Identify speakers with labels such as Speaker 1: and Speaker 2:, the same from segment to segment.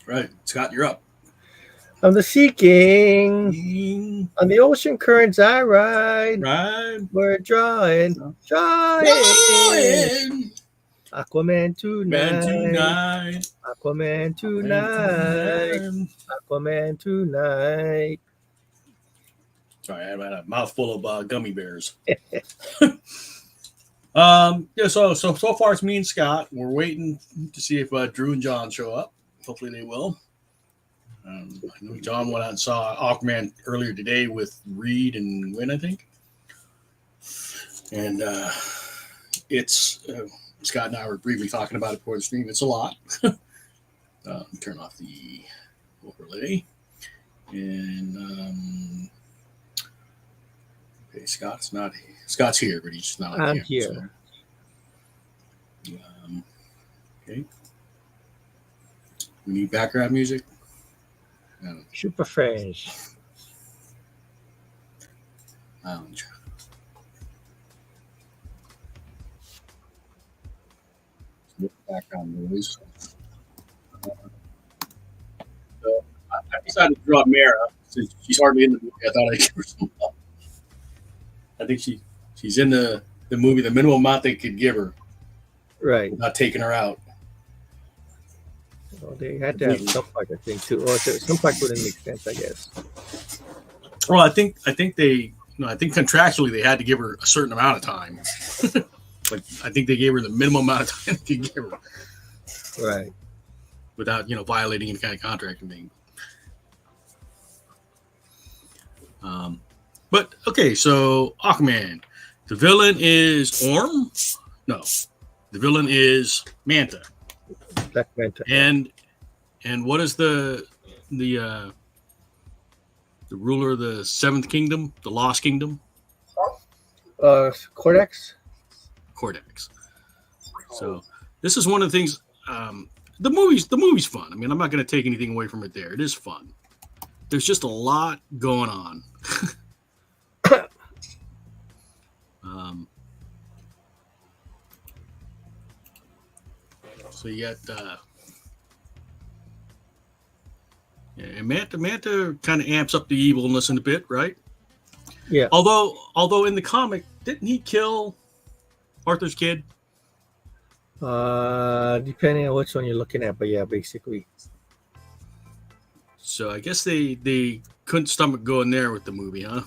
Speaker 1: Right, Scott, you're up.
Speaker 2: I'm the sea king. On the ocean currents I ride.
Speaker 1: Right.
Speaker 2: We're drawing. Aquaman tonight. Aquaman tonight. Aquaman tonight.
Speaker 1: Sorry, I had a mouthful of gummy bears. Yeah. So far it's me and Scott. We're waiting to see if Drew and John show up. Hopefully they will. I know John went out and saw Aquaman earlier today with Reed and Wynn, I think. And it's Scott and I were briefly talking about it before the stream. It's a lot. Turn off the overlay. And okay, Scott's here, but he's not.
Speaker 2: I'm here.
Speaker 1: So, okay. We need background music.
Speaker 2: Super fresh.
Speaker 1: Lounge. Background noise. So I decided to draw Mara since she's hardly in the movie. I thought I'd give her some help. I think she's in the movie the minimum amount they could give her,
Speaker 2: right?
Speaker 1: Without taking her out.
Speaker 2: Well, they had to have some part, I think, too, or some part wouldn't make sense, I guess.
Speaker 1: Well, I think contractually they had to give her a certain amount of time. But I think they gave her the minimum amount of time they could give her.
Speaker 2: Right.
Speaker 1: Without, violating any kind of contract and thing. But okay, so Aquaman. The villain is Orm? No. The villain is Manta.
Speaker 2: Black Manta.
Speaker 1: And what is the ruler of the Seventh Kingdom, the Lost Kingdom?
Speaker 2: Cortex.
Speaker 1: So this is one of the things. The movie's fun. I mean, I'm not going to take anything away from it. There, it is fun. There's just a lot going on. So you got and Manta kind of amps up the evilness in a bit, right?
Speaker 2: Yeah.
Speaker 1: Although in the comic, didn't he kill Arthur's kid?
Speaker 2: Depending on which one you're looking at, but yeah, basically.
Speaker 1: So I guess they couldn't stomach going there with the movie, huh?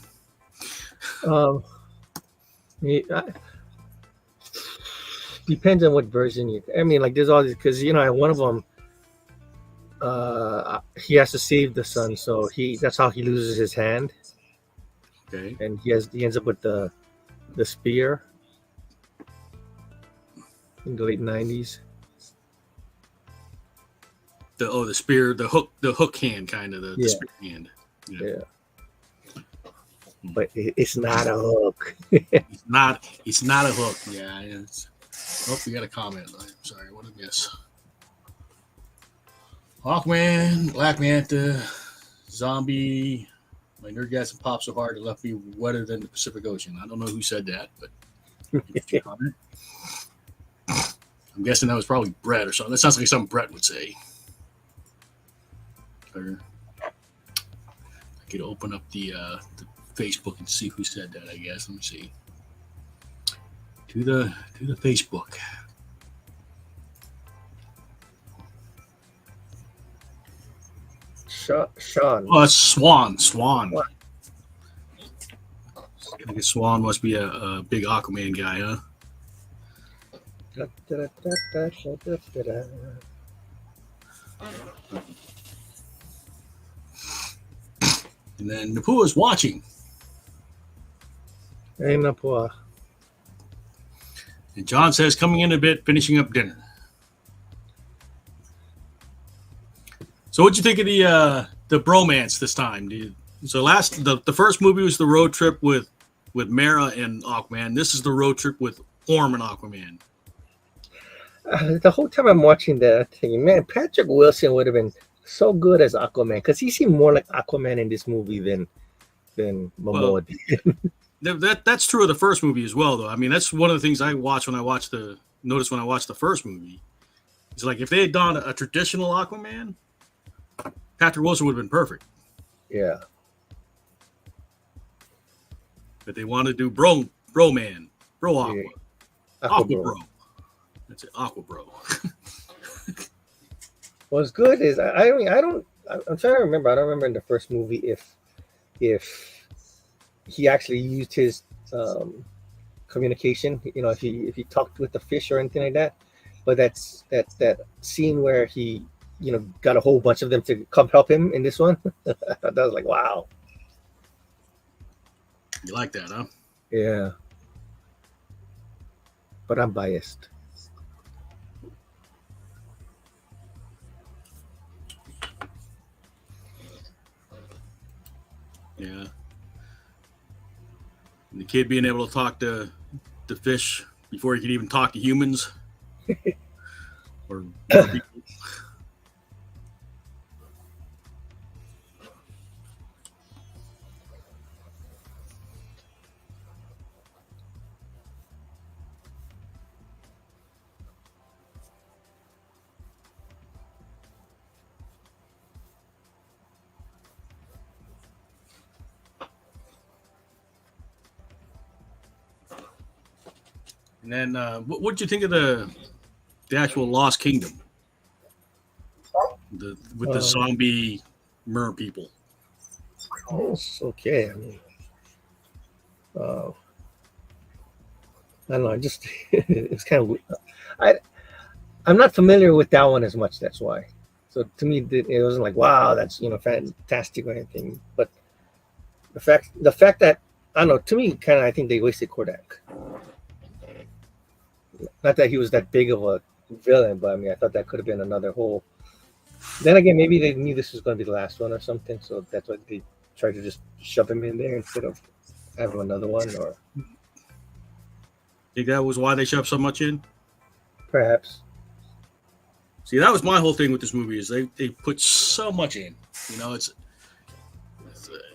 Speaker 2: Depends on what version you. I mean, like there's all these because one of them, he has to save the son, so that's how he loses his hand.
Speaker 1: Okay.
Speaker 2: And he ends up with the spear in the late 90s.
Speaker 1: The spear, the hook hand, kind of the spear hand.
Speaker 2: Yeah. But it's not a hook.
Speaker 1: It's not a hook. Yeah. We got a comment. I'm sorry, what did I miss? Hawkman, Black Manta, Zombie. My nerdgasm popped so hard it left me wetter than the Pacific Ocean. I don't know who said that, but comment. I'm guessing that was probably Brett or something. That sounds like something Brett would say. I could open up the Facebook and see who said that, I guess. Let me see. To the Facebook.
Speaker 2: Sean.
Speaker 1: Oh, it's Swan. What? I guess Swan must be a big Aquaman guy, huh? And then Napua is watching.
Speaker 2: Hey, Napua.
Speaker 1: And John says, coming in a bit, finishing up dinner. So what'd you think of the bromance this time? The first movie was the road trip with Mara and Aquaman. This is the road trip with Orm and Aquaman.
Speaker 2: The whole time I'm watching that thing, man, Patrick Wilson would have been so good as Aquaman because he seemed more like Aquaman in this movie than Momoa did.
Speaker 1: That's true of the first movie as well, though. I mean, that's one of the things I watch when I watch the first movie. It's like if they had done a traditional Aquaman, Patrick Wilson would have been perfect.
Speaker 2: Yeah.
Speaker 1: But they want to do Bro Man, Bro Aqua.
Speaker 2: Yeah.
Speaker 1: Aqua Bro. That's it, Aqua Bro.
Speaker 2: What's good is I'm trying to remember. I don't remember in the first movie if he actually used his communication. You know, if he talked with the fish or anything like that. But that scene where he, you know, got a whole bunch of them to come help him in this one. That was like, wow.
Speaker 1: You like that, huh?
Speaker 2: Yeah. But I'm biased.
Speaker 1: Yeah. And the kid being able to talk to the fish before he could even talk to humans or people. And then, what did you think of the actual Lost Kingdom? With the zombie mer people.
Speaker 2: It's okay. I mean, I don't know. I just it's kind of I'm not familiar with that one as much. That's why. So to me, it wasn't like, wow, that's, you know, fantastic or anything. But the fact that, I don't know, to me, kind of, I think they wasted Kodak. Not that he was that big of a villain, but I mean, I thought that could have been another whole. Then again, maybe they knew this was going to be the last one or something, so that's why they tried to just shove him in there instead of having another one, or
Speaker 1: Think that was why they shoved so much in?
Speaker 2: perhaps.
Speaker 1: See, that was my whole thing with this movie is they put so much in. You know, it's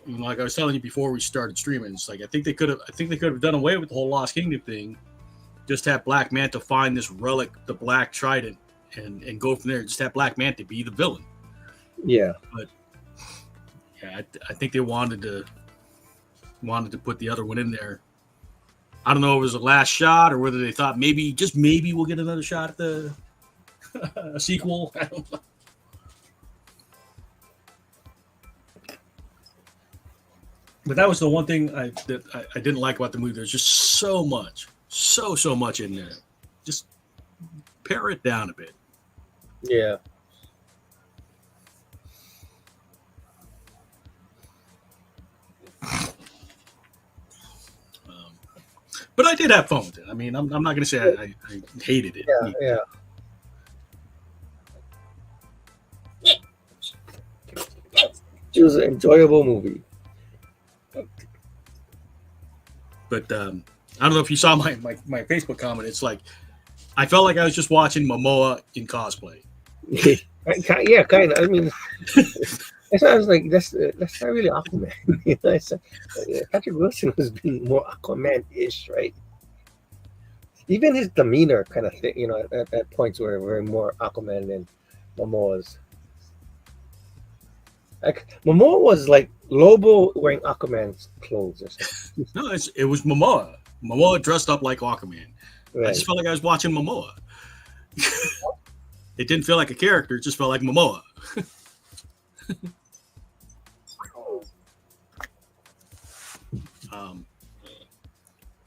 Speaker 1: you know, like I was telling you before we started streaming. It's like I think they could have done away with the whole Lost Kingdom thing. Just have Black Manta find this relic, the Black Trident, and go from there. Just have Black Manta be the villain.
Speaker 2: Yeah.
Speaker 1: But yeah, I think they wanted to put the other one in there. I don't know if it was the last shot or whether they thought maybe we'll get another shot at the a sequel. I don't know. But that was the one thing I didn't like about the movie. There's just so much in there. Just pare it down a bit.
Speaker 2: Yeah.
Speaker 1: But I did have fun with it. I mean, I'm not going to say I hated it.
Speaker 2: Yeah. It was an enjoyable movie.
Speaker 1: But I don't know if you saw my Facebook comment. It's like I felt like I was just watching Momoa in cosplay.
Speaker 2: Yeah, kind of. I mean, it sounds like that's not really Aquaman. You know, Patrick Wilson has been more Aquaman-ish, right? Even his demeanor, kind of thing. You know, at points were very more Aquaman than Momoa's. Like Momoa was like Lobo wearing Aquaman's clothes or something.
Speaker 1: No, it was Momoa. Momoa dressed up like Aquaman.
Speaker 2: Right.
Speaker 1: I just felt like I was watching Momoa. It didn't feel like a character. It just felt like Momoa.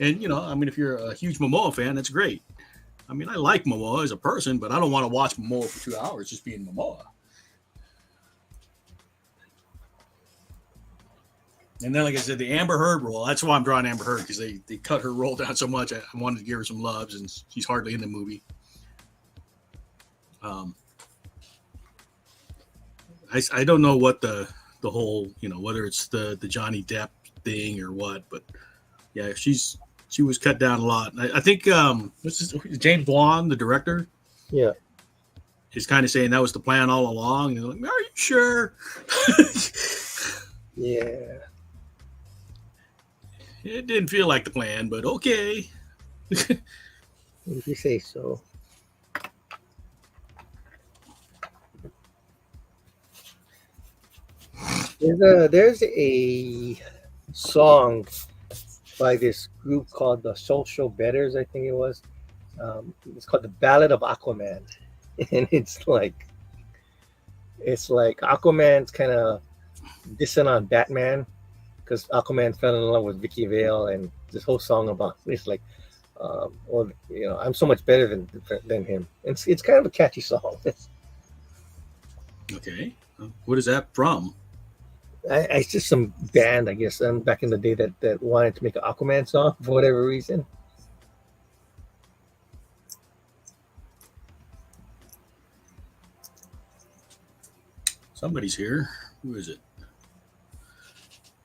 Speaker 1: And, you know, I mean, if you're a huge Momoa fan, that's great. I mean, I like Momoa as a person, but I don't want to watch Momoa for 2 hours just being Momoa. And then, like I said, the Amber Heard role, that's why I'm drawing Amber Heard, because they cut her role down so much. I wanted to give her some loves, and she's hardly in the movie. I don't know what the whole, you know, whether it's the Johnny Depp thing or what, but yeah, she was cut down a lot. I think James Wan, the director,
Speaker 2: Yeah.
Speaker 1: is kind of saying that was the plan all along. And like, are you sure?
Speaker 2: Yeah.
Speaker 1: It didn't feel like the plan, but okay.
Speaker 2: If you say so. There's a song by this group called the Social Betters, I think it was. It's called the Ballad of Aquaman, and it's like Aquaman's kind of dissing on Batman because Aquaman fell in love with Vicky Vale, and this whole song about it's like, well, I'm so much better than him. It's kind of a catchy song.
Speaker 1: Okay. What is that from?
Speaker 2: It's just some band, I guess, back in the day that wanted to make an Aquaman song for whatever reason.
Speaker 1: Somebody's here. Who is it?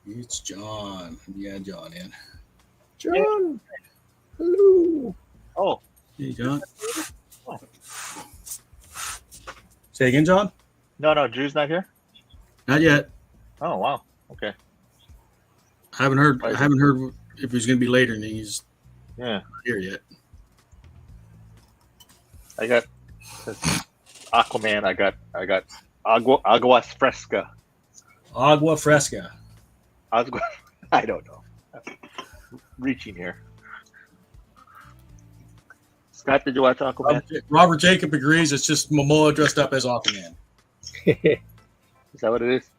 Speaker 1: It's John. Yeah, John in.
Speaker 2: John, hello.
Speaker 3: Oh,
Speaker 1: Hey, John. Say again, John?
Speaker 3: no, Drew's not here.
Speaker 1: Not yet.
Speaker 3: Oh, wow. Okay.
Speaker 1: I haven't heard if he's going to be later, and he's
Speaker 3: Yeah,
Speaker 1: not here yet.
Speaker 3: I got Aquaman. I got Agua Fresca.
Speaker 1: Agua Fresca.
Speaker 3: Agua, I don't know. Reaching here. Scott, did you watch Aquaman?
Speaker 1: Robert Jacob agrees it's just Momoa dressed up as Aquaman.
Speaker 3: Is that what it is?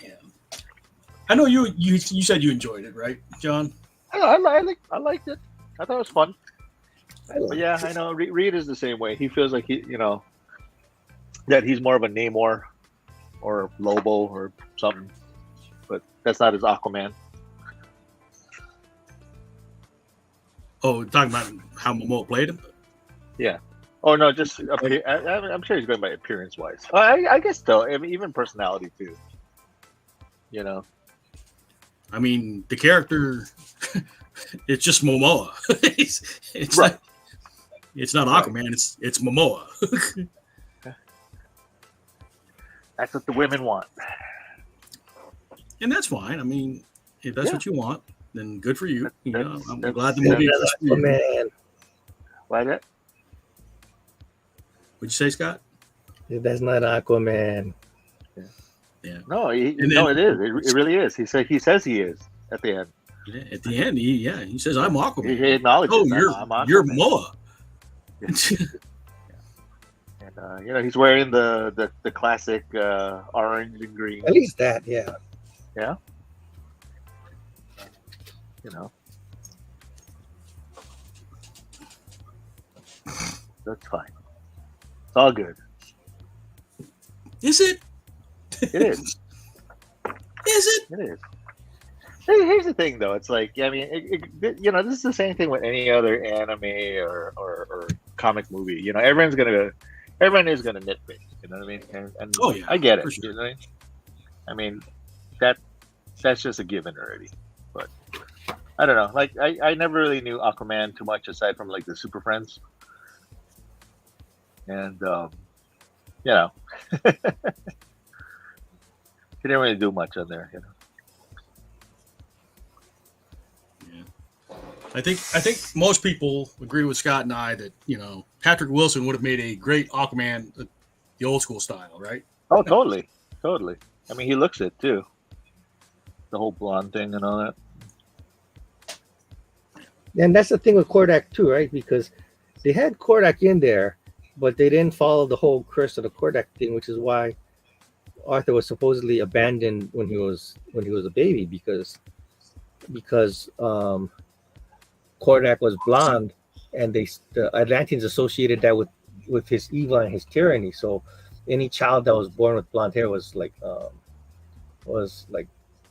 Speaker 1: Yeah. I know you said you enjoyed it, right, John?
Speaker 3: I liked it. I thought it was fun. But yeah, I know Reed is the same way. He feels like that he's more of a Namor or Lobo or something, but that's not his Aquaman.
Speaker 1: Oh, talking about how Momoa played him?
Speaker 3: Yeah. Oh no, just I'm sure he's going by appearance wise. I guess though, I mean, even personality too.
Speaker 1: I mean, the character, it's just Momoa. it's
Speaker 3: Right.
Speaker 1: Not, it's not Aquaman. It's Momoa.
Speaker 3: That's what the women want.
Speaker 1: And that's fine. I mean, if that's what you want, then good for you. I'm glad the
Speaker 3: yeah,
Speaker 1: movie exists for you.
Speaker 2: Man,
Speaker 3: Why that?
Speaker 1: What'd you say, Scott?
Speaker 2: that's not Aquaman.
Speaker 1: Yeah.
Speaker 3: No,
Speaker 1: then-
Speaker 3: it is. It really is. He says he is at the end.
Speaker 1: Yeah, at the end, he says, "I'm Aquaman."
Speaker 3: He acknowledges.
Speaker 1: Oh,
Speaker 3: I'm
Speaker 1: you're
Speaker 3: Aquaman.
Speaker 1: Momoa.
Speaker 3: And he's wearing the classic orange and green.
Speaker 2: At least that, yeah.
Speaker 3: Yeah. That's fine. It's all good.
Speaker 1: Is it?
Speaker 3: It is.
Speaker 1: Is it?
Speaker 3: It is. Here's the thing, though. It's like, I mean, this is the same thing with any other anime or comic movie. Everyone is gonna nitpick. You know what I mean? And
Speaker 1: Oh, yeah,
Speaker 3: I get it.
Speaker 1: for sure.
Speaker 3: You know what I mean, that's just a given already. But I don't know. Like, I never really knew Aquaman too much aside from like the Super Friends, and he didn't really do much on there.
Speaker 1: I think most people agree with Scott and I that Patrick Wilson would have made a great Aquaman, the old school style, right?
Speaker 3: Oh, totally. I mean, he looks it too. The whole blonde thing and all that.
Speaker 2: And that's the thing with Kordak too, right? Because they had Kordak in there, but they didn't follow the whole curse of the Kordak thing, which is why Arthur was supposedly abandoned when he was a baby because Kordak was blonde, and the Atlanteans associated that with his evil and his tyranny. So any child that was born with blonde hair was like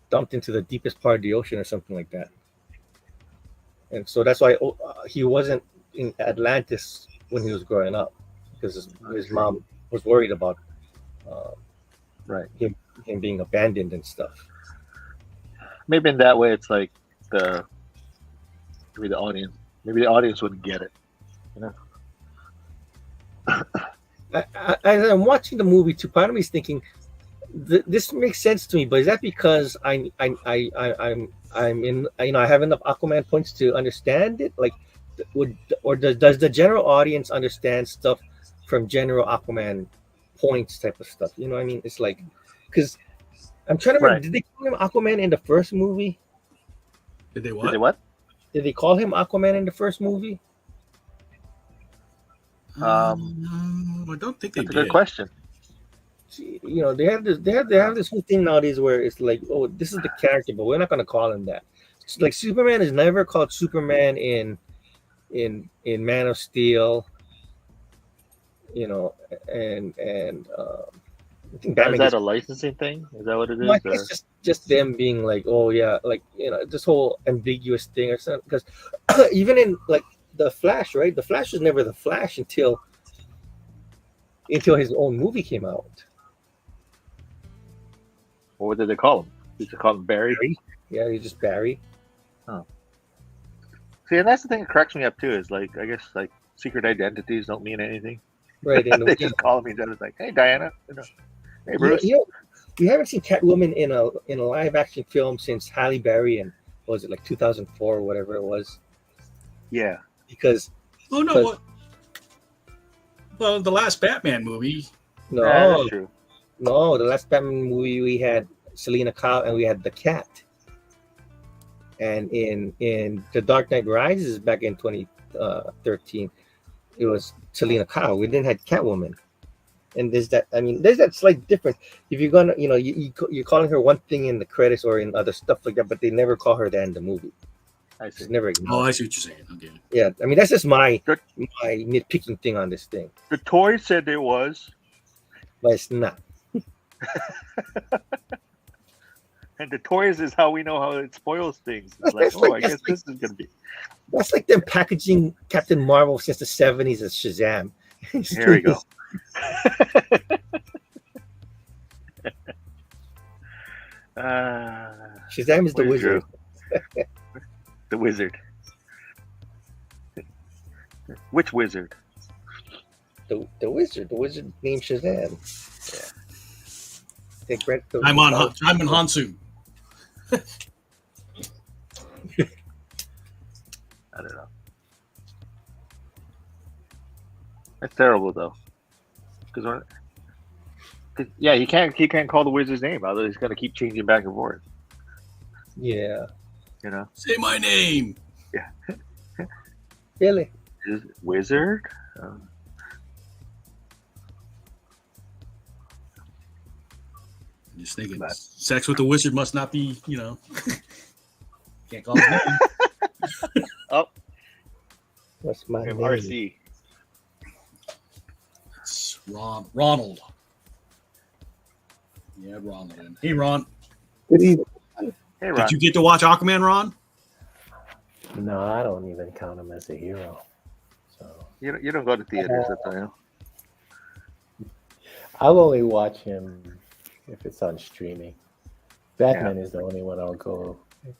Speaker 2: dumped into the deepest part of the ocean or something like that. And so that's why he wasn't in Atlantis when he was growing up, because his mom was worried about him being abandoned and stuff.
Speaker 3: Maybe in that way, it's like maybe the audience wouldn't get it.
Speaker 2: As I'm watching the movie too, part of me is thinking this makes sense to me, but is that because I'm in I have enough Aquaman points to understand it? Like, does the general audience understand stuff from general Aquaman points type of stuff? You know what I mean? It's like, because I'm trying to remember.
Speaker 3: Right.
Speaker 2: Did they call him Aquaman in the first movie?
Speaker 1: Did they
Speaker 3: Did
Speaker 1: what?
Speaker 3: they what?
Speaker 2: Did they call him Aquaman in the first movie?
Speaker 1: I don't think they
Speaker 3: That's a
Speaker 1: did.
Speaker 3: good question.
Speaker 2: You know, they have this whole thing nowadays where it's like, oh, this is the character, but we're not going to call him that. It's like Superman is never called Superman in Man of Steel. You know, and I think
Speaker 3: Is
Speaker 2: Batman
Speaker 3: that
Speaker 2: gets,
Speaker 3: a licensing thing? Is that what it
Speaker 2: no, I
Speaker 3: is?
Speaker 2: think
Speaker 3: Or?
Speaker 2: it's just them being like, oh yeah, like, you know, this whole ambiguous thing or something. Because even in like the Flash, right? The Flash was never the Flash until his own movie came out.
Speaker 3: What did they call him? Did they call him Barry?
Speaker 2: Yeah, he's just Barry.
Speaker 3: See, and that's the thing that cracks me up too. Is like, I guess like secret identities don't mean anything.
Speaker 2: Right. And
Speaker 3: They just call him each other. It's like, hey, Diana. You know, hey, Bruce.
Speaker 2: we haven't seen Catwoman in a live action film since Halle Berry and what was it, like 2004 or whatever it was?
Speaker 3: Yeah.
Speaker 2: Because
Speaker 1: Oh no! What? Well, the last Batman movie.
Speaker 2: no,
Speaker 3: That's true.
Speaker 2: no, the last Batman movie we had Selena Kyle and we had the Cat. And in The Dark Knight Rises back in 2013, it was Selena Kyle. We didn't have Catwoman. And there's that slight difference. If you're gonna, you know, you're calling her one thing in the credits or in other stuff like that, but they never call her that in the movie.
Speaker 3: I
Speaker 2: It's
Speaker 3: see.
Speaker 2: never
Speaker 1: Oh,
Speaker 2: acknowledged.
Speaker 1: I see what you're saying. Okay.
Speaker 2: Yeah, I mean that's just my
Speaker 3: Good.
Speaker 2: nitpicking thing on this thing,
Speaker 3: The toy said it was,
Speaker 2: but it's not.
Speaker 3: and the toys is how we know how it spoils things. It's like,
Speaker 2: That's
Speaker 3: oh,
Speaker 2: like-
Speaker 3: I guess
Speaker 2: that's
Speaker 3: this is gonna be.
Speaker 2: That's like them packaging Captain Marvel since the 70s as Shazam.
Speaker 3: Here we go.
Speaker 2: Shazam is the
Speaker 3: Where's
Speaker 2: wizard.
Speaker 3: The wizard. Which wizard?
Speaker 2: The wizard. The wizard named Shazam. Yeah.
Speaker 1: I'm in Hansu.
Speaker 3: I don't know. That's terrible though. Because yeah, he can't call the wizard's name. Otherwise, he's gonna keep changing back and forth.
Speaker 2: Yeah.
Speaker 3: You know,
Speaker 1: Say my name.
Speaker 2: Really?
Speaker 3: Wizard.
Speaker 1: Just thinking,
Speaker 3: But-
Speaker 1: sex with the wizard must not be, you know. Can't call his name.
Speaker 2: What's my name?
Speaker 3: RC.
Speaker 1: It's Ronald. Yeah, Ronald. Hey, Ron.
Speaker 4: Good evening.
Speaker 3: Hey, Ron.
Speaker 1: Did you get to watch Aquaman, Ron?
Speaker 4: No, I don't even count him as a hero. So
Speaker 3: You don't go to theaters, that's all I know.
Speaker 4: I'll only watch him if it's on streaming. Batman is the only one I'll go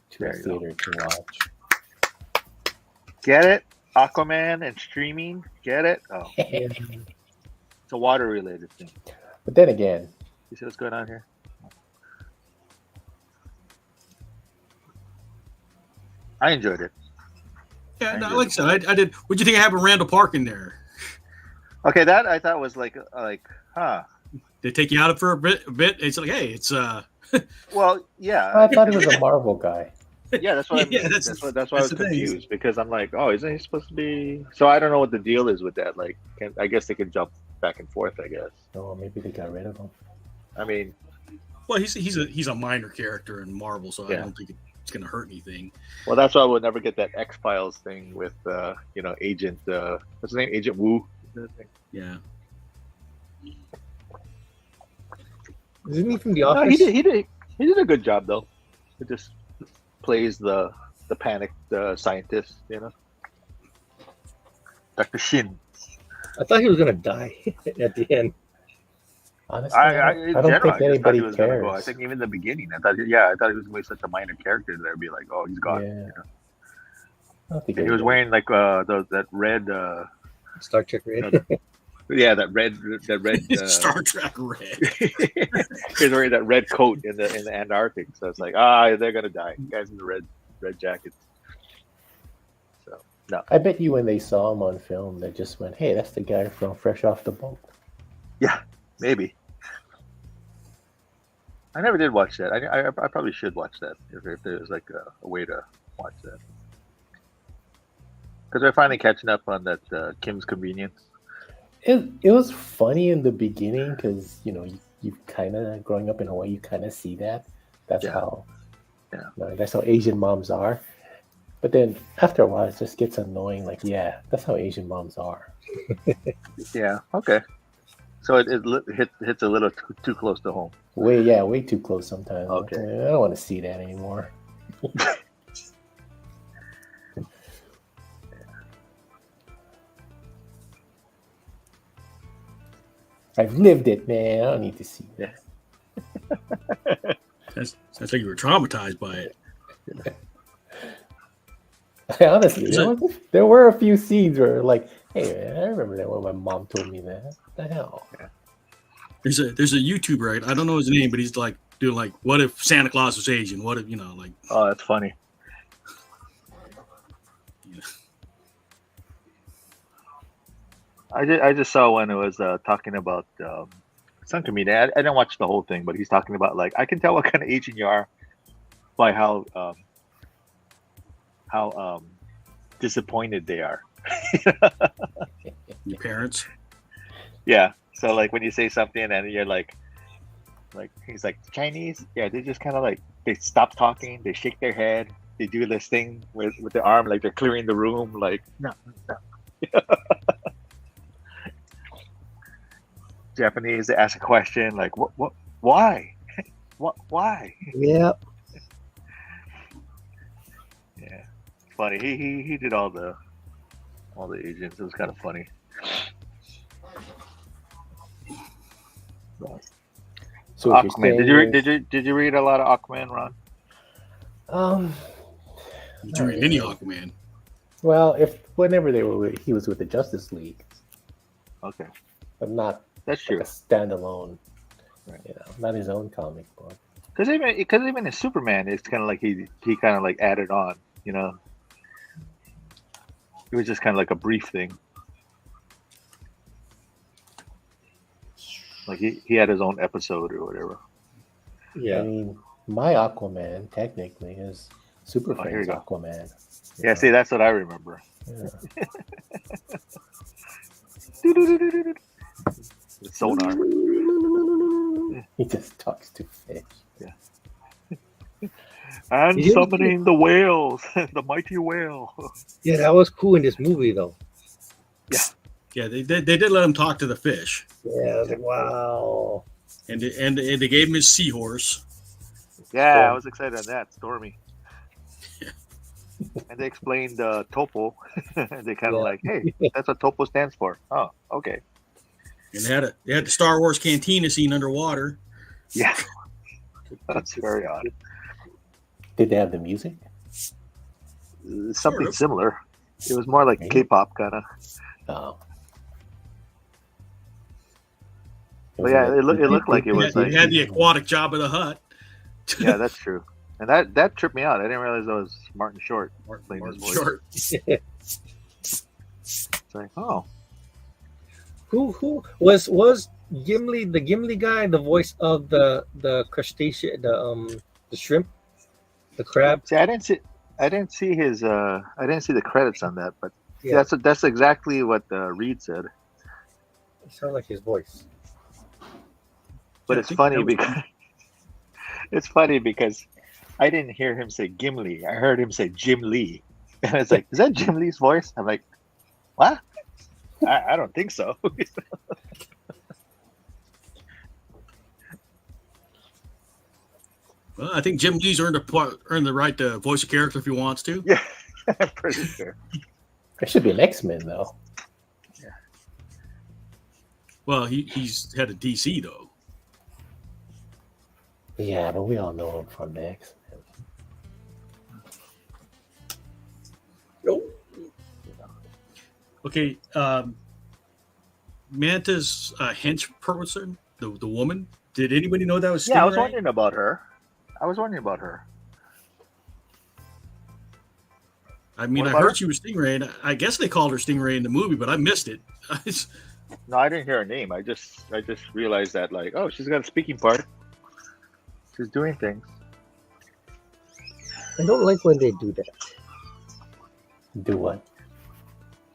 Speaker 4: to
Speaker 3: There
Speaker 4: a
Speaker 3: you go.
Speaker 4: theater to watch.
Speaker 3: Get it? Aquaman and streaming? Get it? Oh,
Speaker 4: But
Speaker 3: it's a water related thing.
Speaker 4: then again,
Speaker 3: You see what's going on here? I enjoyed it.
Speaker 1: Yeah, no, like I said, I did. What'd you think of having Randall Park in there?
Speaker 3: Okay, that I thought was like, huh.
Speaker 1: They take you out for a bit. It's like, hey, it's
Speaker 3: Well, yeah,
Speaker 4: I thought he was a Marvel guy.
Speaker 3: yeah. That's what I mean.
Speaker 1: Yeah,
Speaker 3: That's why I was
Speaker 1: that's the thing.
Speaker 3: confused because I'm like, oh, isn't he supposed to be? So I don't know what the deal is with that. Like, I guess they could jump back and forth. I guess.
Speaker 4: Oh, maybe they got rid of him.
Speaker 3: I mean,
Speaker 1: well, he's a minor character in Marvel, so I
Speaker 3: Yeah.
Speaker 1: don't think it's gonna hurt anything.
Speaker 3: well, that's why I would never get that X-Files thing with, Agent. What's his name? Agent Wu.
Speaker 1: Yeah.
Speaker 2: Isn't he from The
Speaker 3: No,
Speaker 2: Office?
Speaker 3: he did a good job though. He just plays the panicked scientist, Dr. Shin.
Speaker 2: I thought he was gonna die at the end.
Speaker 4: Honestly,
Speaker 3: I
Speaker 4: I
Speaker 3: in
Speaker 4: don't
Speaker 3: general,
Speaker 4: think
Speaker 3: I just thought
Speaker 4: anybody
Speaker 3: he was gonna go. I
Speaker 4: cares.
Speaker 3: think even in the beginning, I thought he was going to be such a minor character that I'd be like, oh, he's gone.
Speaker 4: Yeah. I don't think
Speaker 3: And he was
Speaker 4: anybody-
Speaker 3: wearing like that red,
Speaker 2: Star Trek Red.
Speaker 3: that red
Speaker 1: Star Trek Red.
Speaker 3: he's wearing that red coat in the Antarctic. So it's like, they're gonna die. Guys in the red jackets. So no,
Speaker 4: I bet you when they saw him on film, they just went, "Hey, that's the guy from Fresh Off the Boat."
Speaker 3: maybe. I never did watch that. I probably should watch that if there's like a way to watch that. Because we're finally catching up on that Kim's Convenience.
Speaker 4: It was funny in the beginning because you kind of growing up in Hawaii, you kind of see that. That's how that's how Asian moms are. But then after a while, it just gets annoying. Like, yeah, that's how Asian moms are.
Speaker 3: Yeah. Okay. So it hits a little too close to home.
Speaker 4: Way too close sometimes.
Speaker 3: Okay.
Speaker 4: Like, I don't want to see that anymore. I've lived it, man. I don't need to see that.
Speaker 1: Sounds like you were traumatized by it.
Speaker 4: Honestly, there were a few scenes where, like, hey, man, I remember that when my mom told me that. What the hell?
Speaker 1: There's a YouTuber, right? I don't know his name, but he's like doing like, what if Santa Claus was Asian? What if like?
Speaker 3: Oh, that's funny.
Speaker 1: Yeah.
Speaker 3: I just saw one who was talking about some comedian. I didn't watch the whole thing, but he's talking about like I can tell what kind of Asian you are by how disappointed they are.
Speaker 1: Your parents.
Speaker 3: Yeah. So like when you say something and you're like he's like Chinese, yeah, they just kind of like they stop talking, they shake their head, they do this thing with their arm like they're clearing the room, like no. Japanese, they ask a question like what why? Why?
Speaker 2: Yeah.
Speaker 3: Yeah. Funny. He did all the Asians. It was kind of funny.
Speaker 4: So
Speaker 3: Aquaman. Did you read a lot of Aquaman, Ron?
Speaker 1: Did you read any Aquaman?
Speaker 4: Well, whenever he was with the Justice League.
Speaker 3: Okay.
Speaker 4: But not
Speaker 3: that's true.
Speaker 4: Like a standalone.
Speaker 3: Right.
Speaker 4: Not his own comic book.
Speaker 3: Because even in Superman, it's kind of like he kind of like added on. It was just kind of like a brief thing. Like he had his own episode or whatever.
Speaker 2: Yeah.
Speaker 4: I mean, my Aquaman technically is Super Friends Aquaman.
Speaker 3: Yeah, see, that's what I remember.
Speaker 4: Yeah.
Speaker 3: The sonar.
Speaker 4: He just talks to fish.
Speaker 3: Yeah. And summoning the whales, the mighty whale.
Speaker 2: Yeah, that was cool in this movie, though.
Speaker 3: Yeah.
Speaker 1: Yeah, they did let him talk to the fish.
Speaker 2: Yeah, I was like, wow.
Speaker 1: And they gave him his seahorse.
Speaker 3: Yeah, I was excited on that, Stormy. And they explained Topo. They kind of like, hey, that's what Topo stands for. Oh, okay.
Speaker 1: And they had the Star Wars cantina scene underwater.
Speaker 3: Yeah, that's very odd.
Speaker 4: Did they have the music?
Speaker 3: Something similar. It was more like K-pop kind of.
Speaker 4: Oh.
Speaker 3: But yeah, it looked like it was like
Speaker 1: he had the aquatic Jabba the Hutt.
Speaker 3: Yeah, that's true. And that tripped me out. I didn't realize that was Martin Short playing his voice.
Speaker 1: Short.
Speaker 3: It's like, oh.
Speaker 2: Who was Gimli, the Gimli guy, the voice of the crustacean, the shrimp, the crab?
Speaker 3: See, I didn't see his I didn't see the credits on that, but that's exactly what Reed said.
Speaker 2: It sounded like his voice.
Speaker 3: But it's funny because I didn't hear him say Gimli. I heard him say Jim Lee. And it's like, is that Jim Lee's voice? I'm like, what? I don't think so.
Speaker 1: Well, I think Jim Lee's earned the right to voice a character if he wants to.
Speaker 3: Yeah, I'm pretty sure.
Speaker 4: There should be an X-Men, though.
Speaker 3: Yeah.
Speaker 1: Well, he's head of DC, though.
Speaker 4: Yeah, but we all know him from the X-Men.
Speaker 2: Nope.
Speaker 1: Okay, Manta's hench person, the woman. Did anybody know that was Stingray?
Speaker 3: Yeah, I was wondering about her.
Speaker 1: I mean, I heard she was Stingray, and I guess they called her Stingray in the movie, but I missed it.
Speaker 3: No, I didn't hear her name. I just realized that, like, oh, she's got a speaking part. Just doing things.
Speaker 2: I don't like when they do that.
Speaker 4: Do what?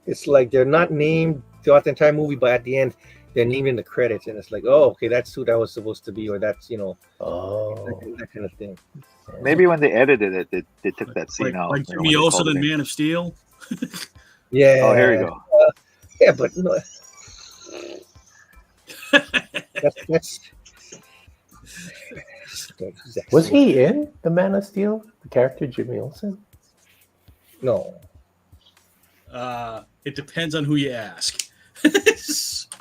Speaker 2: It's like they're not named throughout the entire movie, but at the end, they're named in the credits, and it's like, oh, okay, that's who that was supposed to be, or that's
Speaker 4: Oh,
Speaker 2: that kind of thing.
Speaker 3: Maybe when they edited it, they took that scene
Speaker 1: Like,
Speaker 3: out.
Speaker 1: like
Speaker 3: you know,
Speaker 1: Jimmy
Speaker 3: when they called
Speaker 1: Olsen
Speaker 3: it
Speaker 1: and
Speaker 3: in.
Speaker 1: Man of Steel.
Speaker 2: Yeah.
Speaker 3: Oh, here you go.
Speaker 2: Yeah, but no, that's
Speaker 4: was he in The Man of Steel? The character Jimmy Olsen?
Speaker 2: No.
Speaker 1: It depends on who you ask.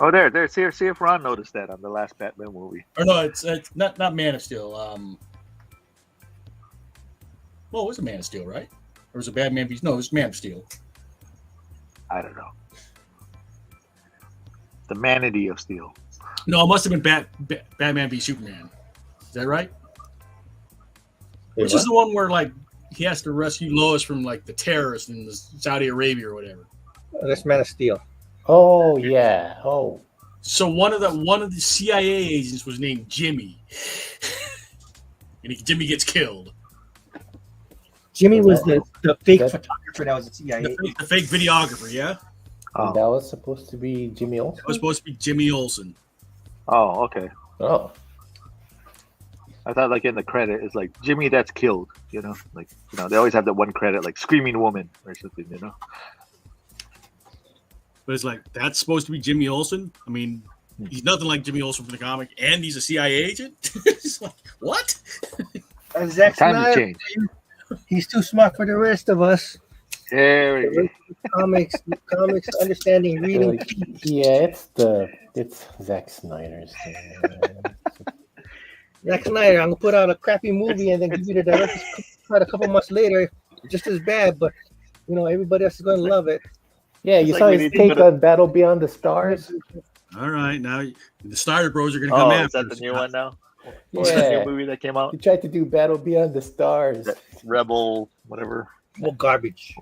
Speaker 3: Oh, there. See if Ron noticed that on the last Batman movie.
Speaker 1: Or no, it's not Man of Steel. Well, it was a Man of Steel, right? Or was it Batman v? No, it was Man of Steel.
Speaker 3: I don't know. The Manatee of Steel.
Speaker 1: No, it must have been Batman v Superman. Is that right? Which is the one where like he has to rescue Lois from like the terrorists in Saudi Arabia or whatever.
Speaker 2: That's Man of Steel.
Speaker 4: Oh yeah. Oh.
Speaker 1: So one of the CIA agents was named Jimmy, and Jimmy gets killed.
Speaker 2: Jimmy was the fake photographer that was at CIA.
Speaker 1: The fake videographer, yeah.
Speaker 3: Oh.
Speaker 4: That was supposed to be Jimmy Olsen.
Speaker 1: That was supposed to be Jimmy Olsen.
Speaker 3: Oh, okay.
Speaker 4: Oh.
Speaker 3: I thought like in the credit it's like Jimmy that's killed. You know, like they always have that one credit like Screaming Woman or something. You know.
Speaker 1: But it's like that's supposed to be Jimmy Olsen. I mean, he's nothing like Jimmy Olsen from the comic, and he's a CIA agent. It's like what?
Speaker 2: Zack
Speaker 3: Time to
Speaker 2: Snyder,
Speaker 3: change.
Speaker 2: he's too smart for the rest of us.
Speaker 3: There we go.
Speaker 2: Comics, understanding, reading.
Speaker 4: Yeah, it's Zack Snyder's thing.
Speaker 2: Zack Snyder, I'm gonna put out a crappy movie and then give you the director's cut a couple months later, just as bad, but everybody else is gonna love it.
Speaker 4: Yeah, you
Speaker 3: It's
Speaker 4: saw
Speaker 3: like
Speaker 4: his
Speaker 3: we need to
Speaker 4: take on Battle Beyond the Stars.
Speaker 1: All right, now the Snyder Bros are going to come
Speaker 3: Oh,
Speaker 1: after
Speaker 3: is that the
Speaker 1: us.
Speaker 3: new one now?
Speaker 4: Yeah.
Speaker 3: What's the new movie that came out?
Speaker 4: He tried to do Battle Beyond the Stars.
Speaker 3: That Rebel, whatever.
Speaker 2: More garbage.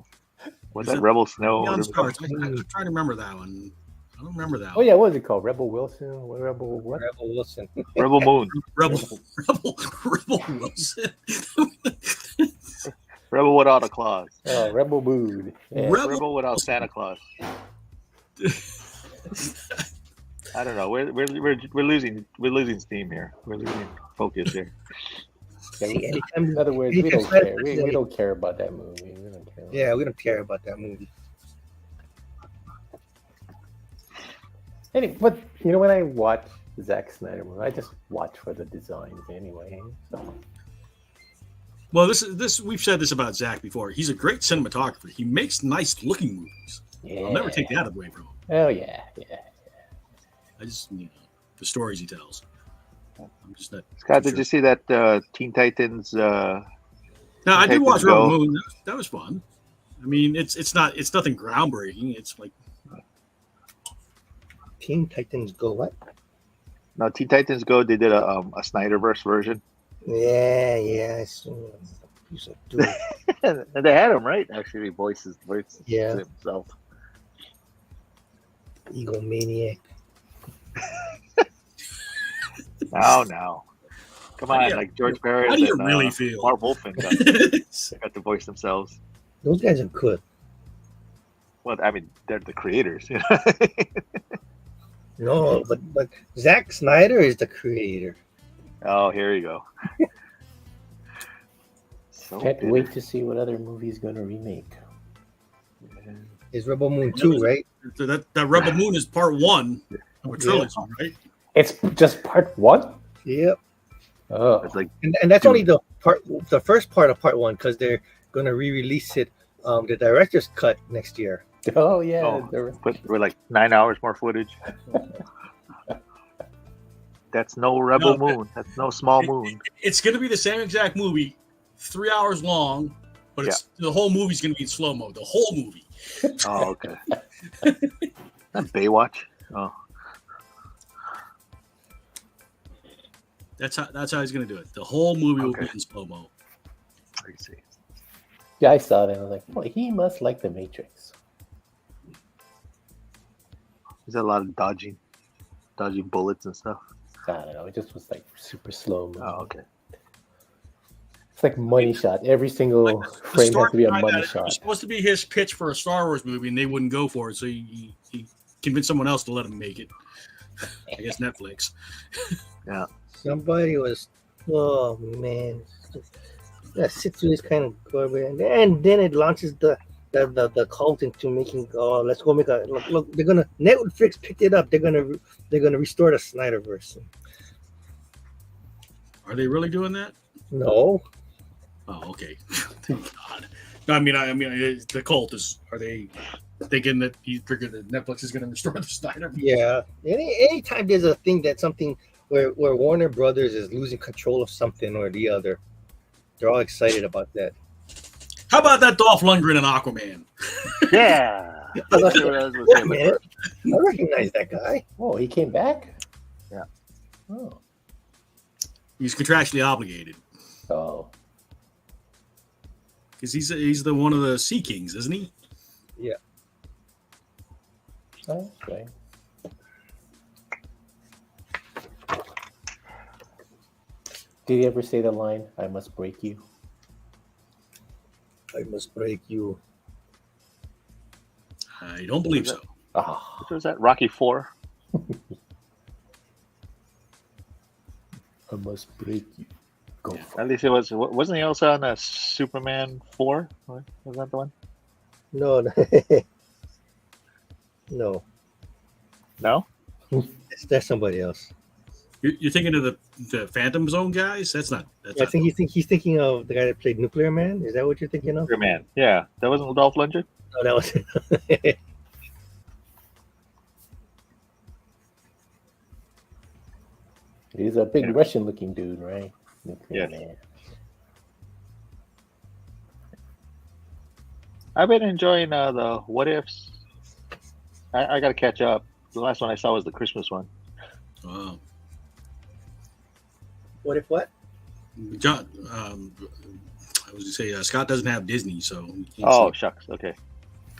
Speaker 3: Was
Speaker 1: Is
Speaker 3: that
Speaker 1: it
Speaker 3: Rebel Snow?
Speaker 1: Beyond
Speaker 3: Whatever.
Speaker 1: Stars. I'm trying to remember that one. I don't remember that
Speaker 4: Oh
Speaker 1: one.
Speaker 4: yeah, what was it called? Rebel Wilson? Rebel what?
Speaker 2: Rebel Wilson.
Speaker 3: Rebel Moon.
Speaker 1: Rebel Wilson.
Speaker 3: Rebel without a clause.
Speaker 4: Oh, Rebel Mood. Yeah.
Speaker 3: Rebel without Santa Claus. I don't know. We're losing steam here. We're losing focus here.
Speaker 4: Yeah, in other words, we don't care. We don't care about that movie. We don't care.
Speaker 2: Yeah, we don't care about that movie.
Speaker 4: Anyway, but when I watch Zack Snyder movie, I just watch for the designs anyway. So.
Speaker 1: Well, this we've said this about Zach before. He's a great cinematographer. He makes nice looking movies.
Speaker 4: Yeah.
Speaker 1: I'll never take that away from him.
Speaker 4: Oh yeah.
Speaker 1: I just the stories he tells. I'm just not.
Speaker 3: Scott, did you see that Teen Titans?
Speaker 1: No, I did watch
Speaker 3: Titans Go?
Speaker 1: Rebel Moon. That was fun. I mean, it's nothing groundbreaking. It's like
Speaker 2: Teen Titans Go what?
Speaker 3: No, Teen Titans Go. They did a Snyderverse version.
Speaker 2: Yeah. Piece of dude.
Speaker 3: And they had him right. Actually, he voices
Speaker 2: Yeah.
Speaker 3: himself.
Speaker 2: Egomaniac.
Speaker 3: No. Come on,
Speaker 1: Yeah.
Speaker 3: like George Perez.
Speaker 1: How do you
Speaker 3: and,
Speaker 1: really feel?
Speaker 3: Mark Wolfman got to voice themselves.
Speaker 2: Those guys are good.
Speaker 3: Well, I mean, they're the creators. You know?
Speaker 2: No, but Zack Snyder is the creator.
Speaker 3: Oh, here you go. So
Speaker 4: Can't
Speaker 3: bitter.
Speaker 4: wait to see what other movie he's gonna remake.
Speaker 2: It's Rebel Moon 2, right?
Speaker 1: So that Rebel Moon is part one of a trilogy, right?
Speaker 4: It's just part one.
Speaker 2: Yep.
Speaker 4: Oh,
Speaker 3: It's like
Speaker 2: And that's only the first part of part one, because they're gonna re-release it, the director's cut next year.
Speaker 4: oh yeah.
Speaker 3: Oh. We're like 9 hours more footage. That's no Rebel Moon. That's no small moon.
Speaker 1: It's going to be the same exact movie, 3 hours long, but the whole movie's going to be in slow mo. The whole movie.
Speaker 3: Oh, okay. Not Baywatch. Oh,
Speaker 1: That's how he's going to do it. The whole movie will be in slow mo.
Speaker 3: I see.
Speaker 4: Yeah, I saw that. I was like, boy, he must like The Matrix.
Speaker 3: There's a lot of dodging bullets and stuff.
Speaker 4: I don't know. It just was like super slow.
Speaker 3: Oh, okay.
Speaker 4: It's like money shot. Every single
Speaker 1: Like the
Speaker 4: frame
Speaker 1: story
Speaker 4: has to be a
Speaker 1: behind
Speaker 4: money
Speaker 1: that, it
Speaker 4: shot.
Speaker 1: was supposed to be his pitch for a Star Wars movie, and they wouldn't go for it, so he convinced someone else to let him make it. I guess Netflix.
Speaker 3: Yeah.
Speaker 2: Somebody was, oh man, that sit through this kind of garbage, and then it launches the cult into making. Oh, let's go make a look. They're gonna Netflix picked it up. They're gonna restore the Snyderverse.
Speaker 1: Are they really doing that?
Speaker 2: No,
Speaker 1: Oh, okay. Thank God. No, I mean, the cult is. Are they thinking that Netflix is going to restore the Snyder?
Speaker 2: yeah. Anytime there's a thing that something where Warner Brothers is losing control of something or the other, they're all excited about that.
Speaker 1: How about that Dolph Lundgren and Aquaman?
Speaker 3: Yeah.
Speaker 2: Wait a minute. I recognize that guy.
Speaker 4: Oh, he came back?
Speaker 3: Yeah.
Speaker 4: Oh.
Speaker 1: He's contractually obligated
Speaker 4: Oh.
Speaker 1: because he's the one of the Sea Kings, isn't he?
Speaker 4: Okay. Did he ever say the line, I must break you?
Speaker 2: I must break you.
Speaker 1: I don't believe so.
Speaker 4: Ah.
Speaker 3: What was that? Rocky 4?
Speaker 4: I must break you. Go
Speaker 1: Yeah.
Speaker 4: for
Speaker 3: At least it was. Wasn't he also on Superman 4? Was that the one?
Speaker 2: No, no,
Speaker 3: No.
Speaker 2: that's somebody else.
Speaker 1: You're thinking of the Phantom Zone guys? That's not. That's
Speaker 2: I
Speaker 1: not
Speaker 2: think he's thinking of the guy that played Nuclear Man. Is that what you're thinking of?
Speaker 3: Superman. Yeah. That wasn't Dolph Lundgren?
Speaker 2: No, that was.
Speaker 4: He's a big Russian-looking dude, right?
Speaker 3: Yes.
Speaker 4: Man.
Speaker 3: I've been enjoying the What Ifs. I got to catch up. The last one I saw was the Christmas one.
Speaker 1: Wow.
Speaker 2: What if what?
Speaker 1: John, I was to say Scott doesn't have Disney, so. he can't
Speaker 3: Oh,
Speaker 1: see.
Speaker 3: shucks. Okay.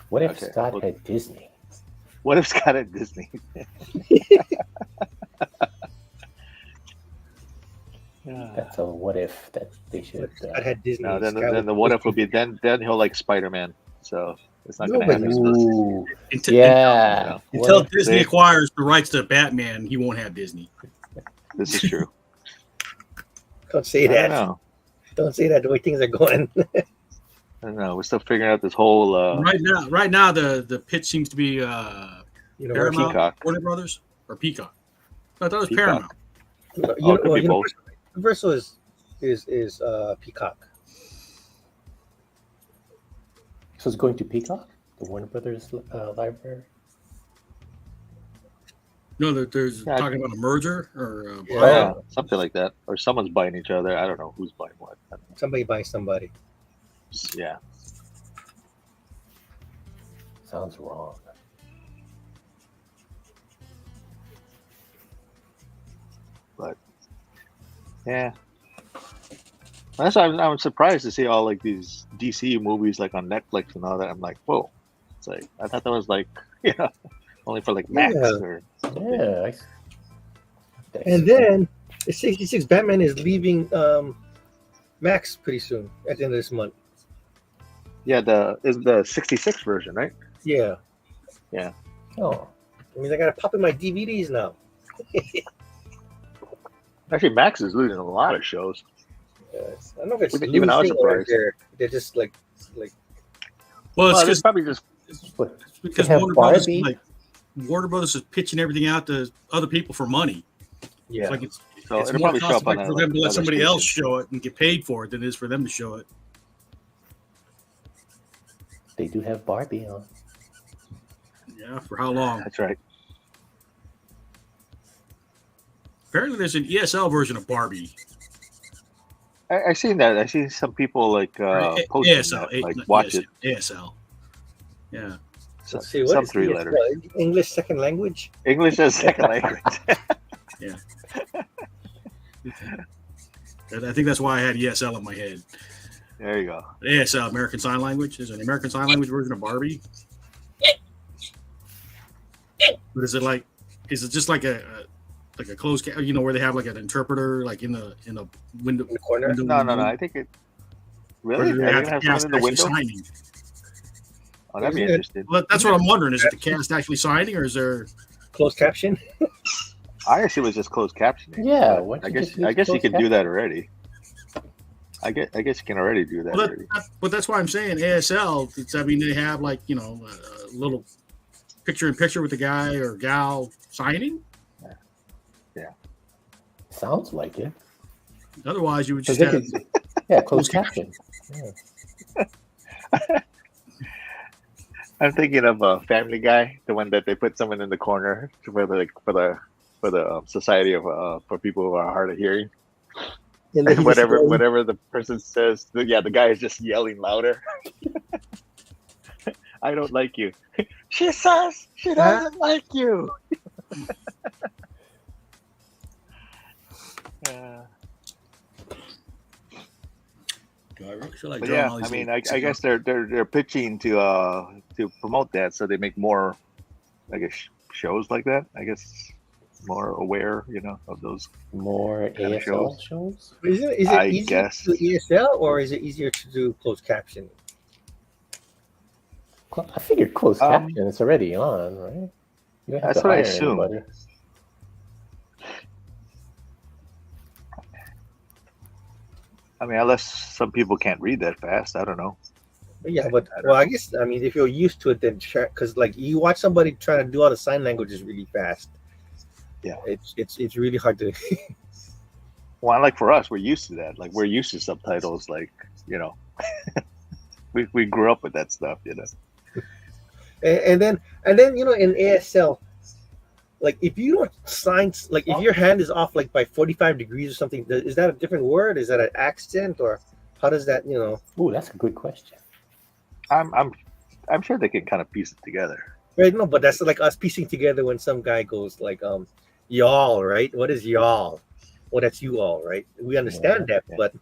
Speaker 4: What if
Speaker 3: Okay.
Speaker 4: Scott had Disney?
Speaker 3: What if Scott at Disney?
Speaker 4: That's a what if that they should.
Speaker 2: I had Disney.
Speaker 3: No, then
Speaker 2: Sky
Speaker 3: the
Speaker 2: was-
Speaker 3: what if would be then he'll like Spider-Man. So it's not
Speaker 2: No,
Speaker 3: going to
Speaker 2: but
Speaker 3: happen.
Speaker 4: Ooh,
Speaker 1: Until,
Speaker 4: yeah.
Speaker 1: until
Speaker 4: What if-
Speaker 1: Disney
Speaker 3: they-
Speaker 1: acquires the rights to Batman, he won't have Disney.
Speaker 3: This is true.
Speaker 2: Don't say
Speaker 3: I don't
Speaker 2: that.
Speaker 3: know.
Speaker 2: Don't say that. The way things are going.
Speaker 3: I don't know. We're still figuring out this whole
Speaker 1: Right now, the pitch seems to be
Speaker 2: You know,
Speaker 1: Paramount,
Speaker 3: Peacock.
Speaker 1: Warner Brothers, or Peacock. I thought it was
Speaker 3: Peacock.
Speaker 1: Paramount.
Speaker 3: it could be both.
Speaker 2: Universal is Peacock.
Speaker 4: So it's going to Peacock, the Warner Brothers library.
Speaker 1: No, there's
Speaker 3: Yeah.
Speaker 1: talking about a merger or
Speaker 3: Yeah, something like that. Or someone's buying each other. I don't know who's buying what.
Speaker 2: Somebody buying somebody.
Speaker 3: Yeah.
Speaker 4: Sounds wrong.
Speaker 3: But yeah. That's why I'm surprised to see all like these DC movies like on Netflix and all that. I'm like, whoa. It's like I thought that was like only for like Max
Speaker 2: Yeah.
Speaker 3: or
Speaker 4: Yeah.
Speaker 2: And then the 66 Batman is leaving Max pretty soon at the end of this month.
Speaker 3: yeah, the 66 version, right?
Speaker 2: Yeah.
Speaker 4: Oh,
Speaker 2: I mean, I gotta pop in my DVDs now.
Speaker 3: Actually, Max is losing a lot of shows.
Speaker 2: I don't know if it's
Speaker 3: Even I was
Speaker 2: losing or
Speaker 3: surprised.
Speaker 2: they're just like
Speaker 1: well, it's
Speaker 3: Well,
Speaker 1: because
Speaker 3: it's probably just
Speaker 1: because
Speaker 4: They have
Speaker 1: Warner Brothers,
Speaker 4: Barbie.
Speaker 1: Warner Brothers is pitching everything out to other people for money.
Speaker 2: yeah.
Speaker 1: It's like
Speaker 3: so
Speaker 1: it's
Speaker 3: it'll
Speaker 1: more
Speaker 3: probably show
Speaker 1: cost
Speaker 3: up on
Speaker 1: effective for them to let
Speaker 3: another
Speaker 1: somebody else
Speaker 3: station.
Speaker 1: show it and get paid for it than it is for them to show it.
Speaker 4: they do have Barbie on.
Speaker 1: Yeah, for how long?
Speaker 3: That's right.
Speaker 1: Apparently, there's an ESL version of Barbie.
Speaker 3: I seen that. I seen some people like posting
Speaker 1: ASL,
Speaker 3: that, like
Speaker 1: not
Speaker 3: watch
Speaker 1: ESL,
Speaker 3: it.
Speaker 1: ASL. Yeah.
Speaker 3: So,
Speaker 2: Let's see, what
Speaker 3: some
Speaker 2: is
Speaker 3: 3
Speaker 2: ESL?
Speaker 3: letters.
Speaker 2: English second language?
Speaker 3: English as second language.
Speaker 1: And I think that's why I had ESL in my head.
Speaker 3: There you go.
Speaker 1: ASL, American Sign Language. Is an American Sign Language version of Barbie? But is it like? Is it just like a closed? Where they have like an interpreter, like in the window.
Speaker 2: In the corner?
Speaker 1: window
Speaker 3: No.
Speaker 1: window?
Speaker 3: I think Really?
Speaker 1: Or do
Speaker 3: Are
Speaker 1: they
Speaker 3: they
Speaker 1: have
Speaker 3: gonna have
Speaker 1: the cast
Speaker 3: someone in the
Speaker 1: actually
Speaker 3: window?
Speaker 1: signing?
Speaker 3: Oh, that'd be
Speaker 2: Isn't it-
Speaker 3: interesting.
Speaker 1: Well, that's what I'm wondering. Is it the cast actually signing, or is there?
Speaker 2: Closed caption.
Speaker 3: I actually was just closed captioning.
Speaker 4: Yeah,
Speaker 3: but
Speaker 4: why don't
Speaker 3: I
Speaker 4: you
Speaker 3: guess
Speaker 4: just use
Speaker 3: I guess you
Speaker 4: closed
Speaker 3: can do
Speaker 4: caption?
Speaker 3: that already. I guess you can already do that
Speaker 1: Well,
Speaker 3: already.
Speaker 1: but that's why I'm saying ASL. I mean, they have like a little picture in picture with the guy or gal signing.
Speaker 4: Sounds like it.
Speaker 1: Otherwise, you would
Speaker 4: 'Cause
Speaker 1: just
Speaker 4: they
Speaker 1: have.
Speaker 4: could, yeah, closed
Speaker 1: Closed
Speaker 4: caption. Yeah.
Speaker 3: I'm thinking of a Family Guy, the one that they put someone in the corner for the Society of for people who are hard of hearing.
Speaker 2: And then he just
Speaker 3: whatever the person says, the guy is just yelling louder. I don't like you. She says she doesn't like you.
Speaker 1: I really feel like
Speaker 3: But
Speaker 1: drawing
Speaker 3: yeah,
Speaker 1: all
Speaker 3: I
Speaker 1: these
Speaker 3: mean,
Speaker 1: little
Speaker 3: I guess they're pitching to promote that, so they make more, I guess, shows like that. I guess more aware, of those.
Speaker 4: More
Speaker 3: Kind of
Speaker 4: ASL shows.
Speaker 2: Is it
Speaker 3: I
Speaker 2: easier
Speaker 3: guess.
Speaker 2: to do ESL or is it easier to do closed captioning?
Speaker 4: I figured closed
Speaker 3: Um,
Speaker 4: caption is already on, right? You don't have
Speaker 3: That's
Speaker 4: to
Speaker 3: what I
Speaker 4: hire
Speaker 3: assumed.
Speaker 4: anybody.
Speaker 3: I mean, unless some people can't read that fast, I don't know.
Speaker 2: Yeah, but I guess if you're used to it, then because like you watch somebody trying to do all the sign languages really fast.
Speaker 3: Yeah,
Speaker 2: it's really hard to.
Speaker 3: Well, like for us, we're used to that. Like we're used to subtitles. Like we grew up with that stuff.
Speaker 2: And then in ASL, like if you don't sign, like if your hand is off like by 45 degrees or something, is that a different word? Is that an accent or how does that
Speaker 4: Ooh, that's a good question.
Speaker 3: I'm sure they can kind of piece it together.
Speaker 2: Right? No, but that's like us piecing together when some guy goes like y'all, right? What is y'all? Well, that's you all, right? We understand that, but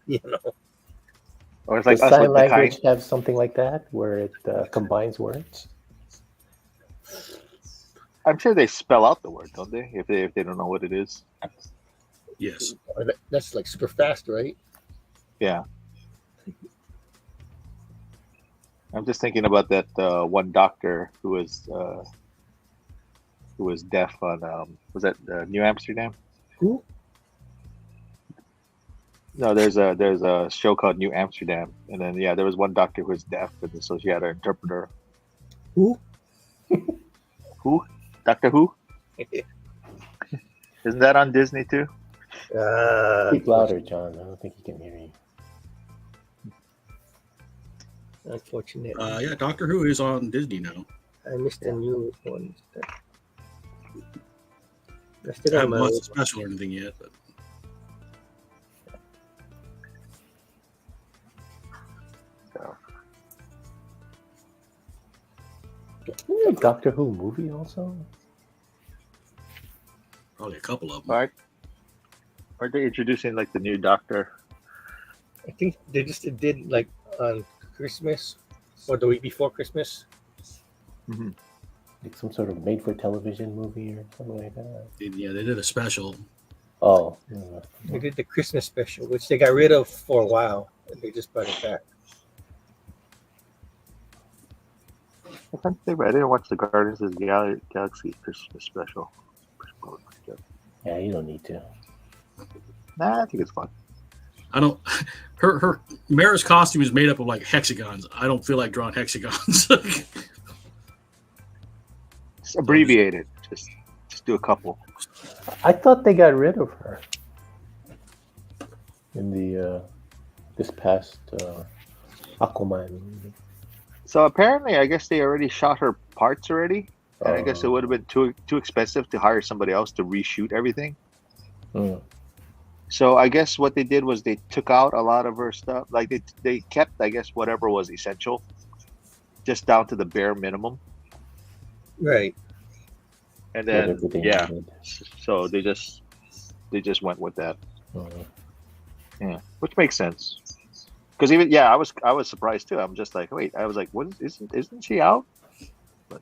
Speaker 3: Or it's like
Speaker 4: Does
Speaker 3: us
Speaker 4: sign
Speaker 3: with the
Speaker 4: language
Speaker 3: kind.
Speaker 4: have something like that where it combines words?
Speaker 3: I'm sure they spell out the word, don't they? If they don't know what it is.
Speaker 1: Yes.
Speaker 2: That's like super fast, right?
Speaker 3: Yeah. I'm just thinking about that one doctor who was deaf on was that New Amsterdam?
Speaker 2: Who?
Speaker 3: No, there's a show called New Amsterdam, and then there was one doctor who was deaf, and so she had an interpreter.
Speaker 2: Who?
Speaker 3: Who? Doctor Who? Isn't that on Disney too?
Speaker 4: Speak louder, John. I don't think he can hear you.
Speaker 2: Unfortunate.
Speaker 1: Yeah, Doctor Who is on Disney now.
Speaker 2: I missed the new one.
Speaker 1: I haven't watched the special or anything yet, but
Speaker 4: Isn't there a Doctor Who movie also?
Speaker 1: probably a couple of them.
Speaker 3: Right? Aren't they introducing like the new Doctor?
Speaker 2: I think they just did like on Christmas or the week before Christmas.
Speaker 3: Mm-hmm.
Speaker 4: Like some sort of made-for-television movie or something like that.
Speaker 1: Yeah, they did a special.
Speaker 4: Oh,
Speaker 2: They did the Christmas special, which they got rid of for a while, and they just brought it back.
Speaker 3: I didn't watch the Guardians of the Galaxy Christmas special.
Speaker 4: yeah, you don't need to.
Speaker 3: Nah, I think it's fun.
Speaker 1: I don't. Her Mara's costume is made up of like hexagons. I don't feel like drawing hexagons.
Speaker 3: Just abbreviate it. Just do a couple.
Speaker 4: I thought they got rid of her in the this past Aquaman movie.
Speaker 3: So apparently, I guess they already shot her parts already, and I guess it would have been too expensive to hire somebody else to reshoot everything.
Speaker 4: Mm.
Speaker 3: So I guess what they did was they took out a lot of her stuff. Like they kept, I guess, whatever was essential, just down to the bare minimum.
Speaker 2: Right.
Speaker 3: And then
Speaker 4: everything
Speaker 3: yeah,
Speaker 4: needed.
Speaker 3: so they just went with that.
Speaker 4: Mm.
Speaker 3: Yeah, which makes sense. Because even I was surprised too. I'm just like, wait, I was like, what isn't she out? But,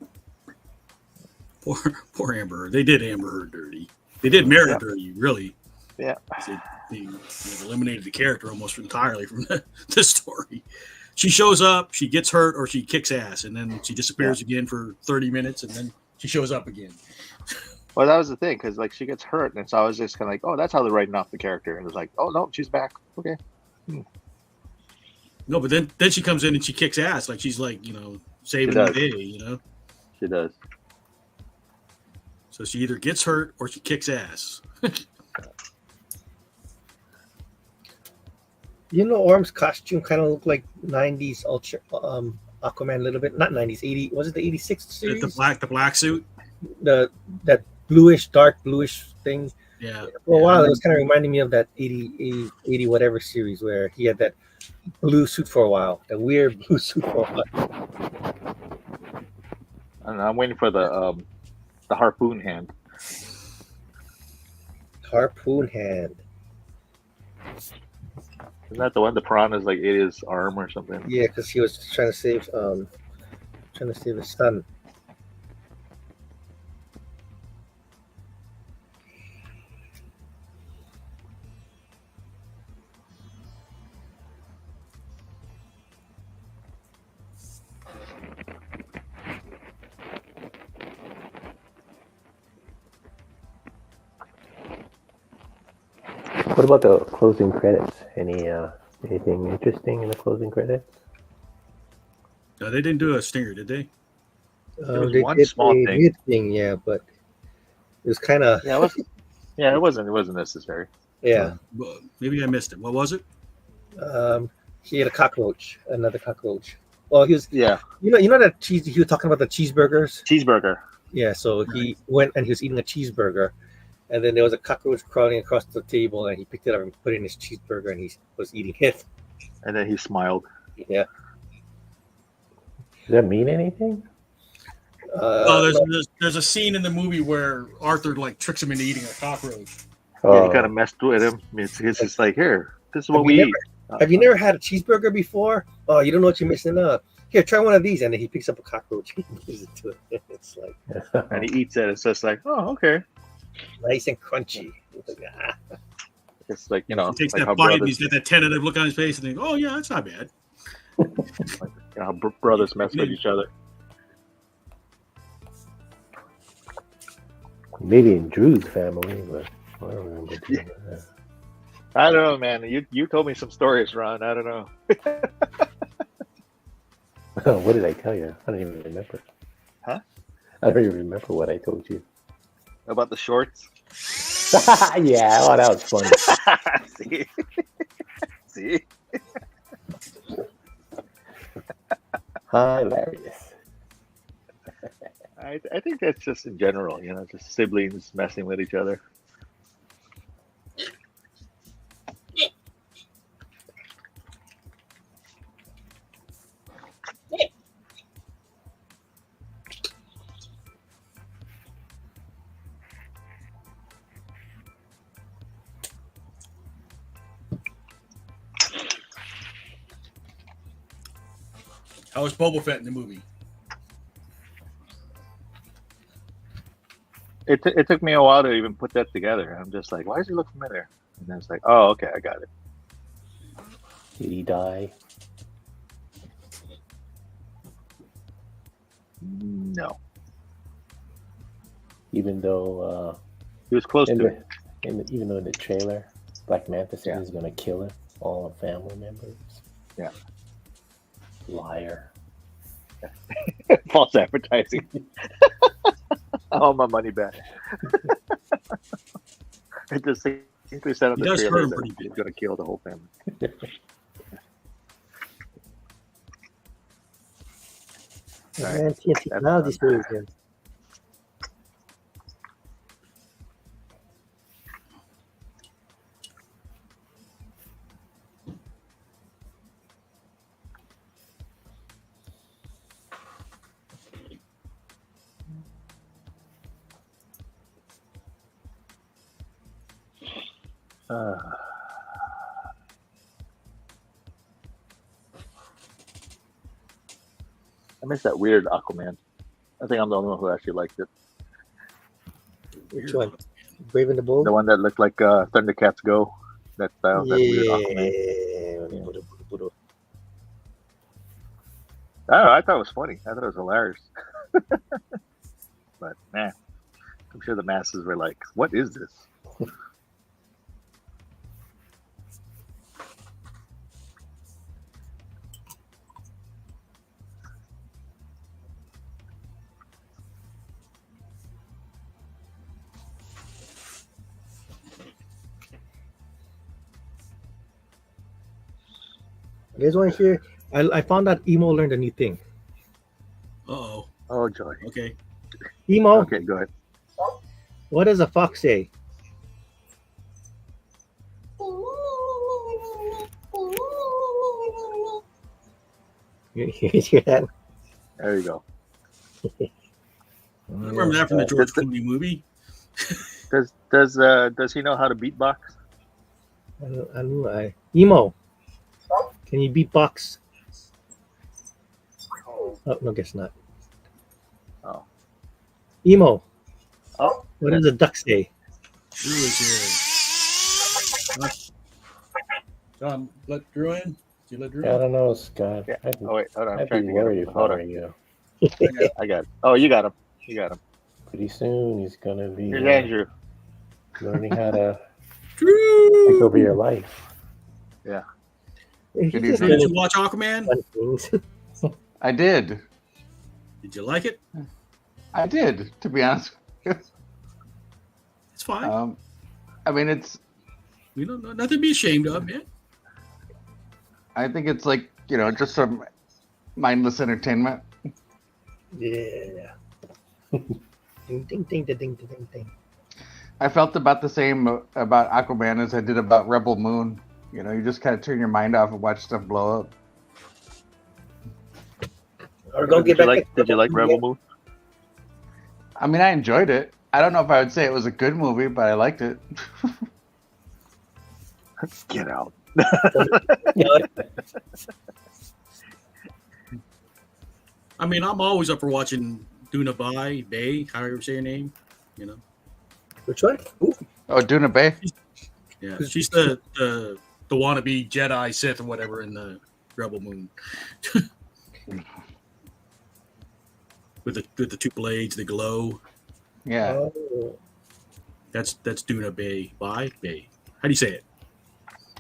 Speaker 1: Poor Amber Heard. They did Amber Heard dirty. They did Mara dirty, really.
Speaker 3: Yeah.
Speaker 1: They eliminated the character almost entirely from the story. She shows up, she gets hurt, or she kicks ass, and then she disappears again for 30 minutes, and then she shows up again.
Speaker 3: Well, that was the thing, because like she gets hurt, and so I was just kind of like, oh, that's how they're writing off the character, and it was like, oh no, she's back. Okay.
Speaker 1: No, but then she comes in and she kicks ass, like she's like saving the day.
Speaker 3: She does.
Speaker 1: So she either gets hurt or she kicks ass.
Speaker 2: Orm's costume kind of looked like 90s Ultra Aquaman a little bit. Not 90s, 80. Was it the 86 series?
Speaker 1: The black suit?
Speaker 2: That dark bluish thing.
Speaker 1: Yeah.
Speaker 2: For a while, it was kind of reminding me of that 80 whatever series where he had that blue suit for a while. That weird blue suit for a while.
Speaker 3: I don't know, I'm waiting for the harpoon hand.
Speaker 2: Harpoon hand.
Speaker 3: Isn't that the one the piranha's like ate his arm or something?
Speaker 2: Yeah, because he was trying to save his son.
Speaker 4: What about the closing credits? Anything interesting in the closing credits?
Speaker 1: No, they didn't do a stinger, did they?
Speaker 3: There was
Speaker 2: They
Speaker 3: one
Speaker 2: did
Speaker 3: small
Speaker 2: a
Speaker 3: thing.
Speaker 2: weird thing, yeah, but it was kind of
Speaker 3: It wasn't necessary.
Speaker 2: yeah.
Speaker 1: Well, maybe I missed it. What was it?
Speaker 2: He had another cockroach. Well, he was
Speaker 3: Yeah,
Speaker 2: you know that cheese. He was talking about the cheeseburgers.
Speaker 3: cheeseburger.
Speaker 2: Yeah, so he went and he was eating a cheeseburger, and then there was a cockroach crawling across the table, and he picked it up and put it in his cheeseburger, and he was eating it.
Speaker 3: And then he smiled.
Speaker 2: Yeah.
Speaker 4: Does that mean anything?
Speaker 1: There's a scene in the movie where Arthur like tricks him into eating a cockroach.
Speaker 3: Yeah, he kind of messed with him. It's just like, here, this is what we eat.
Speaker 2: Have you never had a cheeseburger before? Oh, you don't know what you're missing up. Here, try one of these, and then he picks up a cockroach and gives it to it. It's like
Speaker 3: And he eats it. It's just like, oh, okay.
Speaker 2: nice and crunchy. It's like,
Speaker 3: It's like,
Speaker 1: He takes
Speaker 3: like
Speaker 1: that
Speaker 3: how
Speaker 1: bite and
Speaker 3: brothers,
Speaker 1: he's got that tentative look on his face and thinks, "Oh yeah, that's not bad."
Speaker 3: how brothers mess with each other.
Speaker 4: Maybe in Drew's family, but I don't remember. That.
Speaker 3: I don't know, man. You told me some stories, Ron. I don't know.
Speaker 4: What did I tell you? I don't even remember.
Speaker 3: Huh?
Speaker 4: I don't even remember what I told you.
Speaker 3: About the shorts.
Speaker 4: Yeah, oh, that was funny.
Speaker 3: See?
Speaker 4: Hilarious.
Speaker 3: I think that's just in general, just siblings messing with each other.
Speaker 1: How was Boba Fett in the movie?
Speaker 3: It took me a while to even put that together. I'm just like, why does he look familiar? And then it's like, oh, okay, I got it.
Speaker 4: Did he die?
Speaker 3: No.
Speaker 4: Even though
Speaker 3: He was close to it.
Speaker 4: even though in the trailer, Black Manta said he's gonna kill him, all the family members.
Speaker 3: Yeah.
Speaker 4: Liar.
Speaker 3: False advertising. I want my money back. It just simply said on
Speaker 1: He
Speaker 3: the
Speaker 1: does hurt
Speaker 3: trailer
Speaker 1: him
Speaker 3: that
Speaker 1: pretty
Speaker 3: he's
Speaker 1: good.
Speaker 3: going to kill the whole family.
Speaker 2: man, technology series, man.
Speaker 3: I miss that weird Aquaman. I think I'm the only one who actually liked it.
Speaker 2: Which one? Brave and the Bold.
Speaker 3: The one that looked like Thundercats Go. That style. That weird Aquaman.
Speaker 2: Yeah.
Speaker 3: I don't know, I thought it was funny. I thought it was hilarious. But nah, I'm sure the masses were like, "What is this?"
Speaker 2: You guys want to hear? I found out Emo learned a new thing.
Speaker 1: Uh-oh.
Speaker 3: Oh joy.
Speaker 1: Okay.
Speaker 2: Emo,
Speaker 3: Okay, go ahead.
Speaker 2: what does a fox say? You hear that?
Speaker 3: There you go.
Speaker 1: I remember that from the George Clooney movie.
Speaker 3: Does he know how to beatbox?
Speaker 2: I know. Emo, can you beatbox? Oh, no, guess not.
Speaker 3: Oh.
Speaker 2: Emo,
Speaker 3: Oh.
Speaker 2: what does a duck say?
Speaker 1: Drew is here. John, let Drew in? Did you let Drew
Speaker 4: I
Speaker 1: in?
Speaker 4: don't know, Scott.
Speaker 3: Yeah.
Speaker 4: I'd,
Speaker 3: Oh wait, hold on. I'm
Speaker 4: I'd
Speaker 3: trying
Speaker 4: be
Speaker 3: to get
Speaker 4: worried
Speaker 3: him.
Speaker 4: if I
Speaker 3: Hold
Speaker 4: were
Speaker 3: on.
Speaker 4: you.
Speaker 3: I got it. Oh, you got him. You got him.
Speaker 4: Pretty soon he's gonna be
Speaker 3: Here's Andrew.
Speaker 4: learning how to
Speaker 1: Drew!
Speaker 4: take over your life.
Speaker 3: Yeah.
Speaker 2: He's
Speaker 5: Good
Speaker 2: just
Speaker 1: Drew,
Speaker 5: evening.
Speaker 1: did
Speaker 2: doing
Speaker 1: you watch Aquaman?
Speaker 2: fun things.
Speaker 5: I did.
Speaker 1: Did you like it?
Speaker 5: I did, to be honest.
Speaker 1: It's fine.
Speaker 5: I mean, it's.
Speaker 1: We don't nothing to be ashamed of, man.
Speaker 5: I think it's like, just some mindless entertainment.
Speaker 2: Yeah. Ding ding ding ding ding ding ding.
Speaker 5: I felt about the same about Aquaman as I did about Rebel Moon. You just kind of turn your mind off and watch stuff blow up.
Speaker 2: Or go get back.
Speaker 3: Did you like Rebel Moon?
Speaker 5: I mean, I enjoyed it. I don't know if I would say it was a good movie, but I liked it.
Speaker 3: Get out.
Speaker 1: I mean, I'm always up for watching Duna Bay, however you say her name.
Speaker 2: Which one? Ooh.
Speaker 5: Oh, Duna Bay?
Speaker 1: Yeah, she's the wannabe Jedi Sith or whatever in the Rebel Moon. with the two blades, the glow.
Speaker 5: Yeah.
Speaker 2: Oh.
Speaker 1: That's Duna Bay. Bay. How do you say it?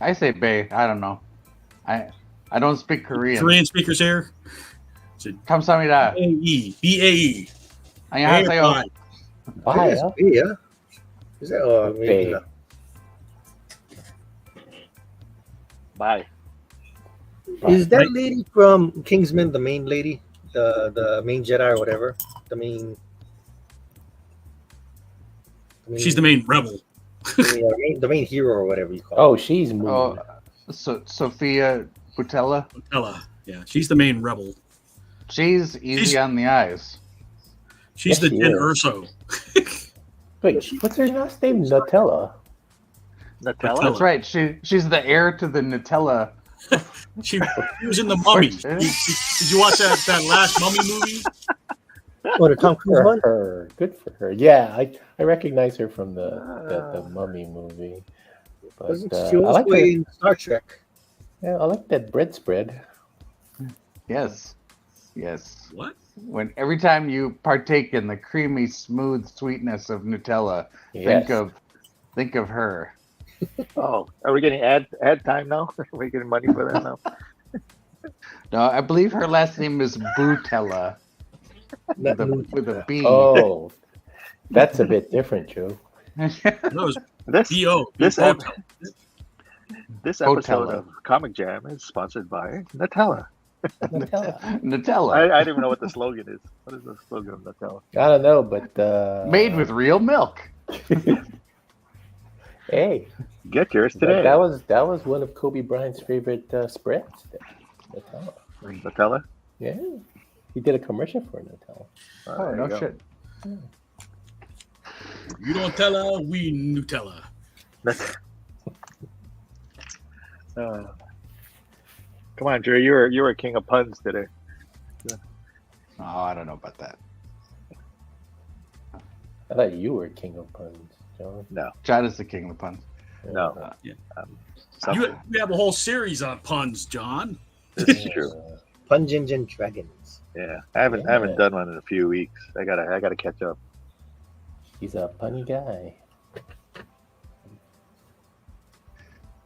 Speaker 5: I say Bay. I don't know. I don't speak Korean.
Speaker 1: Korean speakers here.
Speaker 5: 감사합니다.
Speaker 1: B-A-E.
Speaker 5: 안녕하세요.
Speaker 4: Bye.
Speaker 2: Yeah. Is that
Speaker 4: Bay.
Speaker 3: Bye.
Speaker 2: Is that lady from Kingsman the main lady? The main Jedi or whatever? The main
Speaker 1: She's the main rebel.
Speaker 2: the main hero or whatever you call
Speaker 4: Oh, she's moving.
Speaker 5: Oh, Sophia Butella.
Speaker 1: Butella. Yeah, she's the main rebel.
Speaker 5: She's easy on the eyes.
Speaker 1: She's
Speaker 4: Yes,
Speaker 1: the
Speaker 4: she
Speaker 1: Din
Speaker 4: is.
Speaker 1: Urso.
Speaker 4: Wait, what's her last name? Nutella.
Speaker 3: Nutella?
Speaker 5: That's right. She's the heir to the Nutella.
Speaker 1: She was in the Mummy.
Speaker 5: What?
Speaker 1: Did you watch that last Mummy movie?
Speaker 2: Oh, the Tom Cruise one?
Speaker 4: Her. Good for her. Yeah, I recognize her from the Mummy movie. But
Speaker 2: She
Speaker 4: I
Speaker 2: was
Speaker 4: like
Speaker 2: playing Star Trek.
Speaker 4: I like that bread spread.
Speaker 5: Yes.
Speaker 1: What?
Speaker 5: When every time you partake in the creamy, smooth sweetness of Nutella,
Speaker 4: Yes.
Speaker 5: think of her.
Speaker 3: Oh, are we getting ad time now? Are we getting money for that now?
Speaker 5: No, I believe her last name is Butella
Speaker 2: Not
Speaker 5: with a B.
Speaker 4: Oh, that's a bit different, Joe.
Speaker 1: No, it's
Speaker 3: This
Speaker 1: B.O.
Speaker 3: this
Speaker 1: B.O.
Speaker 3: ep- this episode
Speaker 5: Botella.
Speaker 3: of Comic Jam is sponsored by Nutella.
Speaker 4: Nutella.
Speaker 5: Nutella.
Speaker 3: I don't even know what the slogan is. What is the slogan of Nutella?
Speaker 4: I don't know, but
Speaker 5: Made with real milk.
Speaker 4: hey,
Speaker 3: Get yours today.
Speaker 4: that was one of Kobe Bryant's favorite spreads. Nutella.
Speaker 3: Nutella?
Speaker 4: Yeah, he did a commercial for Nutella.
Speaker 3: Oh,
Speaker 5: Oh,
Speaker 3: there
Speaker 5: no
Speaker 3: you go.
Speaker 5: shit.
Speaker 1: You don't tell her, we Nutella.
Speaker 3: Come on, Drew. You were king of puns today.
Speaker 5: Oh, I don't know about that.
Speaker 4: I thought you were king of puns,
Speaker 3: No.
Speaker 5: John is the king of puns.
Speaker 3: No.
Speaker 1: Yeah.
Speaker 3: Something.
Speaker 1: You have a whole series on puns, John.
Speaker 3: This is true.
Speaker 2: Punjins and Dragons.
Speaker 3: Yeah, I haven't done one in a few weeks. I gotta catch up.
Speaker 4: He's a punny guy.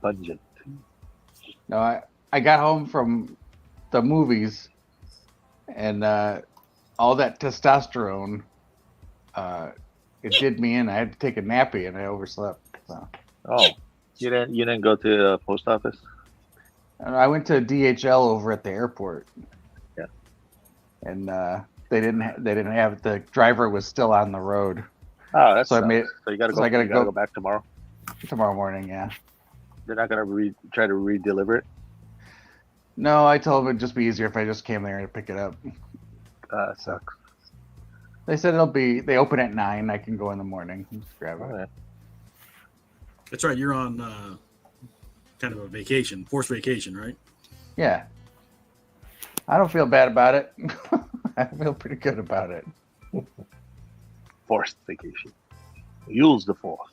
Speaker 3: Pungent.
Speaker 5: No, I got home from the movies, and all that testosterone, it did me in. I had to take a nappy, and I overslept. So.
Speaker 3: Oh, you didn't go to the post office?
Speaker 5: And I went to DHL over at the airport.
Speaker 3: Yeah.
Speaker 5: And they didn't have the driver was still on the road.
Speaker 3: Oh, that's
Speaker 5: so
Speaker 3: you gotta go.
Speaker 5: I gotta
Speaker 3: go back tomorrow.
Speaker 5: Tomorrow morning, yeah.
Speaker 3: They're not gonna try to re-deliver it.
Speaker 5: No, I told them it'd just be easier if I just came there to pick it up.
Speaker 3: Sucks.
Speaker 5: They said they open at 9. I can go in the morning and just grab it.
Speaker 3: Oh, yeah.
Speaker 1: That's right. You're on kind of a vacation, forced vacation, right?
Speaker 5: Yeah. I don't feel bad about it. I feel pretty good about it.
Speaker 3: Forced vacation. Use the force.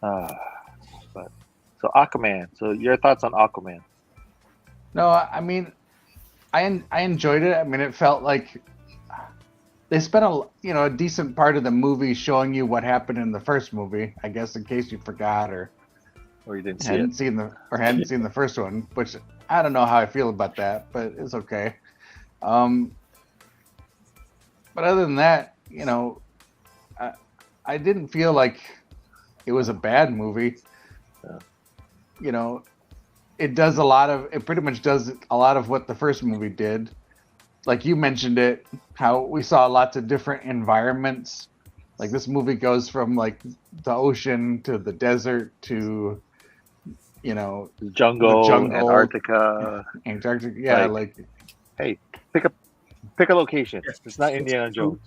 Speaker 3: But so Aquaman. So your thoughts on Aquaman?
Speaker 5: No, I mean, I enjoyed it. I mean, it felt like they spent a decent part of the movie showing you what happened in the first movie. I guess in case you forgot or
Speaker 3: you didn't
Speaker 5: hadn't seen the first one, which I don't know how I feel about that, but it's okay. But other than that, I didn't feel like it was a bad movie. It pretty much does a lot of what the first movie did. Like you mentioned it, how we saw lots of different environments. Like this movie goes from like the ocean to the desert to,
Speaker 3: jungle, Antarctica.
Speaker 5: Yeah,
Speaker 3: hey, pick a location. It's not Indiana Jones.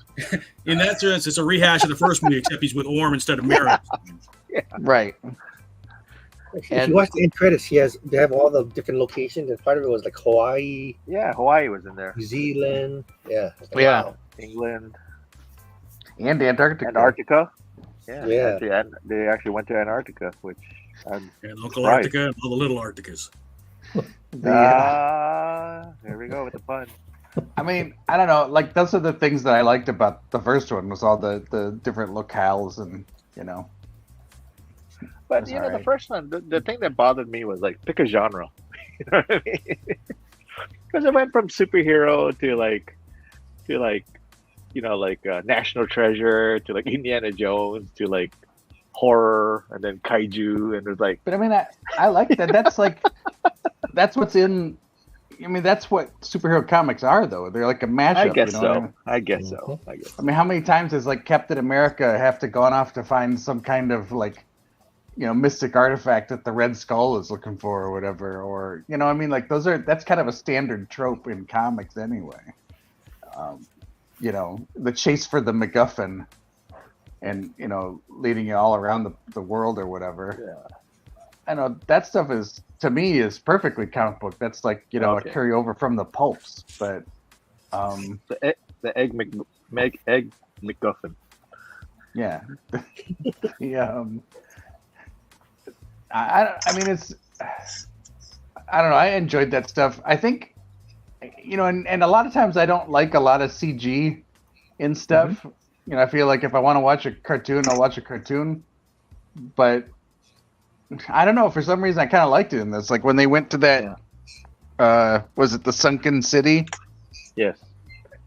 Speaker 1: In that sense, it's a rehash of the first movie, except he's with Orm instead of Mary.
Speaker 3: Yeah.
Speaker 5: Right.
Speaker 2: If you watch the end credits, they have all the different locations, and part of it was like Hawaii.
Speaker 3: Yeah, Hawaii was in there.
Speaker 2: New Zealand. Yeah.
Speaker 5: Wow.
Speaker 3: England.
Speaker 5: And Antarctica.
Speaker 3: Yeah. They actually went to Antarctica, which
Speaker 1: and Uncle Arctica and all the little Arcticas.
Speaker 3: There we go with the pun.
Speaker 5: I mean, I don't know. Like those are the things that I liked about the first one was all the different locales and
Speaker 3: But the first one, the thing that bothered me was like pick a genre. You know what I mean? Because it went from superhero to National Treasure to like Indiana Jones to like horror and then kaiju and it's like.
Speaker 5: But I mean, I like that. That's like that's what's in. I mean, that's what superhero comics are, though. They're like a mashup.
Speaker 3: I guess so.
Speaker 5: I mean?
Speaker 3: I guess so.
Speaker 5: I mean, how many times has like Captain America have to gone off to find some kind of like, mystic artifact that the Red Skull is looking for or whatever, or I mean, like that's kind of a standard trope in comics anyway. The chase for the MacGuffin, and leading you all around the world or whatever.
Speaker 3: Yeah.
Speaker 5: I know that stuff is to me is perfectly comic book. That's like a carryover from the pulps, but
Speaker 3: the egg MacGuffin.
Speaker 5: Yeah. I mean it's I don't know. I enjoyed that stuff. I think and a lot of times I don't like a lot of CG in stuff. I feel like if I want to watch a cartoon, I'll watch a cartoon, but I don't know. For some reason, I kind of liked it in this. Like when they went to that, was it the Sunken City?
Speaker 3: Yes.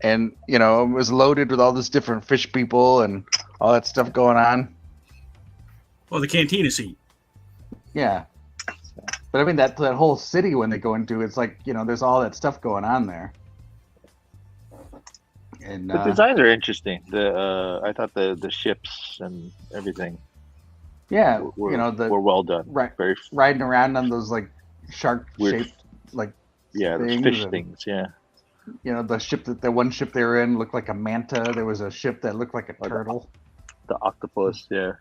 Speaker 5: And it was loaded with all this different fish people and all that stuff going on.
Speaker 1: Well, the cantina scene.
Speaker 5: Yeah. But I mean that whole city when they go into it's like there's all that stuff going on there. And
Speaker 3: the designs are interesting. I thought the ships and everything.
Speaker 5: Yeah,
Speaker 3: were well done.
Speaker 5: Right,
Speaker 3: very
Speaker 5: riding around on those like shark-shaped like
Speaker 3: those fish things. Yeah,
Speaker 5: the one ship they were in looked like a manta. There was a ship that looked like a turtle.
Speaker 3: The octopus, yeah,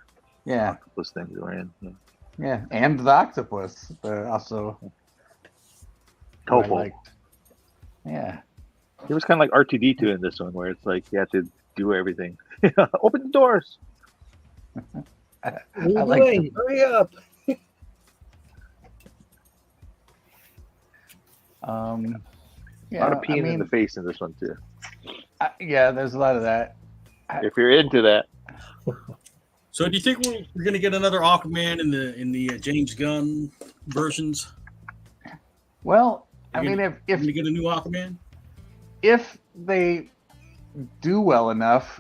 Speaker 5: octopus
Speaker 3: things were in.
Speaker 5: Yeah, and the octopus, also.
Speaker 3: Topo.
Speaker 5: Yeah,
Speaker 3: it was kind of like R2D2 in this one, where it's like you had to do everything. Open the doors.
Speaker 2: What are you
Speaker 5: like
Speaker 2: doing? Hurry up.
Speaker 3: A lot
Speaker 5: Yeah,
Speaker 3: of peeing in the face in this one too.
Speaker 5: yeah, there's a lot of that.
Speaker 3: If you're into that,
Speaker 1: So do you think we're going to get another Aquaman in the James Gunn versions?
Speaker 5: Well, I
Speaker 1: You're
Speaker 5: mean,
Speaker 1: gonna-
Speaker 5: if
Speaker 1: Can we get a new Aquaman?
Speaker 5: if they do well enough,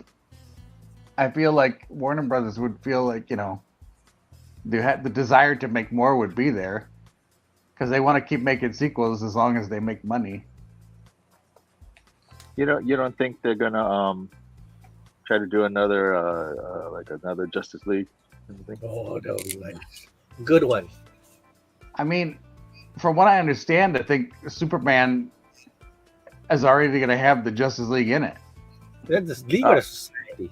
Speaker 5: I feel like Warner Brothers would feel like, the desire to make more would be there, because they want to keep making sequels as long as they make money.
Speaker 3: you don't think they're gonna try to do another another Justice League?
Speaker 2: Oh, that would be nice. Good one.
Speaker 5: I mean, from what I understand, I think Superman is already going to have the Justice League in it.
Speaker 2: That's the League or the Society.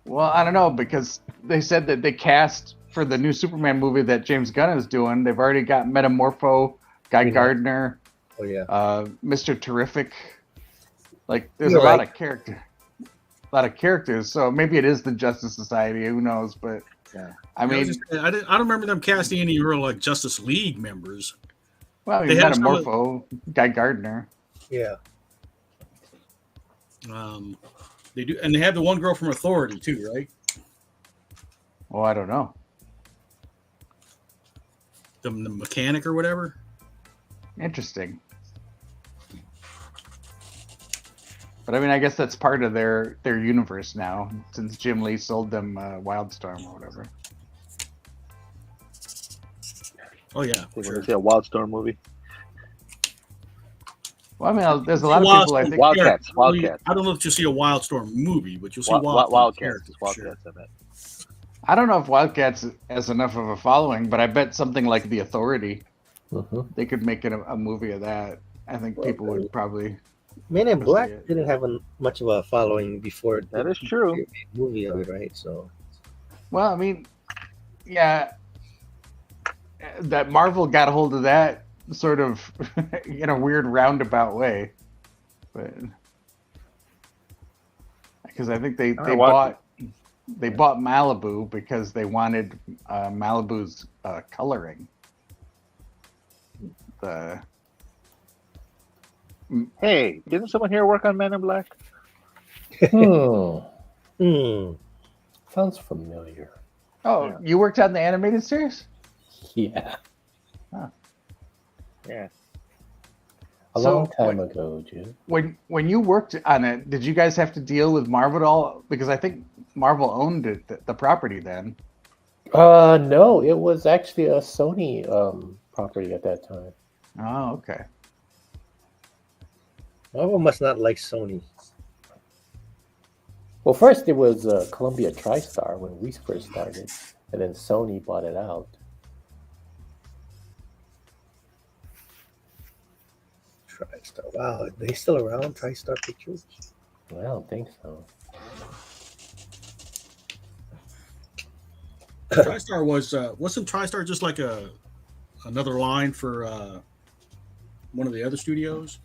Speaker 5: Well, I don't know, because they said that they cast for the new Superman movie that James Gunn is doing. They've already got Metamorpho, Guy Gardner,
Speaker 2: Oh yeah.
Speaker 5: Mr. Terrific. Like, there's
Speaker 2: You're
Speaker 5: a lot
Speaker 2: right.
Speaker 5: of characters. So maybe it is the Justice Society. Who knows? But
Speaker 3: Yeah.
Speaker 5: I mean,
Speaker 1: I don't remember them casting any real like Justice League members.
Speaker 5: well,
Speaker 1: they had
Speaker 5: Metamorpho, Guy Gardner.
Speaker 2: Yeah.
Speaker 1: They do, and they have the one girl from Authority too, right?
Speaker 5: Oh, I don't know.
Speaker 1: The mechanic or whatever.
Speaker 5: Interesting. But I mean, I guess that's part of their universe now, since Jim Lee sold them Wildstorm or whatever.
Speaker 1: Oh yeah,
Speaker 3: We're
Speaker 1: sure.
Speaker 3: gonna see a Wildstorm movie.
Speaker 5: Well, I mean, there's a lot of people. I think
Speaker 3: Wildcats.
Speaker 1: I don't know if you'll see a Wildstorm movie, but you'll see
Speaker 3: Wildcats.
Speaker 1: Sure.
Speaker 3: Wildcats. I bet.
Speaker 5: I don't know if Wildcats has enough of a following, but I bet something like The Authority, they could make it a movie of that. I think people would probably.
Speaker 2: Men in Black
Speaker 5: it.
Speaker 2: didn't have much of a following before.
Speaker 3: That is true.
Speaker 2: the movie of it, right? So
Speaker 5: Well, I mean, yeah, that Marvel got a hold of that sort of in a weird roundabout way, but because I think they bought Malibu because they wanted Malibu's coloring.
Speaker 3: Hey, didn't someone here work on Men in Black?
Speaker 4: Sounds familiar.
Speaker 5: Oh,
Speaker 3: Yeah.
Speaker 5: you worked on the animated series?
Speaker 4: Yeah.
Speaker 3: Yeah.
Speaker 4: A long time ago, Jim.
Speaker 5: When you worked on it, did you guys have to deal with Marvel at all? Because I think Marvel owned it, the property then.
Speaker 4: No, it was actually a Sony property at that time.
Speaker 5: Oh, okay.
Speaker 2: Marvel must not like Sony.
Speaker 4: Well, first it was Columbia TriStar when we first started, and then Sony bought it out.
Speaker 2: TriStar. Wow, are they still around? TriStar Pictures.
Speaker 4: Well, I don't think so.
Speaker 1: TriStar wasn't TriStar just like another line for one of the other studios?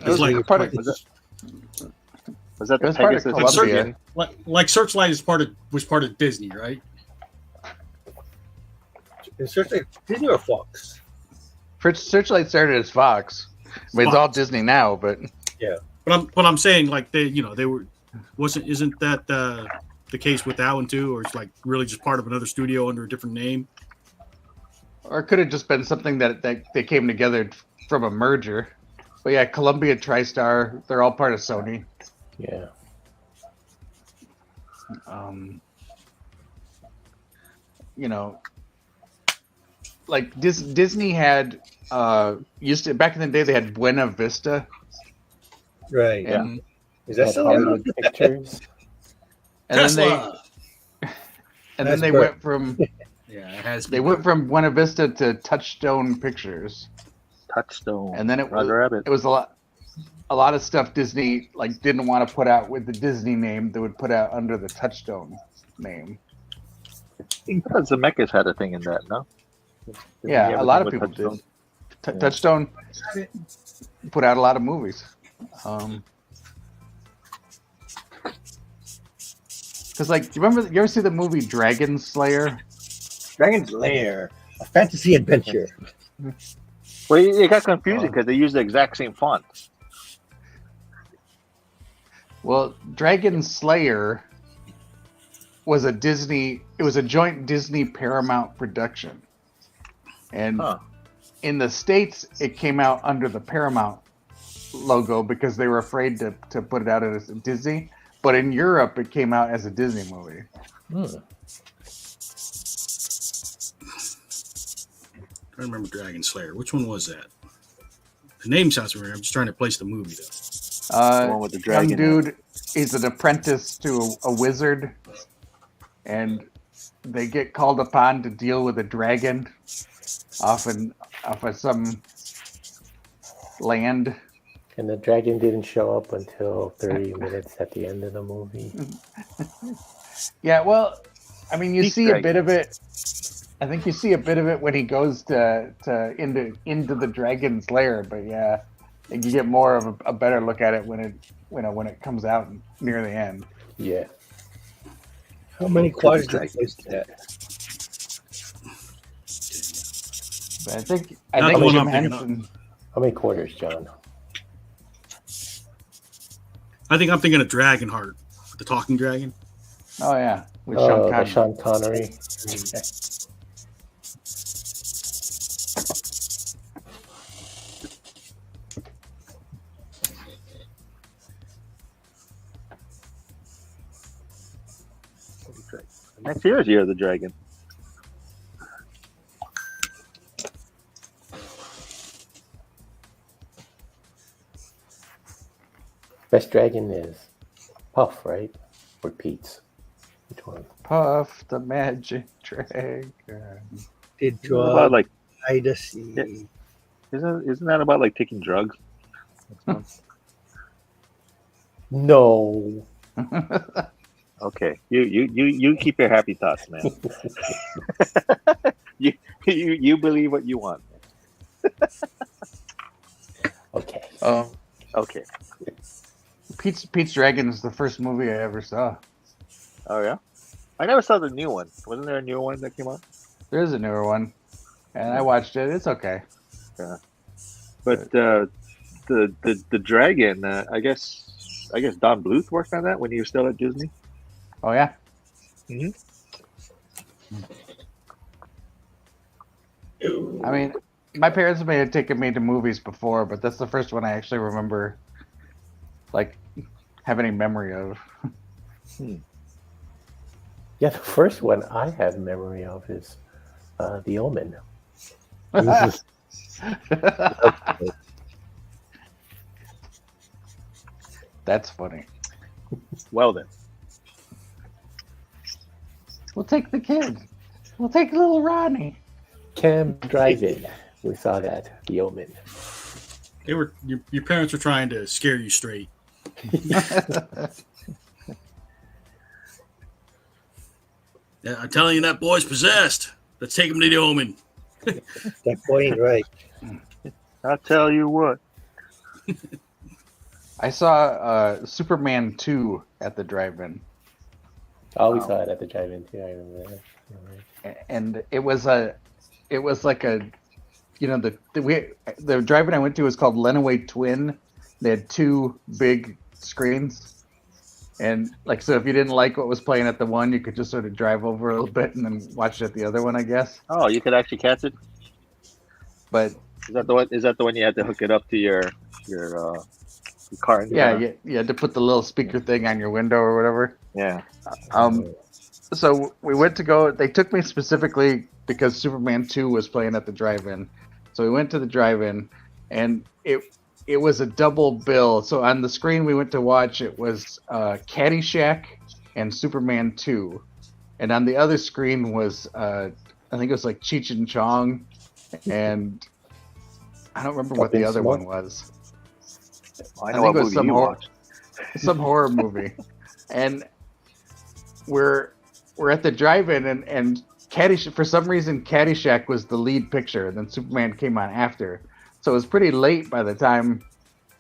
Speaker 5: It was
Speaker 1: like
Speaker 5: part of
Speaker 3: Was that the
Speaker 5: It was part of
Speaker 3: Pegasus?
Speaker 5: Columbia.
Speaker 1: like Searchlight was part of Disney, right?
Speaker 2: Is Searchlight Disney or Fox?
Speaker 5: Searchlight started as Fox. I mean, it's all Disney now, but
Speaker 1: But I'm saying like they were isn't that the case with that one too, or it's like really just part of another studio under a different name?
Speaker 5: or it could have just been something that they came together from a merger. But yeah, Columbia, TriStar, they're all part of Sony.
Speaker 4: Yeah.
Speaker 5: Like Disney had used to back in the day they had Buena Vista,
Speaker 2: Right.
Speaker 5: and
Speaker 2: Is that
Speaker 4: Had
Speaker 2: still
Speaker 4: Hollywood Pictures.
Speaker 5: and then
Speaker 1: Tesla.
Speaker 2: That's
Speaker 5: they
Speaker 2: correct.
Speaker 5: went from
Speaker 1: Yeah, it has.
Speaker 5: they went from Buena Vista to Touchstone Pictures,
Speaker 3: Touchstone.
Speaker 5: and then it was
Speaker 3: Roger Rabbit.
Speaker 5: it was a lot of stuff Disney like didn't want to put out with the Disney name. They would put out under the Touchstone name.
Speaker 3: I thought Zemeckis had a thing in that, no? Didn't he have
Speaker 5: Yeah, a
Speaker 3: a
Speaker 5: lot
Speaker 3: thing
Speaker 5: of
Speaker 3: with
Speaker 5: people
Speaker 3: Touchstone?
Speaker 5: did.
Speaker 3: Yeah.
Speaker 5: Touchstone put out a lot of movies. Because like, you ever see the movie Dragon Slayer?
Speaker 2: Dragon's Lair, a fantasy adventure.
Speaker 3: Well, it got confusing because they used the exact same font.
Speaker 5: Well, Dragon Slayer was a joint Disney Paramount production. And in the States, it came out under the Paramount logo because they were afraid to put it out as Disney. But in Europe, it came out as a Disney movie.
Speaker 1: I remember Dragon Slayer. Which one was that? The name sounds familiar. I'm just trying to place the movie, though.
Speaker 3: The one with the dragon.
Speaker 5: Young dude is an apprentice to a wizard, and they get called upon to deal with a dragon off of some land.
Speaker 4: And the dragon didn't show up until 30 minutes at the end of the movie.
Speaker 5: Yeah, well, I mean, you
Speaker 3: Peak
Speaker 5: see
Speaker 3: dragon.
Speaker 5: a bit of it. I think you see a bit of it when he goes into the dragon's lair, but yeah, I think you get more of a better look at it when it comes out near the end.
Speaker 4: Yeah.
Speaker 2: How many quarters did I place that?
Speaker 5: But I think
Speaker 1: Not the one
Speaker 5: Jim
Speaker 1: I'm thinking of.
Speaker 5: Henson.
Speaker 4: How many quarters, John?
Speaker 1: I think I'm thinking of Dragonheart, the talking dragon.
Speaker 5: Oh yeah, with
Speaker 4: Sean Connery.
Speaker 3: Next year is Year of the Dragon.
Speaker 4: Best dragon is Puff, right? Or Pete's? Which one?
Speaker 5: Puff the Magic Dragon.
Speaker 2: Did
Speaker 3: Isn't that about like
Speaker 2: Ida see?
Speaker 3: isn't that about like taking drugs?
Speaker 4: No.
Speaker 3: Okay, you keep your happy thoughts, man. you believe what you want.
Speaker 4: Okay.
Speaker 3: Okay.
Speaker 5: Pete's Dragon is the first movie I ever saw.
Speaker 3: Oh yeah, I never saw the new one. Wasn't there a new one that came out?
Speaker 5: There is a newer one, and I watched it. It's okay.
Speaker 3: Yeah, but the dragon, I guess Don Bluth worked on that when he was still at Disney.
Speaker 5: Oh yeah. I mean, my parents may have taken me to movies before, but that's the first one I actually remember, like, have any memory of.
Speaker 4: Yeah, the first one I have memory of is The Omen.
Speaker 5: That's funny.
Speaker 3: Well then,
Speaker 5: We'll take the kid. We'll take little Ronnie.
Speaker 4: Cam Drive-In. We saw that. The Omen.
Speaker 1: They were your parents were trying to scare you straight. Yeah, I'm telling you, that boy's possessed. Let's take him to the Omen.
Speaker 2: That boy ain't right.
Speaker 3: I'll tell you what.
Speaker 5: I saw Superman 2 at the drive-in.
Speaker 4: Oh, we saw it at the drive-in too. I remember that.
Speaker 5: And it was like a, you know, the drive-in I went to was called Lenawee Twin. They had two big screens, and like, so if you didn't like what was playing at the one, you could just sort of drive over a little bit and then watch it at the other one, I guess.
Speaker 3: Oh, you could actually catch it.
Speaker 5: But
Speaker 3: Is that the one? Is that the one you had to hook it up to your car?
Speaker 5: yeah, you had to put the little speaker thing on your window or whatever.
Speaker 3: Yeah.
Speaker 5: So we went to go. They took me specifically because Superman 2 was playing at the drive-in. So we went to the drive-in, and it was a double bill. So on the screen we went to watch, it was Caddyshack and Superman 2, and on the other screen was I think it was like Cheech and Chong, and I don't remember what the other one was.
Speaker 3: I know what movie you watched.
Speaker 5: Some horror movie, and we're at the drive-in, and Caddyshack, for some reason Caddyshack was the lead picture, and then Superman came on after, so it was pretty late by the time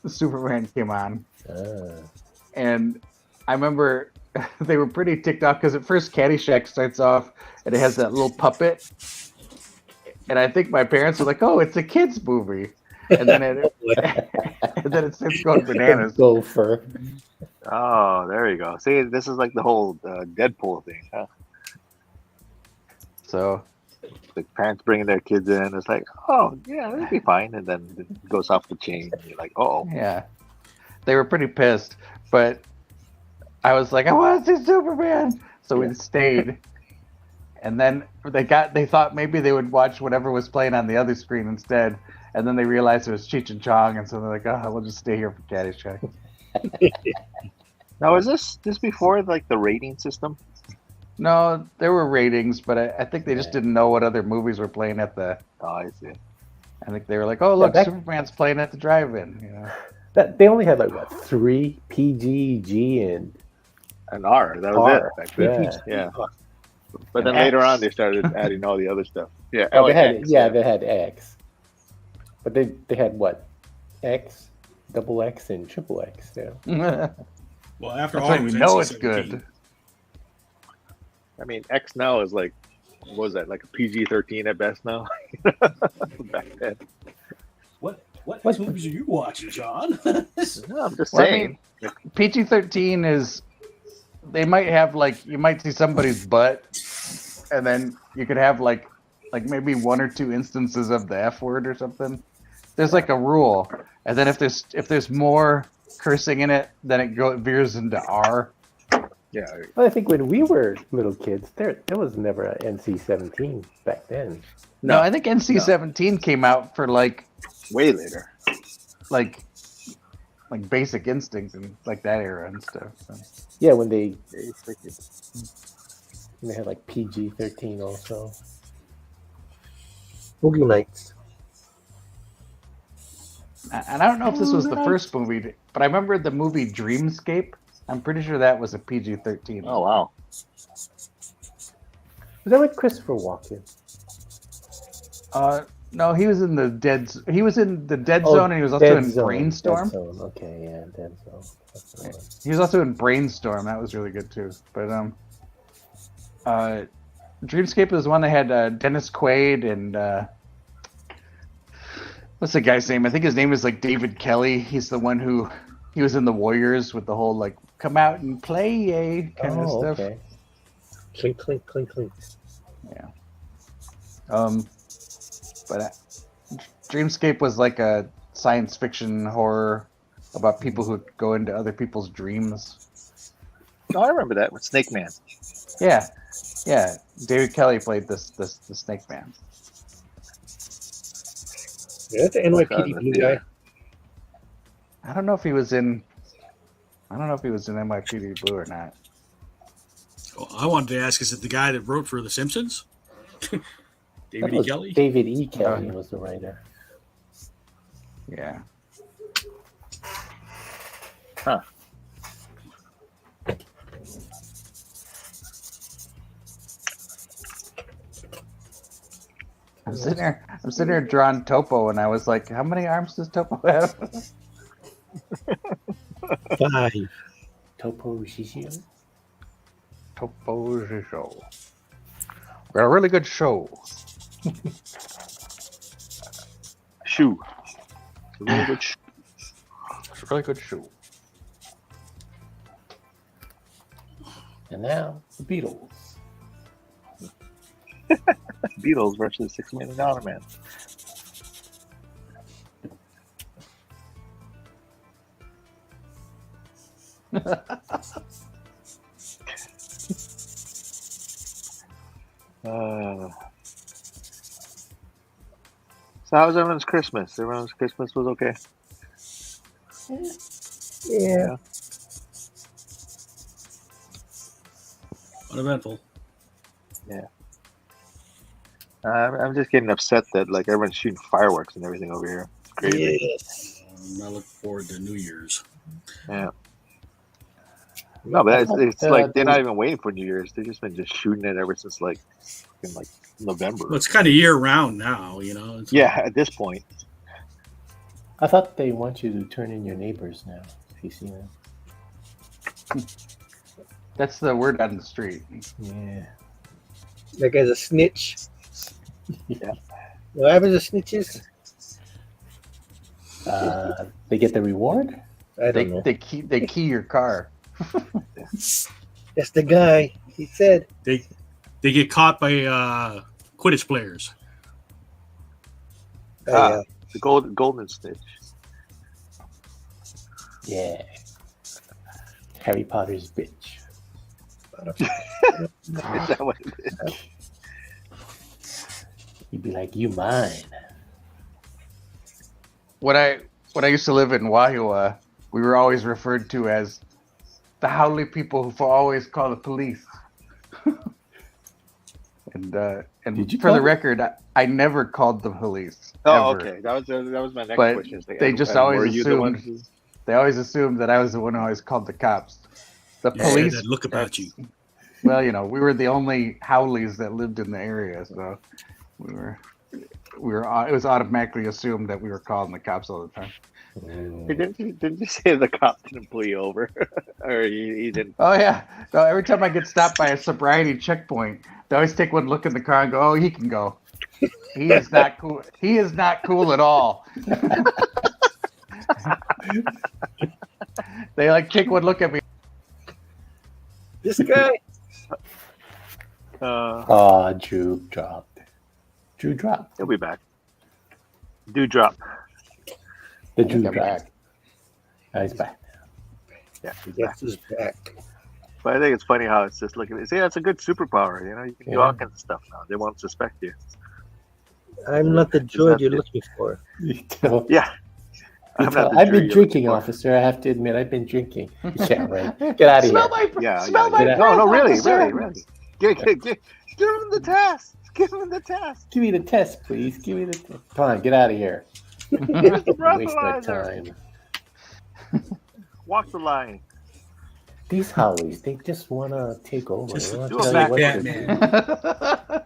Speaker 5: Superman came on. And I remember they were pretty ticked off because at first Caddyshack starts off and it has that little puppet, and I think my parents were like, "Oh, it's a kids movie," and then it starts going bananas.
Speaker 4: Gopher.
Speaker 3: Oh, there you go. See, this is like the whole Deadpool thing, huh?
Speaker 5: So
Speaker 3: The parents bringing their kids in, it's like, oh yeah, it'll be fine, and then it goes off the chain. And you're like, oh,
Speaker 5: yeah, they were pretty pissed, but I was like, I want to see Superman, so we stayed. And then they thought maybe they would watch whatever was playing on the other screen instead, and then they realized it was Cheech and Chong, and so they're like, oh, we'll just stay here for Caddyshack.
Speaker 3: now is this before like the rating system?
Speaker 5: No, there were ratings, but I think they just didn't know what other movies were playing at the.
Speaker 3: Oh, I see.
Speaker 5: I think they were like, "Oh, look,
Speaker 4: that-
Speaker 5: Superman's playing at the drive-in." You know,
Speaker 4: They only had like what 3 PG, G, and
Speaker 3: An R. That was
Speaker 4: R.
Speaker 3: it. Back then.
Speaker 4: Yeah.
Speaker 3: Yeah. But then
Speaker 4: And
Speaker 3: later
Speaker 4: X.
Speaker 3: on, they started adding all the other stuff. Yeah.
Speaker 4: Oh, they
Speaker 3: and
Speaker 4: had
Speaker 3: X,
Speaker 4: they had X, but they had what X, double X, and triple X. Yeah.
Speaker 1: Well, after
Speaker 5: that's
Speaker 1: all,
Speaker 5: when
Speaker 1: it was
Speaker 5: you know it's
Speaker 1: NC-17.
Speaker 5: good.
Speaker 3: I mean, X now is like, what was that? Like a PG-13 at best now. Back then.
Speaker 1: What movies are you watching, John?
Speaker 3: No, I'm just
Speaker 5: Well, I
Speaker 3: saying.
Speaker 5: mean, PG-13 is. They might have like you might see somebody's butt, and then you could have like maybe 1 or 2 instances of the F word or something. There's like a rule, and then if there's more cursing in it, then it veers into R.
Speaker 3: Yeah.
Speaker 4: Well, I think when we were little kids, there was never an NC-17 back then.
Speaker 5: No, I think NC-17 came out for like
Speaker 3: Way later.
Speaker 5: Basic Instinct and like that era and stuff. So.
Speaker 4: Yeah, when they had like PG-13 also.
Speaker 2: Boogie Nights.
Speaker 5: And I don't know if this was the first movie, but I remember the movie Dreamscape. I'm pretty sure that was a PG-13.
Speaker 3: Oh wow.
Speaker 4: Was that with Christopher Walken?
Speaker 5: No, he was in the Dead Zone, and he was also
Speaker 4: Dead
Speaker 5: in
Speaker 4: Zone,
Speaker 5: Brainstorm.
Speaker 4: Dead Zone. Okay, yeah, Dead Zone. That's the one.
Speaker 5: He was also in Brainstorm. That was really good too. But Dreamscape was one that had Dennis Quaid and what's the guy's name? I think his name is like David Kelly. He's the one he was in the Warriors with the whole like come out and play kind of stuff.
Speaker 4: Okay.
Speaker 2: Clink, clink, clink, clink.
Speaker 5: Yeah. But Dreamscape was like a science fiction horror about people who go into other people's dreams.
Speaker 3: Oh, I remember that with Snake Man.
Speaker 5: Yeah. David Kelly played the Snake Man.
Speaker 2: Yeah, that's the NYPD blue guy.
Speaker 5: I don't know if he was in NYPD Blue or not.
Speaker 1: Well, I wanted to ask, is it the guy that wrote for The Simpsons? David
Speaker 4: That
Speaker 1: E.
Speaker 4: was
Speaker 1: Kelly?
Speaker 4: David E. Kelly was the writer.
Speaker 5: Yeah.
Speaker 3: Huh.
Speaker 5: I'm sitting there drawing Topo, and I was like, "How many arms does Topo have?"
Speaker 2: 5.
Speaker 4: Topo Shishio?
Speaker 5: Topo's show. We're a really good show.
Speaker 3: Shoe. It's a really good shoe.
Speaker 5: It's a really good show.
Speaker 4: And now, the Beatles.
Speaker 3: Beatles versus $6 Million Man. So how was everyone's Christmas? Everyone's Christmas was okay?
Speaker 2: Yeah.
Speaker 1: Uneventful.
Speaker 3: I'm just getting upset that like everyone's shooting fireworks and everything over here. It's crazy.
Speaker 2: Yes.
Speaker 1: I look forward to New Year's.
Speaker 3: Yeah. No, but it's
Speaker 4: Uh,
Speaker 3: like they're not even waiting for New Year's. They've just been just shooting it ever since like in like November.
Speaker 1: Well, it's kind of year round now, you know. It's
Speaker 3: Yeah, at this point.
Speaker 4: I thought they want you to turn in your neighbors now, if you see them.
Speaker 5: That's the word on the street.
Speaker 4: Yeah.
Speaker 2: That guy's a snitch.
Speaker 4: Yeah.
Speaker 2: What happens to snitches?
Speaker 4: They get the reward.
Speaker 2: I don't know.
Speaker 5: They key your car.
Speaker 2: That's the guy. He said.
Speaker 1: They get caught by Quidditch players.
Speaker 2: Yeah.
Speaker 3: The golden snitch.
Speaker 4: Yeah. Harry Potter's bitch.
Speaker 3: Is that what it is?
Speaker 4: He'd be like, "You mine."
Speaker 5: When I used to live in Waiua, we were always referred to as the Howley people who always call the police. and
Speaker 4: Did you
Speaker 5: for the
Speaker 4: call
Speaker 5: record, I never called the police.
Speaker 3: Oh,
Speaker 5: ever.
Speaker 3: okay. That was my next
Speaker 5: But
Speaker 3: question.
Speaker 5: they just
Speaker 3: were
Speaker 5: always
Speaker 3: you the one
Speaker 5: assumed they always assumed that I was the one who always called the cops. The
Speaker 1: Yeah,
Speaker 5: police.
Speaker 1: that look about you.
Speaker 5: Well, we were the only Howleys that lived in the area, so we were. It was automatically assumed that we were calling the cops all the time.
Speaker 3: Hey, didn't you say the cop didn't pull you over, or he didn't?
Speaker 5: Oh yeah. No, every time I get stopped by a sobriety checkpoint, they always take one look in the car and go, "Oh, he can go. He is not cool. He is not cool at all." They take one look at me.
Speaker 2: This guy.
Speaker 4: Drew dropped. Drew dropped.
Speaker 3: He'll be back. Do drop.
Speaker 4: The Drew
Speaker 5: Come
Speaker 4: dropped.
Speaker 5: back.
Speaker 4: Oh, he's back.
Speaker 3: Yeah, he's
Speaker 2: Yes,
Speaker 3: back.
Speaker 2: he's back.
Speaker 3: But I think it's funny how it's just looking. See, that's a good superpower. You can do all kinds of stuff now. They won't suspect you.
Speaker 2: I'm not the droid you're looking for.
Speaker 3: Yeah.
Speaker 4: I've been drinking, officer. I have to admit, I've been drinking. Yeah, right. Get out of
Speaker 5: Smell
Speaker 4: here.
Speaker 5: my
Speaker 3: Smell
Speaker 5: my
Speaker 3: No,
Speaker 5: breath,
Speaker 3: really.
Speaker 5: officer.
Speaker 3: Give him the test. Give him the test.
Speaker 4: Give me the test, please. Give me the test. Come on, get out of here.
Speaker 3: Here's the
Speaker 4: Waste my
Speaker 3: breathalyzer.
Speaker 4: time.
Speaker 3: Walk the line.
Speaker 4: These Howleys, they just want to take over.
Speaker 1: Just
Speaker 4: They wanna
Speaker 3: do a
Speaker 4: tell you
Speaker 1: back
Speaker 4: what
Speaker 1: that
Speaker 4: to
Speaker 1: man.
Speaker 4: do.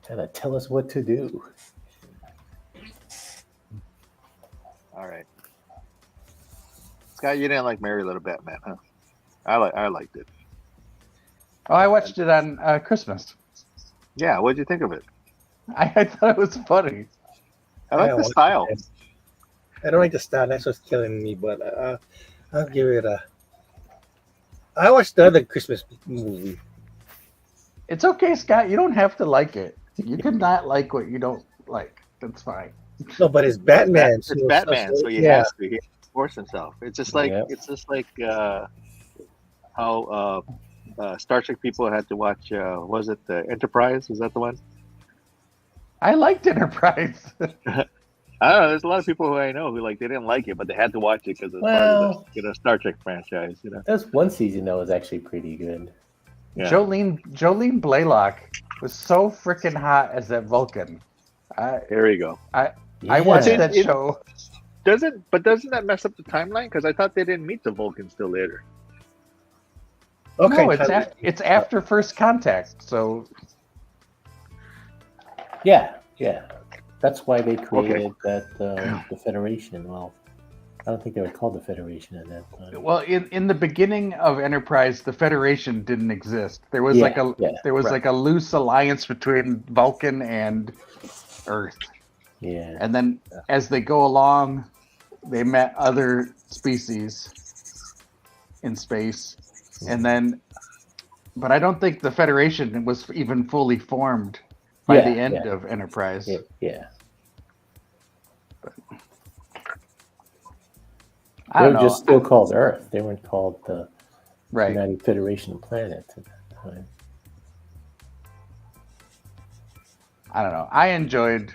Speaker 4: Trying to tell us what to do.
Speaker 3: All right. Scott, you didn't like Merry Little Batman, huh? I liked it.
Speaker 5: Oh, I watched it on Christmas.
Speaker 3: Yeah, what'd you think of it?
Speaker 5: I thought it was funny.
Speaker 3: I like the style.
Speaker 2: I don't like the style. That's what's killing me. But I'll give it a. I watched the other Christmas movie.
Speaker 5: It's okay, Scott. You don't have to like it. You can not like what you don't like. That's fine.
Speaker 2: No, but it's Batman.
Speaker 3: It's Batman, so he has to. He has to force himself. It's just like how Star Trek people had to watch. Was it the Enterprise? Is that the one?
Speaker 5: I liked Enterprise.
Speaker 3: I don't know. There's a lot of people who I know who they didn't like it, but they had to watch it because it's part of the Star Trek franchise.
Speaker 4: There's one season that was actually pretty good.
Speaker 3: Yeah.
Speaker 5: Jolene Blaylock was so freaking hot as that Vulcan.
Speaker 3: There you go.
Speaker 5: I watched that show.
Speaker 3: Doesn't that mess up the timeline? Because I thought they didn't meet the Vulcans till later.
Speaker 2: Okay,
Speaker 5: No, it's after First Contact. So
Speaker 4: yeah. That's why they created the Federation. Well, I don't think they were called the Federation at that time.
Speaker 5: well, in the beginning of Enterprise, the Federation didn't exist. There was like a loose alliance between Vulcan and Earth.
Speaker 4: Yeah.
Speaker 5: And then as they go along, they met other species in space. And then, but I don't think the Federation was even fully formed by the end of Enterprise.
Speaker 4: Yeah.
Speaker 5: But,
Speaker 4: They were just still called Earth. They weren't called the
Speaker 5: Right.
Speaker 4: United Federation of Planets at that time.
Speaker 5: I don't know. I enjoyed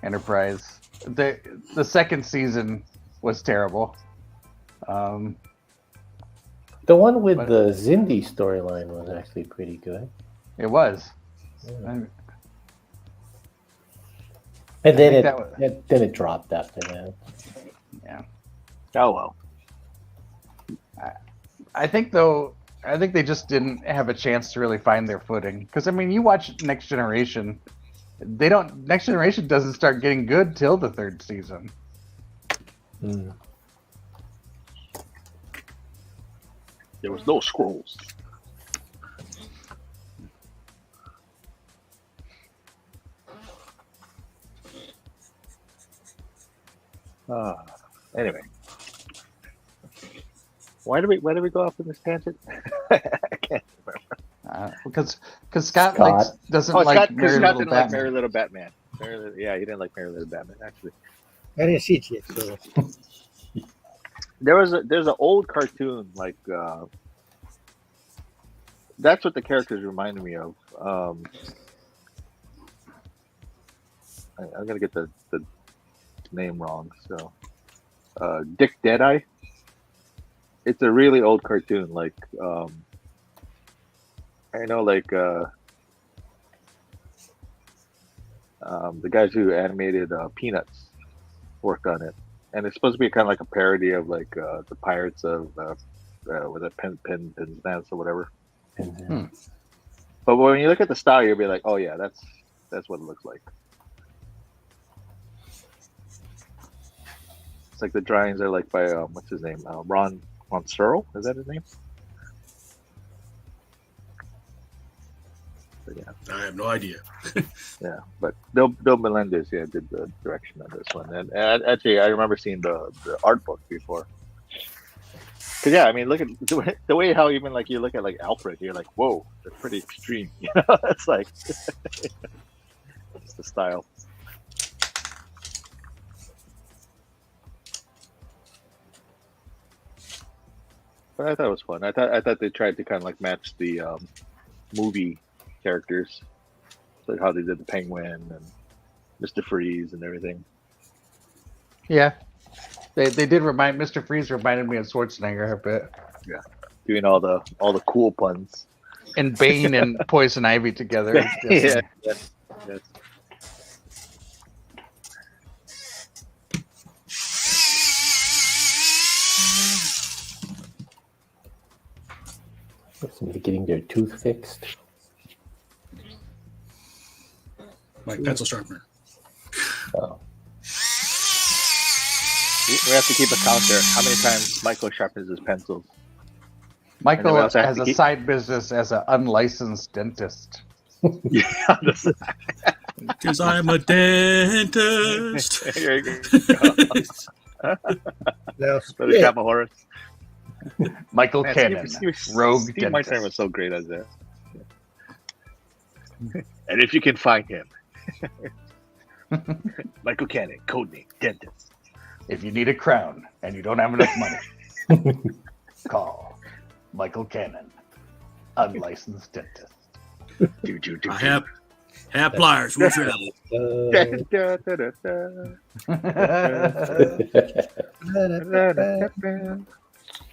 Speaker 5: Enterprise. The second season was terrible.
Speaker 4: The one with the Zindi storyline was actually pretty good.
Speaker 5: It was.
Speaker 4: Yeah. And then
Speaker 5: think
Speaker 4: it dropped after that.
Speaker 5: Yeah.
Speaker 3: Oh well.
Speaker 5: I think they just didn't have a chance to really find their footing. Because you watch Next Generation. Next Generation doesn't start getting good till the third season.
Speaker 3: There was no scrolls. Anyway, why do we go off on this tangent? I can't remember.
Speaker 5: Because Scott doesn't like
Speaker 3: Scott
Speaker 5: Merry
Speaker 3: didn't
Speaker 5: Little
Speaker 3: like
Speaker 5: Batman.
Speaker 3: Merry Little Batman. Yeah, he didn't like Merry Little Batman. Actually,
Speaker 2: I didn't see it yet. So
Speaker 3: there's an old cartoon like that's what the characters reminded me of. I'm gonna get the name wrong. So, Dick Deadeye. It's a really old cartoon. Like, I know, like the guys who animated Peanuts worked on it, and it's supposed to be kind of like a parody of like the Pirates of with a Pins Dance or whatever. But when you look at the style, you'll be like, oh yeah, that's what it looks like. It's like the drawings are like by what's his name? Ron Searle? Is that his name? But yeah,
Speaker 1: I have no idea.
Speaker 3: yeah. But Bill Melendez, did the direction on this one, and actually I remember seeing the art book before. Cause yeah, I mean, look at the way how even like you look at like Alfred, you're like, whoa, that's pretty extreme. You know, it's like it's the style. But I thought it was fun. I thought they tried to kind of like match the movie characters, like how they did the Penguin and Mr. Freeze and everything.
Speaker 5: Yeah, they did remind Mr. Freeze reminded me of Schwarzenegger a bit.
Speaker 3: Yeah, doing all the cool puns.
Speaker 5: And Bane and Poison Ivy together.
Speaker 3: Yes.
Speaker 4: Somebody getting their tooth fixed.
Speaker 1: My pencil sharpener.
Speaker 4: Oh.
Speaker 3: We have to keep a counter. How many times Michael sharpens his pencils?
Speaker 5: Michael
Speaker 3: also have
Speaker 5: has
Speaker 3: to
Speaker 5: a
Speaker 3: keep-
Speaker 5: side business as an unlicensed dentist.
Speaker 3: Yeah,
Speaker 1: Because I'm a dentist.
Speaker 3: There you go.
Speaker 2: now,
Speaker 3: Brother Kamahorus.
Speaker 5: Michael
Speaker 3: Man,
Speaker 5: Cannon, rogue
Speaker 3: Steve Martin
Speaker 5: dentist.
Speaker 3: was so great as that. And if you can find him, Michael Cannon, codename dentist.
Speaker 5: If you need a crown and you don't have enough money, call Michael Cannon, unlicensed dentist.
Speaker 1: I have pliers. We'll travel.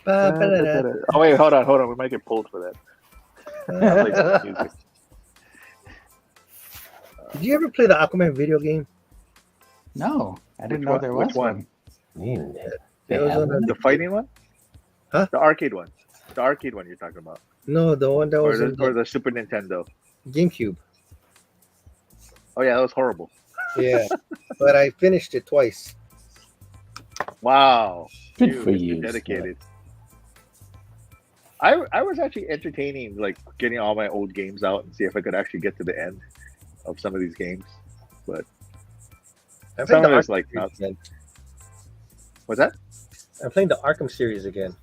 Speaker 3: Oh wait, hold on. We might get pulled for that. I like some music.
Speaker 2: Did you ever play the Aquaman video game?
Speaker 5: No, I didn't
Speaker 3: Which
Speaker 5: know
Speaker 3: one?
Speaker 5: there was
Speaker 3: Which one?
Speaker 4: Man,
Speaker 2: It was on
Speaker 3: The fighting one?
Speaker 2: Huh?
Speaker 3: The arcade one. The arcade one you're talking about.
Speaker 2: No, the one that was
Speaker 3: Or
Speaker 2: on
Speaker 3: the Super Nintendo.
Speaker 2: GameCube.
Speaker 3: Oh yeah, that was horrible.
Speaker 2: Yeah, but I finished it twice.
Speaker 3: Wow.
Speaker 4: Good
Speaker 3: Dude,
Speaker 4: for
Speaker 3: you're
Speaker 4: you.
Speaker 3: dedicated. I was actually entertaining like getting all my old games out and see if I could actually get to the end of some of these games. But
Speaker 2: I'm
Speaker 3: some
Speaker 2: playing
Speaker 3: of
Speaker 2: the
Speaker 3: it's like
Speaker 2: Arkham
Speaker 3: not.
Speaker 2: series again.
Speaker 3: What's that?
Speaker 2: I'm playing the Arkham series again.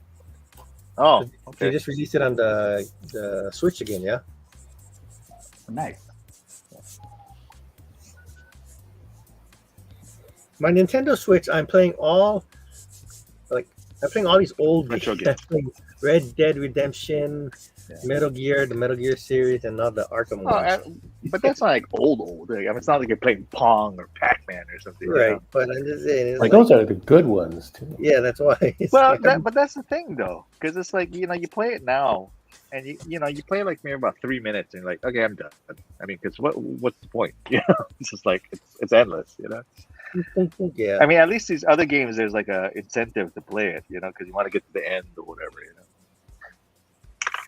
Speaker 3: Oh,
Speaker 2: They
Speaker 3: okay.
Speaker 2: just released it on the Switch again, yeah?
Speaker 5: nice.
Speaker 2: My Nintendo Switch, I'm playing all these old
Speaker 3: Retro
Speaker 2: games. I'm playing Red Dead Redemption,
Speaker 3: Yeah.
Speaker 2: Metal Gear, the Metal Gear series, and now the Arkham
Speaker 3: Oh,
Speaker 2: one.
Speaker 3: but that's not like old. I mean, it's not like you're playing Pong or Pac-Man or something. you
Speaker 2: Right,
Speaker 3: know?
Speaker 2: but I'm just saying, it's
Speaker 4: Like
Speaker 2: like,
Speaker 4: those are the good ones too.
Speaker 2: yeah, that's why. It's
Speaker 3: Well,
Speaker 2: like,
Speaker 3: but that's the thing though, because it's like you play it now, and you play like maybe about 3 minutes, and you're like, okay, I'm done. I mean, because what's the point? It's just like it's endless.
Speaker 2: yeah.
Speaker 3: I mean, at least these other games, there's like a incentive to play it, because you want to get to the end or whatever.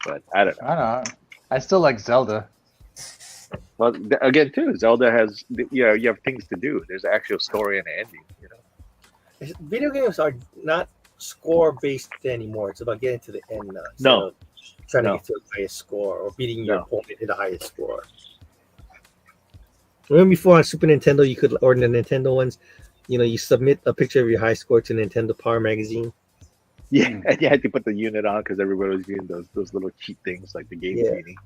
Speaker 3: But I don't know.
Speaker 5: I don't know. I still like Zelda.
Speaker 3: Well, again, too, Zelda has you have things to do. There's an actual story and an ending.
Speaker 2: Video games are not score based anymore. It's about getting to the end now.
Speaker 3: No.
Speaker 2: Trying to
Speaker 3: No.
Speaker 2: get to the highest score or beating your
Speaker 3: No.
Speaker 2: opponent to the highest score. Remember before on Super Nintendo, you could, or the Nintendo ones, you submit a picture of your high score to Nintendo Power Magazine.
Speaker 3: Yeah, and you had to put the unit on because everybody was using those little cheat things like the Game Genie.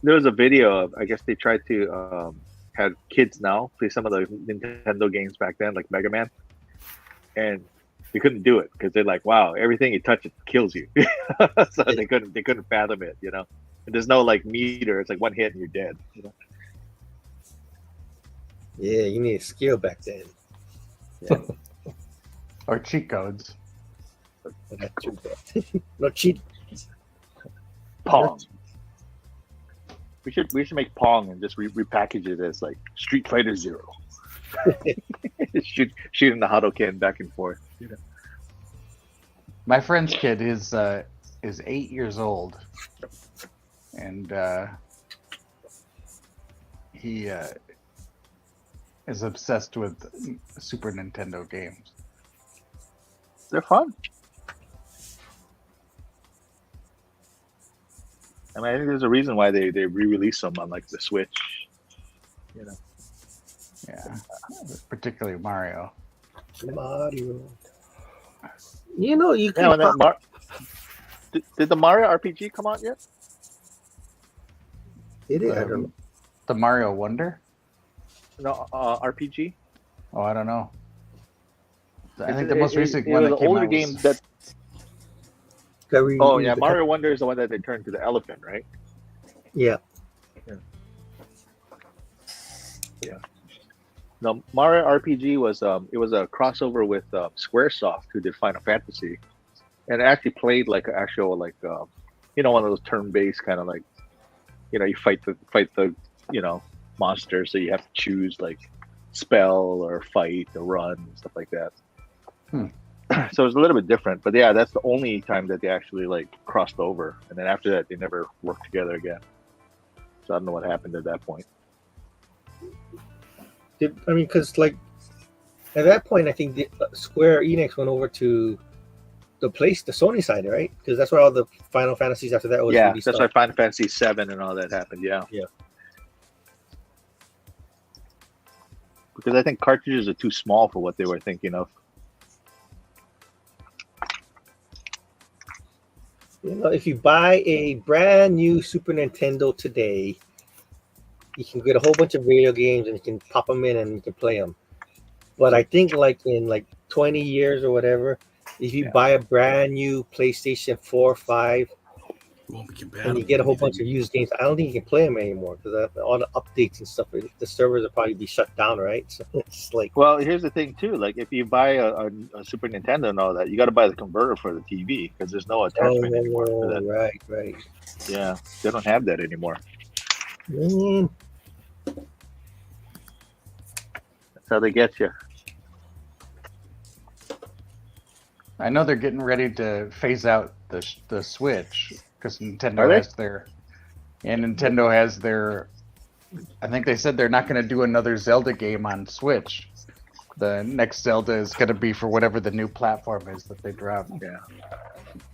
Speaker 3: There was a video of, I guess they tried to have kids now play some of the Nintendo games back then, like Mega Man, and they couldn't do it because they're like, wow, everything you touch it kills you. So they couldn't fathom it, And there's no like meter; it's like one hit and you're dead.
Speaker 2: Yeah, you need a skill back then.
Speaker 3: Yeah.
Speaker 5: Or cheat codes.
Speaker 2: No cheat.
Speaker 3: Pong. We should make Pong and just repackage it as like Street Fighter Zero. Shooting the Hadoken back and forth.
Speaker 5: My friend's kid is 8 years old, and he is obsessed with Super Nintendo games.
Speaker 3: They're fun. I mean, I think there's a reason why they re-release them on like the Switch.
Speaker 5: Yeah, particularly Mario.
Speaker 2: You can.
Speaker 3: Yeah, did the Mario RPG come out yet?
Speaker 2: It is. I don't know.
Speaker 5: The Mario Wonder?
Speaker 3: No, RPG.
Speaker 5: Oh, I don't know. I think the most recent one
Speaker 3: that
Speaker 5: that
Speaker 3: came
Speaker 5: came
Speaker 3: out
Speaker 5: out
Speaker 3: game
Speaker 5: was...
Speaker 3: that. Oh yeah, Mario Wonder is the one that they turned to the elephant, right?
Speaker 2: Yeah.
Speaker 3: No, Mario RPG was it was a crossover with SquareSoft, who did Final Fantasy, and it actually played like an actual one of those turn-based kind of like, you fight the monsters, so you have to choose like spell or fight or run and stuff like that. So it's a little bit different, but yeah, that's the only time that they actually like crossed over, and then after that they never worked together again. So I don't know what happened at that point.
Speaker 2: Because like at that point, I think the Square Enix went over to the Sony side, right? Because that's where all the Final Fantasies after that was.
Speaker 3: Yeah,
Speaker 2: really
Speaker 3: that's why Final Fantasy VII and all that happened. Yeah.
Speaker 2: Yeah.
Speaker 3: Because I think cartridges are too small for what they were thinking of.
Speaker 2: If you buy a brand new Super Nintendo today, you can get a whole bunch of video games and you can pop them in and you can play them. But I think in 20 years or whatever, if you buy a brand new PlayStation 4 or 5,
Speaker 1: won't be compatible,
Speaker 2: and you get a whole bunch of used games, I don't think you can play them anymore because all the updates and stuff, the servers will probably be shut down, right? So it's like.
Speaker 3: Well, here's the thing too. Like, if you buy a Super Nintendo and all that, you got to buy the converter for the TV because there's no attachment anymore for that.
Speaker 2: Right.
Speaker 3: Yeah, they don't have that anymore.
Speaker 2: Man.
Speaker 3: That's how they get you.
Speaker 5: I know they're getting ready to phase out the Switch because Nintendo has their. I think they said they're not going to do another Zelda game on Switch. The next Zelda is going to be for whatever the new platform is that they drop.
Speaker 3: Yeah.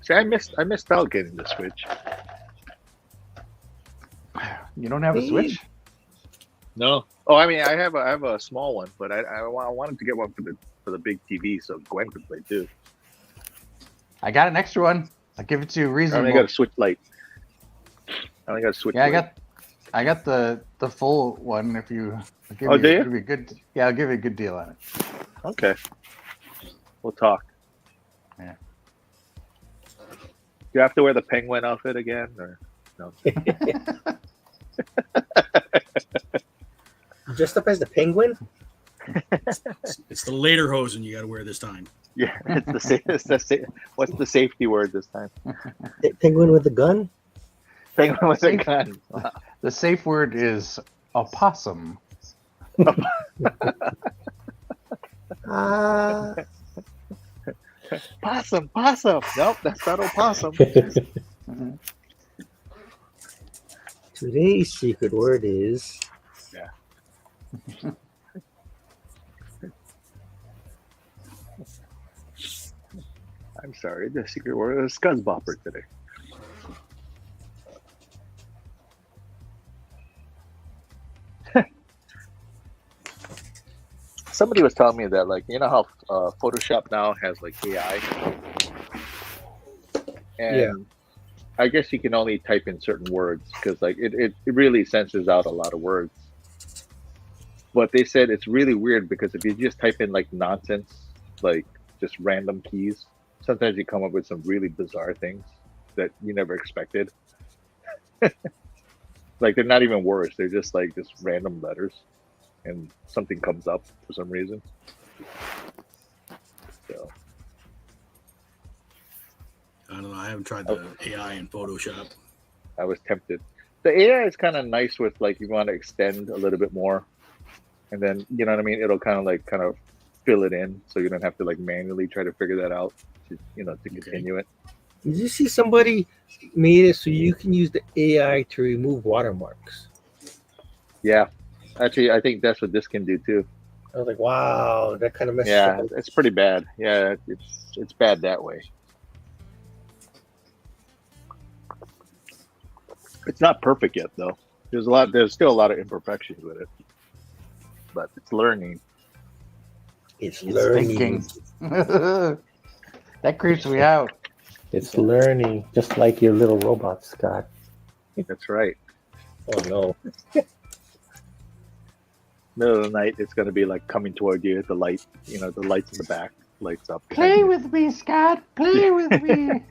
Speaker 3: See, I missed out getting the Switch.
Speaker 5: You don't have a Switch?
Speaker 3: No. Oh, I mean, I have a small one, but I wanted to get one for the big TV so Gwen could play too.
Speaker 5: I got an extra one. I'll give it to you reasonable.
Speaker 3: I only got a Switch Lite.
Speaker 5: Yeah, I got the full one. If you give
Speaker 3: do you?
Speaker 5: Give me a good, I'll give you a good deal on it.
Speaker 3: Okay. We'll talk.
Speaker 5: Yeah.
Speaker 3: Do you have to wear the penguin outfit again, or no?
Speaker 2: Dressed up as the penguin?
Speaker 1: It's the later hosen you got to wear this time.
Speaker 3: Yeah, what's the safety word this time?
Speaker 2: Penguin with a gun?
Speaker 3: Penguin with a gun. Wow.
Speaker 5: The safe word is opossum.
Speaker 3: Possum. Nope, that's not opossum.
Speaker 2: Today's secret word is.
Speaker 3: Yeah. I'm sorry. The secret word is Scuzzbopper today. Somebody was telling me that, like, you know how Photoshop now has like AI, and I guess you can only type in certain words because like it really censors out a lot of words. But they said it's really weird because if you just type in like nonsense, like just random keys, sometimes you come up with some really bizarre things that you never expected. Like they're not even words; they're just like just random letters, and something comes up for some reason. So
Speaker 1: I don't know. I haven't tried the AI in Photoshop.
Speaker 3: I was tempted. The AI is kind of nice with like you want to extend a little bit more, and then you know what I mean. It'll kind of fill it in, so you don't have to like manually try to figure that out. To continue it.
Speaker 2: Did you see somebody made it so you can use the AI to remove watermarks?
Speaker 3: Yeah, actually, I think that's what this can do too.
Speaker 2: I was like, wow, that kind of messes
Speaker 3: Yeah,
Speaker 2: up.
Speaker 3: it's pretty bad. Yeah, it's bad that way. It's not perfect yet, though. There's still a lot of imperfections with it, but it's learning.
Speaker 2: It's learning.
Speaker 5: Thinking. That creeps me out.
Speaker 4: It's learning, just like your little robot, Scott.
Speaker 3: That's right.
Speaker 2: Oh no.
Speaker 3: Middle of the night, it's going to be like coming toward you. The light, the lights in the back lights up.
Speaker 5: Play with me, Scott. Play with me.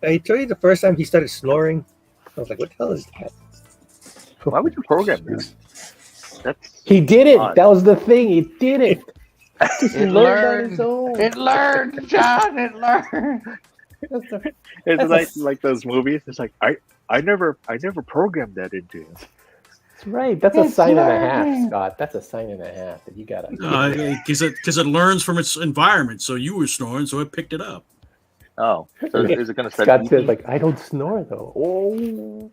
Speaker 2: I told you the first time he started snoring. I was like, what the hell is that?
Speaker 3: Why would you program that?
Speaker 4: He did it.
Speaker 3: odd.
Speaker 4: That was the thing. He did it. He
Speaker 5: It
Speaker 4: learned on his own.
Speaker 5: It learned, John. It learned.
Speaker 3: It's like those movies. It's like I never programmed that into him.
Speaker 4: That's right. That's a
Speaker 5: It's
Speaker 4: sign and a
Speaker 5: learning.
Speaker 4: half, Scott. That's a sign and a half that you gotta.
Speaker 1: Because it learns from its environment. So you were snoring, so it picked it up.
Speaker 3: Oh, so is it going to start?
Speaker 4: Scott said,
Speaker 3: eating?
Speaker 4: like, I don't snore though. Oh.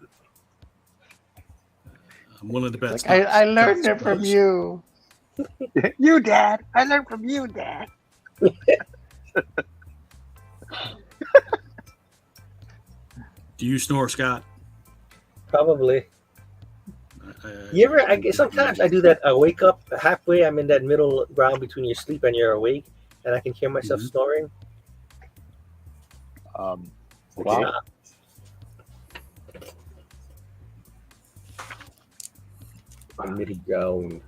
Speaker 1: I'm one of the best.
Speaker 5: I learned it from you.
Speaker 3: You, Dad. I learned from you, Dad.
Speaker 1: Do you snore, Scott?
Speaker 2: Probably. You ever? Sometimes I do that. I wake up halfway. I'm in that middle ground between your sleep and your awake, and I can hear myself snoring.
Speaker 3: Wow.
Speaker 2: Middle ground.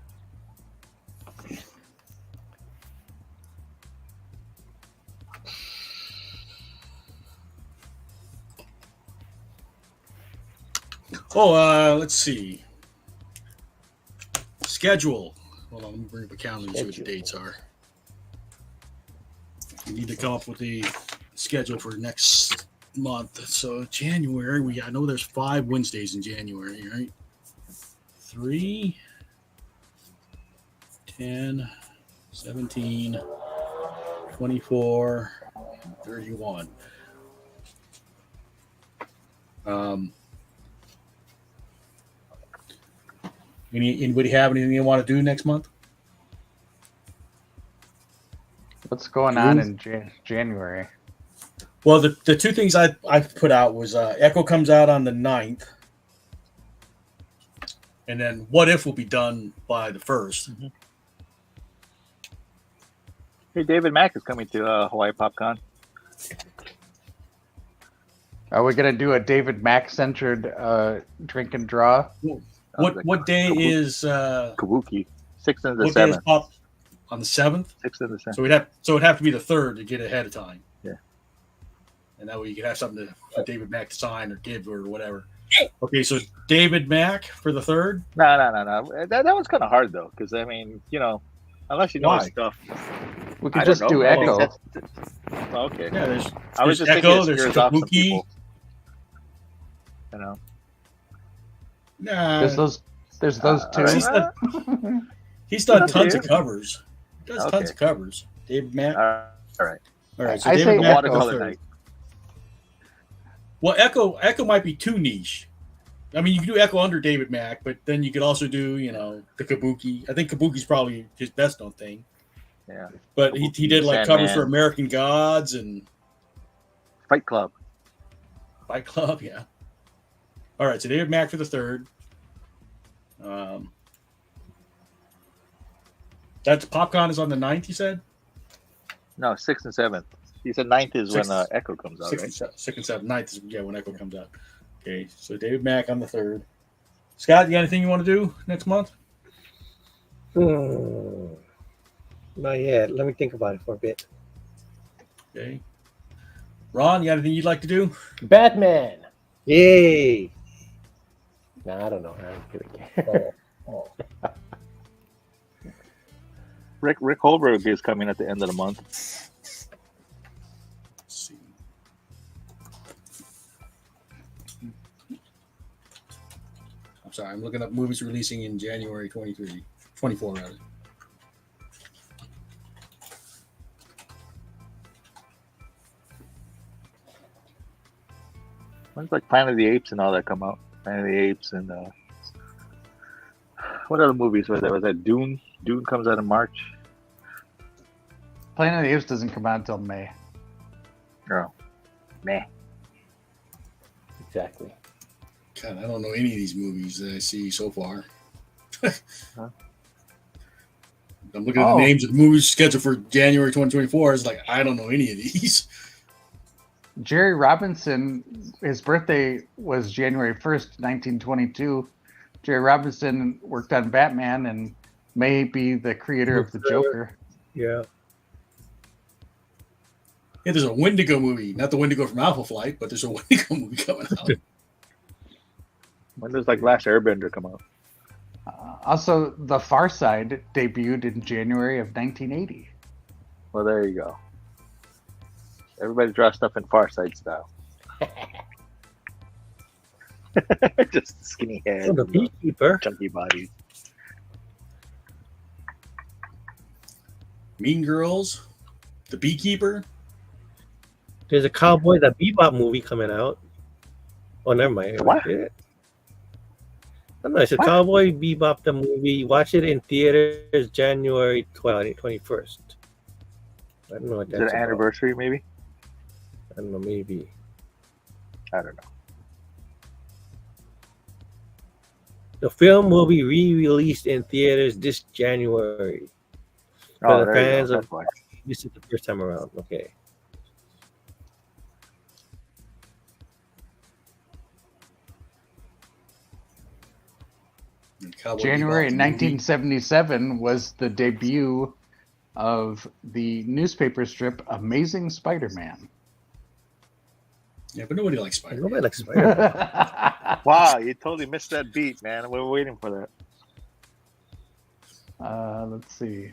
Speaker 1: Oh, let's see. Schedule. Hold on, let me bring up the calendar and see what the dates are. We need to come up with the schedule for next month. So January, I know there's 5 Wednesdays in January, right? 3, 10, 17, 24, 31. Anybody have anything you want to do next month?
Speaker 5: What's going on in January?
Speaker 1: Well, the two things I put out was Echo comes out on the 9th. And then What If will be done by the 1st.
Speaker 3: Mm-hmm. Hey, David Mack is coming to Hawaii PopCon.
Speaker 5: Are we gonna do a David Mack centered drink and draw?
Speaker 1: What day is
Speaker 3: Kabuki? 6th and the
Speaker 1: what day is
Speaker 3: 7th.
Speaker 1: Pop on the 7th?
Speaker 3: 6th and the 7th.
Speaker 1: So it'd have to be the 3rd to get ahead of time.
Speaker 3: Yeah.
Speaker 1: And that way you could have something for David Mack to sign or give or whatever. Okay, so David Mack for the 3rd?
Speaker 3: No. That was kind of hard though, because I mean, unless you know his stuff.
Speaker 5: We could just do Echo.
Speaker 3: Okay.
Speaker 1: Yeah, there's
Speaker 3: I was just
Speaker 1: Echo,
Speaker 3: thinking
Speaker 1: there's
Speaker 3: it scares off some
Speaker 1: Kabuki.
Speaker 3: people.
Speaker 1: Nah,
Speaker 5: There's those two.
Speaker 1: he's done
Speaker 3: It's
Speaker 1: tons
Speaker 3: okay.
Speaker 1: of covers. He does tons of covers. David Mack.
Speaker 3: All right.
Speaker 1: All right, so
Speaker 5: I
Speaker 1: David
Speaker 5: say
Speaker 1: Mack
Speaker 3: Watercolor
Speaker 1: goes
Speaker 3: night.
Speaker 1: 3rd. Well, Echo might be too niche. I mean, you can do Echo under David Mack, but then you could also do, the Kabuki. I think Kabuki's probably his best known thing.
Speaker 3: Yeah.
Speaker 1: But he did like covers for
Speaker 3: Sandman.
Speaker 1: American Gods and
Speaker 3: Fight Club.
Speaker 1: Fight Club. Yeah. All right. So David Mack for the third. That's Popcorn is on the 9th, you said?
Speaker 3: No, 6th and 7th. He said 9th is when
Speaker 1: Sixth-
Speaker 3: Echo comes out, right?
Speaker 1: 6th and 7th. 9th is when Echo comes out. Okay, so David Mack on the 3rd. Scott, you got anything you want to do next month?
Speaker 2: Not yet. Let me think about it for a bit.
Speaker 1: Okay. Ron, you got anything you'd like to do?
Speaker 4: Batman.
Speaker 2: Yay!
Speaker 4: Nah, I don't know. I don't really care.
Speaker 3: Rick Holberg is coming at the end of the month.
Speaker 1: Let's see. I'm sorry, I'm looking up movies releasing in January 24 rather.
Speaker 3: When's like Planet of the Apes and all that come out? Planet of the Apes and what other movies was that? Was that Dune? Dune comes out in March.
Speaker 5: Planet of the Apes doesn't come out until May.
Speaker 3: Oh, meh.
Speaker 4: Exactly.
Speaker 1: God, I don't know any of these movies that I see so far.
Speaker 3: Huh?
Speaker 1: I'm looking at the names of the movies scheduled for January 2024. It's like, I don't know any of these.
Speaker 5: Jerry Robinson, his birthday was January 1st, 1922. Jerry Robinson worked on Batman and may be the creator of the Joker.
Speaker 2: Yeah.
Speaker 1: Yeah, there's a Wendigo movie. Not the Wendigo from Alpha Flight, but there's a Wendigo movie coming out.
Speaker 3: When does like Last Airbender come out?
Speaker 5: Also, The Far Side debuted in January of 1980.
Speaker 3: Well, there you go. Everybody draws stuff in Far Side style. Just skinny heads,
Speaker 2: Oh, the Beekeeper.
Speaker 3: chunky bodies.
Speaker 1: Mean Girls, The Beekeeper.
Speaker 2: There's a Cowboy the Bebop movie coming out. Oh, never mind.
Speaker 3: What?
Speaker 2: Yeah. I don't know. It's a Cowboy Bebop the movie. Watch it in theaters January 21st. I don't know what
Speaker 3: Is
Speaker 2: that's
Speaker 3: it an
Speaker 2: about.
Speaker 3: anniversary, maybe?
Speaker 2: I don't know. Maybe.
Speaker 3: I don't know.
Speaker 2: The film will be re-released in theaters this January. For
Speaker 3: Oh,
Speaker 2: the
Speaker 3: there you
Speaker 2: fans
Speaker 3: go.
Speaker 2: of
Speaker 3: That's why.
Speaker 2: this is the first time around. Okay.
Speaker 1: Cowboy
Speaker 5: January
Speaker 1: Bebop, the movie.
Speaker 5: 1977 was the debut of the newspaper strip Amazing Spider-Man.
Speaker 1: Yeah, but nobody likes Spider-Man.
Speaker 2: Nobody likes Spider-Man.
Speaker 3: Wow, you totally missed that beat, man. We were waiting for that.
Speaker 5: Let's see.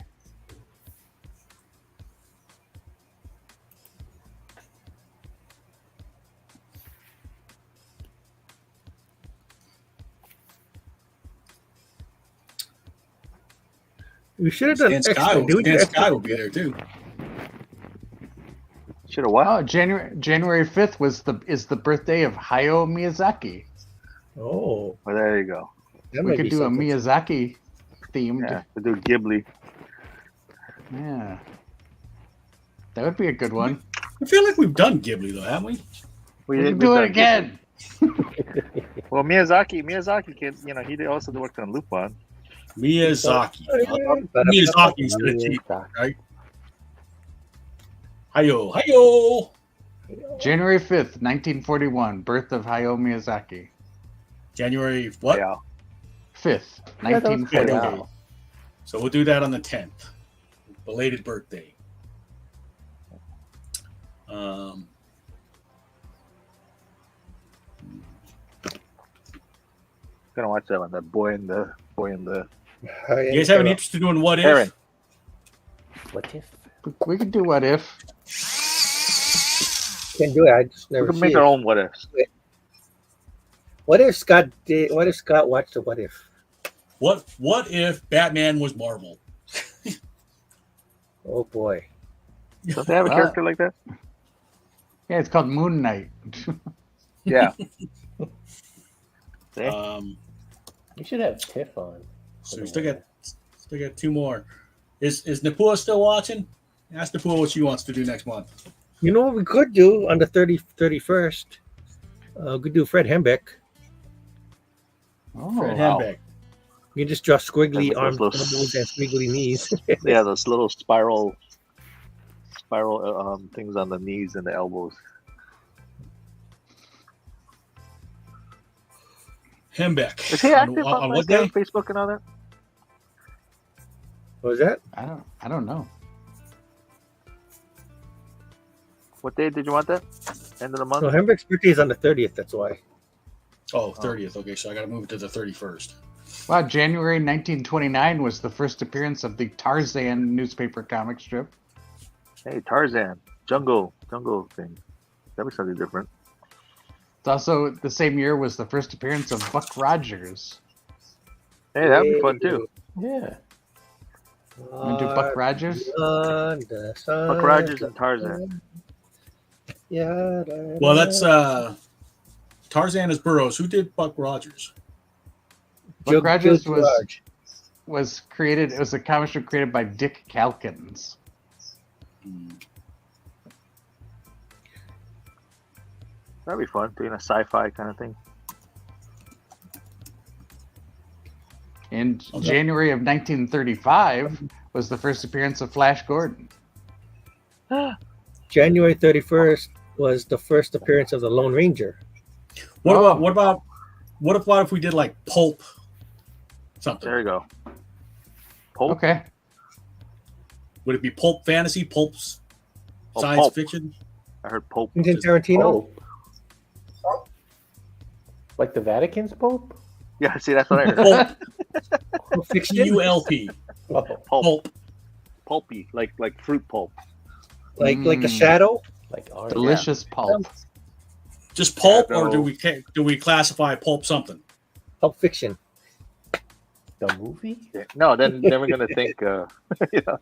Speaker 2: We should have done
Speaker 1: Stan
Speaker 2: extra. Dude,
Speaker 1: Stan Sky will be there too.
Speaker 3: Should have what?
Speaker 5: Oh, January 5th is the birthday of Hayao Miyazaki.
Speaker 2: Oh,
Speaker 3: Well, there you go.
Speaker 2: that
Speaker 5: We
Speaker 2: might
Speaker 5: could
Speaker 2: be
Speaker 5: do
Speaker 2: something.
Speaker 5: a Miyazaki themed.
Speaker 3: Yeah, to do Ghibli.
Speaker 5: Yeah. That would be a good one.
Speaker 1: I feel like we've done Ghibli though, haven't we?
Speaker 5: We
Speaker 3: did-
Speaker 5: can do
Speaker 3: we've
Speaker 5: it
Speaker 3: done
Speaker 5: again.
Speaker 3: Ghibli. Well, Miyazaki kid, he also worked on Lupin.
Speaker 1: Miyazaki. Miyazaki instead of T, right? Hiyo.
Speaker 5: January 5th, 1941, birth of Hayao Miyazaki.
Speaker 1: January what?
Speaker 3: Yeah.
Speaker 5: 5th,
Speaker 4: Yeah, that was good.
Speaker 5: 1941.
Speaker 1: Okay. So we'll do that on the 10th. Belated birthday.
Speaker 3: Gonna watch that one. That boy in the.
Speaker 1: You guys have any interest in doing What If?
Speaker 3: Aaron.
Speaker 4: What if?
Speaker 5: We could do What If.
Speaker 2: Can't do it. I just
Speaker 3: We
Speaker 2: never
Speaker 3: can
Speaker 2: see
Speaker 3: make
Speaker 2: it.
Speaker 3: our own what ifs.
Speaker 2: What if Scott did? What if Scott watched the What If?
Speaker 1: What if Batman was Marvel?
Speaker 2: Oh boy.
Speaker 3: Don't they have a character like that?
Speaker 5: Yeah, it's called Moon Knight.
Speaker 3: Yeah.
Speaker 1: Um,
Speaker 4: We should have Tiff on.
Speaker 1: so we still got two more. Is Napua still watching? Ask Napua what she wants to do next month.
Speaker 2: You know what we could do on the 31st? We could do Fred Hembeck.
Speaker 5: Oh,
Speaker 1: Fred
Speaker 3: wow.
Speaker 1: Hembeck.
Speaker 2: You can just draw squiggly
Speaker 3: Those
Speaker 2: arms,
Speaker 3: little-
Speaker 2: elbows, and squiggly knees.
Speaker 3: Yeah, those little spiral things on the knees and the elbows.
Speaker 1: Hembeck.
Speaker 3: Is he active
Speaker 1: on
Speaker 3: on
Speaker 1: what
Speaker 3: like,
Speaker 1: day?
Speaker 3: Facebook and all that?
Speaker 2: What was that?
Speaker 5: I don't know.
Speaker 3: What day did you want that? End of the month?
Speaker 2: No, Hembeck's birthday is on the 30th. That's why.
Speaker 1: Oh, 30th. Okay, so I got to move it to the 31st.
Speaker 5: Wow, January 1929 was the first appearance of the Tarzan newspaper comic strip.
Speaker 3: Hey, Tarzan, jungle thing. That'd be something different.
Speaker 5: It's also the same year was the first appearance of Buck Rogers.
Speaker 3: Hey, that'd be fun too.
Speaker 4: Yeah.
Speaker 5: Want to do Buck Rogers?
Speaker 3: Buck Rogers and Tarzan.
Speaker 2: Yeah.
Speaker 1: Well, that's Tarzan is Burroughs. Who did Buck Rogers?
Speaker 5: Buck Rogers was created. It was a comic strip created by Dick Calkins.
Speaker 3: That'd be fun, doing a sci-fi kind of thing.
Speaker 5: In January of 1935 was the first appearance of Flash Gordon.
Speaker 2: January 31st was the first appearance of the Lone Ranger.
Speaker 1: What if we did like pulp something?
Speaker 3: There you go. Pulp?
Speaker 5: Okay.
Speaker 1: Would it be pulp fantasy, pulp
Speaker 3: Oh,
Speaker 1: science
Speaker 3: pulp.
Speaker 1: fiction?
Speaker 3: I heard Pope.
Speaker 2: Quentin Tarantino.
Speaker 4: Pope. Like the Vatican's Pope?
Speaker 3: Yeah, see, that's what I heard.
Speaker 1: Pulp.
Speaker 2: Fiction.
Speaker 1: P-U-L-P.
Speaker 4: Oh,
Speaker 3: Pulp.
Speaker 1: Pulp.
Speaker 3: Pulpy, like fruit pulp.
Speaker 2: Like a shadow.
Speaker 4: like orange.
Speaker 5: Delicious pulp.
Speaker 1: Just pulp,
Speaker 3: Yeah,
Speaker 1: or
Speaker 3: no.
Speaker 1: do we classify pulp something?
Speaker 2: Pulp Fiction.
Speaker 4: The movie?
Speaker 3: Yeah. No, then we're gonna think, you know,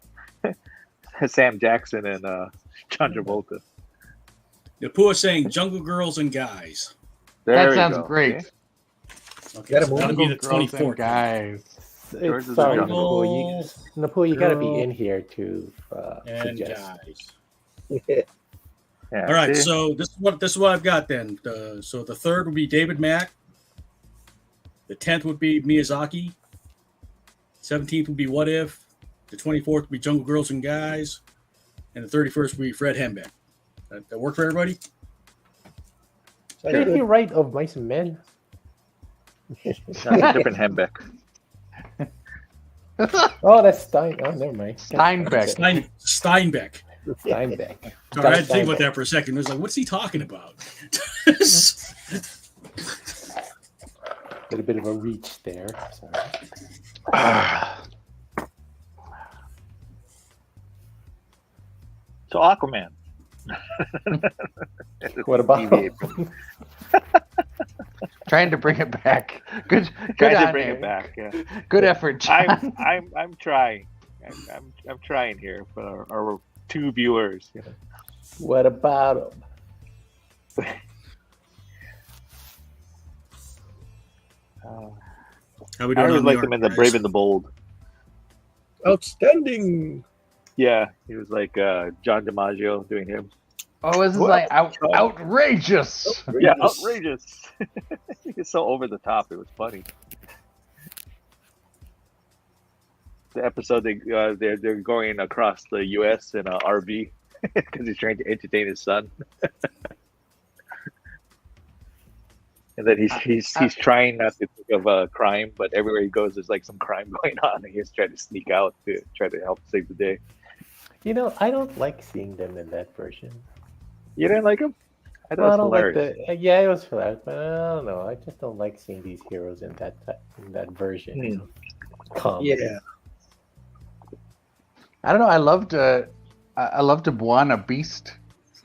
Speaker 3: Sam Jackson and John Travolta.
Speaker 1: Napua is saying Jungle Girls and Guys.
Speaker 3: There
Speaker 5: That
Speaker 3: you
Speaker 5: sounds
Speaker 3: go.
Speaker 5: great.
Speaker 3: See?
Speaker 1: Okay,
Speaker 2: Gotta
Speaker 1: so
Speaker 2: move
Speaker 1: that'll be the
Speaker 5: Girls and
Speaker 1: 24th.
Speaker 5: guys.
Speaker 3: Yours is
Speaker 4: Sorry,
Speaker 3: the
Speaker 4: Napoo, you gotta be
Speaker 1: Girl
Speaker 4: in here to
Speaker 1: And
Speaker 4: suggest.
Speaker 1: guys.
Speaker 3: Yeah,
Speaker 1: All right,
Speaker 3: see?
Speaker 1: so this is what I've got then. So the third would be David Mack. The 10th would be Miyazaki. 17th would be What If. The 24th would be Jungle Girls and Guys. And the 31st would be Fred Hembeck. That work for everybody?
Speaker 4: Did he write Of Mice and Men?
Speaker 3: That's a different Hembeck.
Speaker 4: Oh, that's Stein. Oh, never mind.
Speaker 5: Steinbeck.
Speaker 1: Steinbeck.
Speaker 4: Steinbeck.
Speaker 1: Sorry, I had to think about that for a second. It was like, what's he talking about?
Speaker 4: Did a bit of a reach there. Sorry.
Speaker 3: So Aquaman.
Speaker 4: What about?
Speaker 3: Deviate from-
Speaker 5: Trying to bring it back. Good
Speaker 3: Trying to
Speaker 5: on
Speaker 3: bring
Speaker 5: you.
Speaker 3: it back. Yeah.
Speaker 5: Good effort, John.
Speaker 3: I'm trying. I'm trying here for our two viewers. You know.
Speaker 4: What about him?
Speaker 1: How we
Speaker 3: I
Speaker 1: doing
Speaker 3: always
Speaker 1: on
Speaker 3: liked him in The
Speaker 1: guys?
Speaker 3: Brave and the Bold.
Speaker 2: Outstanding.
Speaker 3: Yeah, he was like John DiMaggio doing him.
Speaker 5: Oh, this is like outrageous.
Speaker 3: Yeah, outrageous. He's so over the top. It was funny. The episode they're going across the U.S. in an RV because he's trying to entertain his son, and then he's trying not to think of a crime, but everywhere he goes, there's like some crime going on, and he's trying to sneak out to try to help save the day.
Speaker 4: You know, I don't like seeing them in that version.
Speaker 3: You didn't like him? I thought
Speaker 4: Well, I
Speaker 3: it
Speaker 4: don't
Speaker 3: was
Speaker 4: like
Speaker 3: hilarious.
Speaker 4: the. Yeah, it was hilarious, but I don't know. I just don't like seeing these heroes in that version.
Speaker 3: Hmm.
Speaker 4: Comedy.
Speaker 2: Yeah.
Speaker 5: I don't know. I loved a Buona Beast.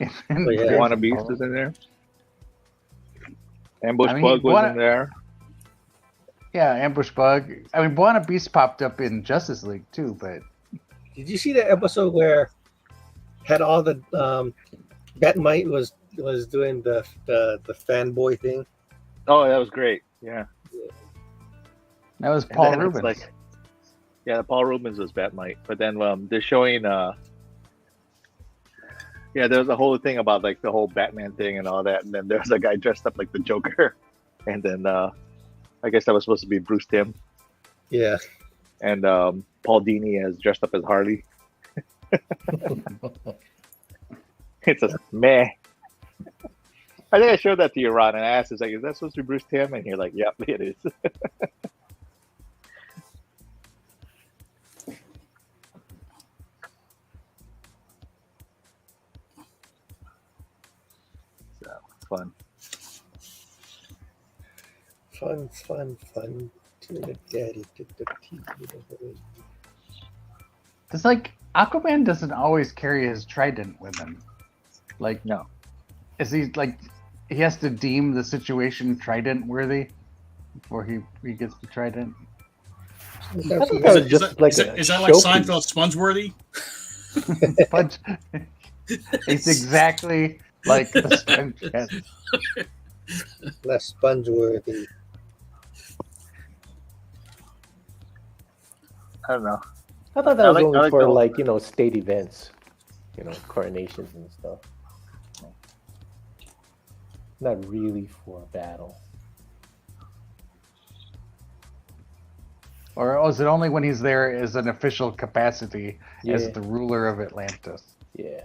Speaker 2: Oh, yeah.
Speaker 3: Buona Beast is in there. Ambush
Speaker 5: I mean,
Speaker 3: Bug was
Speaker 5: Buona-
Speaker 3: in there.
Speaker 5: Yeah, Ambush Bug. I mean, Buona Beast popped up in Justice League too, but
Speaker 2: Did you see that episode where had all the Batmite was doing the fanboy thing?
Speaker 3: Oh, that was great. Yeah.
Speaker 5: that was
Speaker 3: And
Speaker 5: Paul
Speaker 3: then it's
Speaker 5: Rubens.
Speaker 3: like, Yeah, Paul Rubens was Batmite, but then they're showing. Yeah, there's a whole thing about like the whole Batman thing and all that, and then there's a guy dressed up like the Joker, and then I guess that was supposed to be Bruce Timm,
Speaker 2: Yeah.
Speaker 3: and Paul Dini has dressed up as Harley. It's a meh. I think I showed that to you, Ron, and I asked, "Is like, is that supposed to be Bruce Timm?" And you're like, "Yep, it is." So fun.
Speaker 2: Fun. To the daddy, to the tea, to the boy.
Speaker 5: It's like Aquaman doesn't always carry his trident with him. Like,
Speaker 3: No.
Speaker 5: is he like he has to deem the situation trident worthy before he gets the trident?
Speaker 2: Sometimes he
Speaker 4: That was
Speaker 2: has-
Speaker 4: just like
Speaker 1: Is
Speaker 4: a
Speaker 1: that like
Speaker 4: showpiece.
Speaker 1: Seinfeld Spongeworthy?
Speaker 5: But it's exactly like the sponge.
Speaker 2: less sponge-worthy.
Speaker 3: I don't know.
Speaker 4: I thought that
Speaker 3: I
Speaker 4: was
Speaker 3: like-
Speaker 4: only
Speaker 3: I like
Speaker 4: for
Speaker 3: the whole-
Speaker 4: like, you know, state events, you know, coronations and stuff. Not really for a battle.
Speaker 5: Or is it only when he's there as an official capacity
Speaker 4: Yeah,
Speaker 5: as the ruler of Atlantis?
Speaker 4: yeah.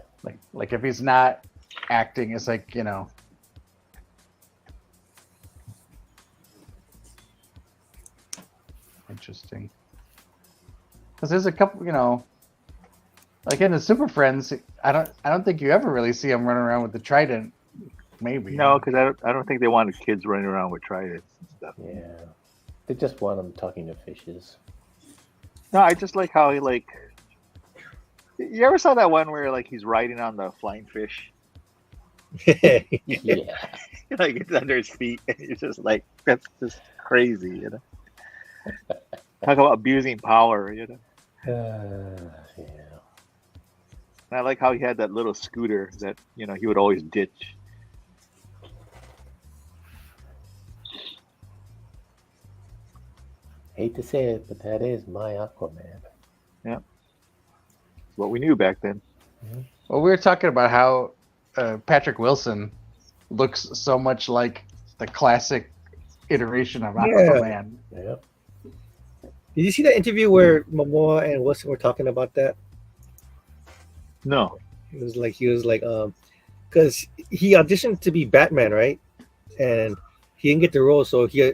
Speaker 5: Like if he's not acting, it's like, you know. Interesting. Because there's a couple, you know, like in the Super Friends, I don't think you ever really see him running around with the trident. Maybe.
Speaker 3: No, because I don't think they wanted kids running around with tridents and stuff.
Speaker 4: Yeah. They just want them talking to fishes.
Speaker 3: No, I just like how he like. You ever saw that one where like he's riding on the flying fish,
Speaker 4: Yeah.
Speaker 3: like it's under his feet, and you're just like, that's just crazy, you know. Talk about abusing power, you know.
Speaker 4: Yeah.
Speaker 3: And I like how he had that little scooter that he would always ditch.
Speaker 4: Hate to say it, but that is my Aquaman.
Speaker 3: What we knew back then.
Speaker 5: Well, we were talking about how Patrick Wilson looks so much like the classic iteration of Aquaman.
Speaker 4: Yeah.
Speaker 2: Did you see that interview where Momoa and Wilson were talking about that?
Speaker 3: No.
Speaker 2: He was like, because he auditioned to be Batman, right? And he didn't get the role, so he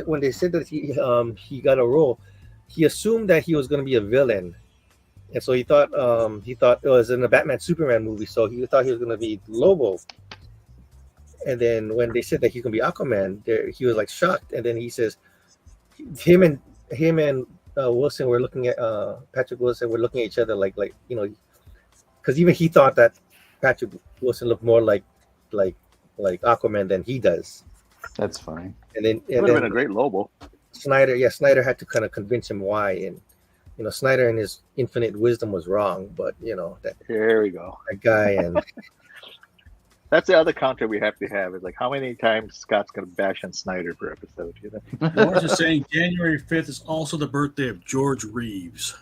Speaker 2: when they said that he got a role, he assumed that he was going to be a villain, and so he thought it was in a Batman Superman movie, so he thought he was going to be Lobo. And then when they said that he can be Aquaman, he was like shocked, and then he says, him and Wilson were looking at Patrick Wilson were looking at each other like because even he thought that Patrick Wilson looked more like Aquaman than he does.
Speaker 5: That's funny.
Speaker 2: And then
Speaker 3: It would have been a great Lobo.
Speaker 2: Snyder had to kind of convince him why, and Snyder in his infinite wisdom was wrong, but that
Speaker 3: Here we go.
Speaker 2: guy and
Speaker 3: That's the other counter we have to have is like how many times Scott's gonna bash on Snyder per episode, you know?
Speaker 1: Lawrence is saying January 5th is also the birthday of George Reeves.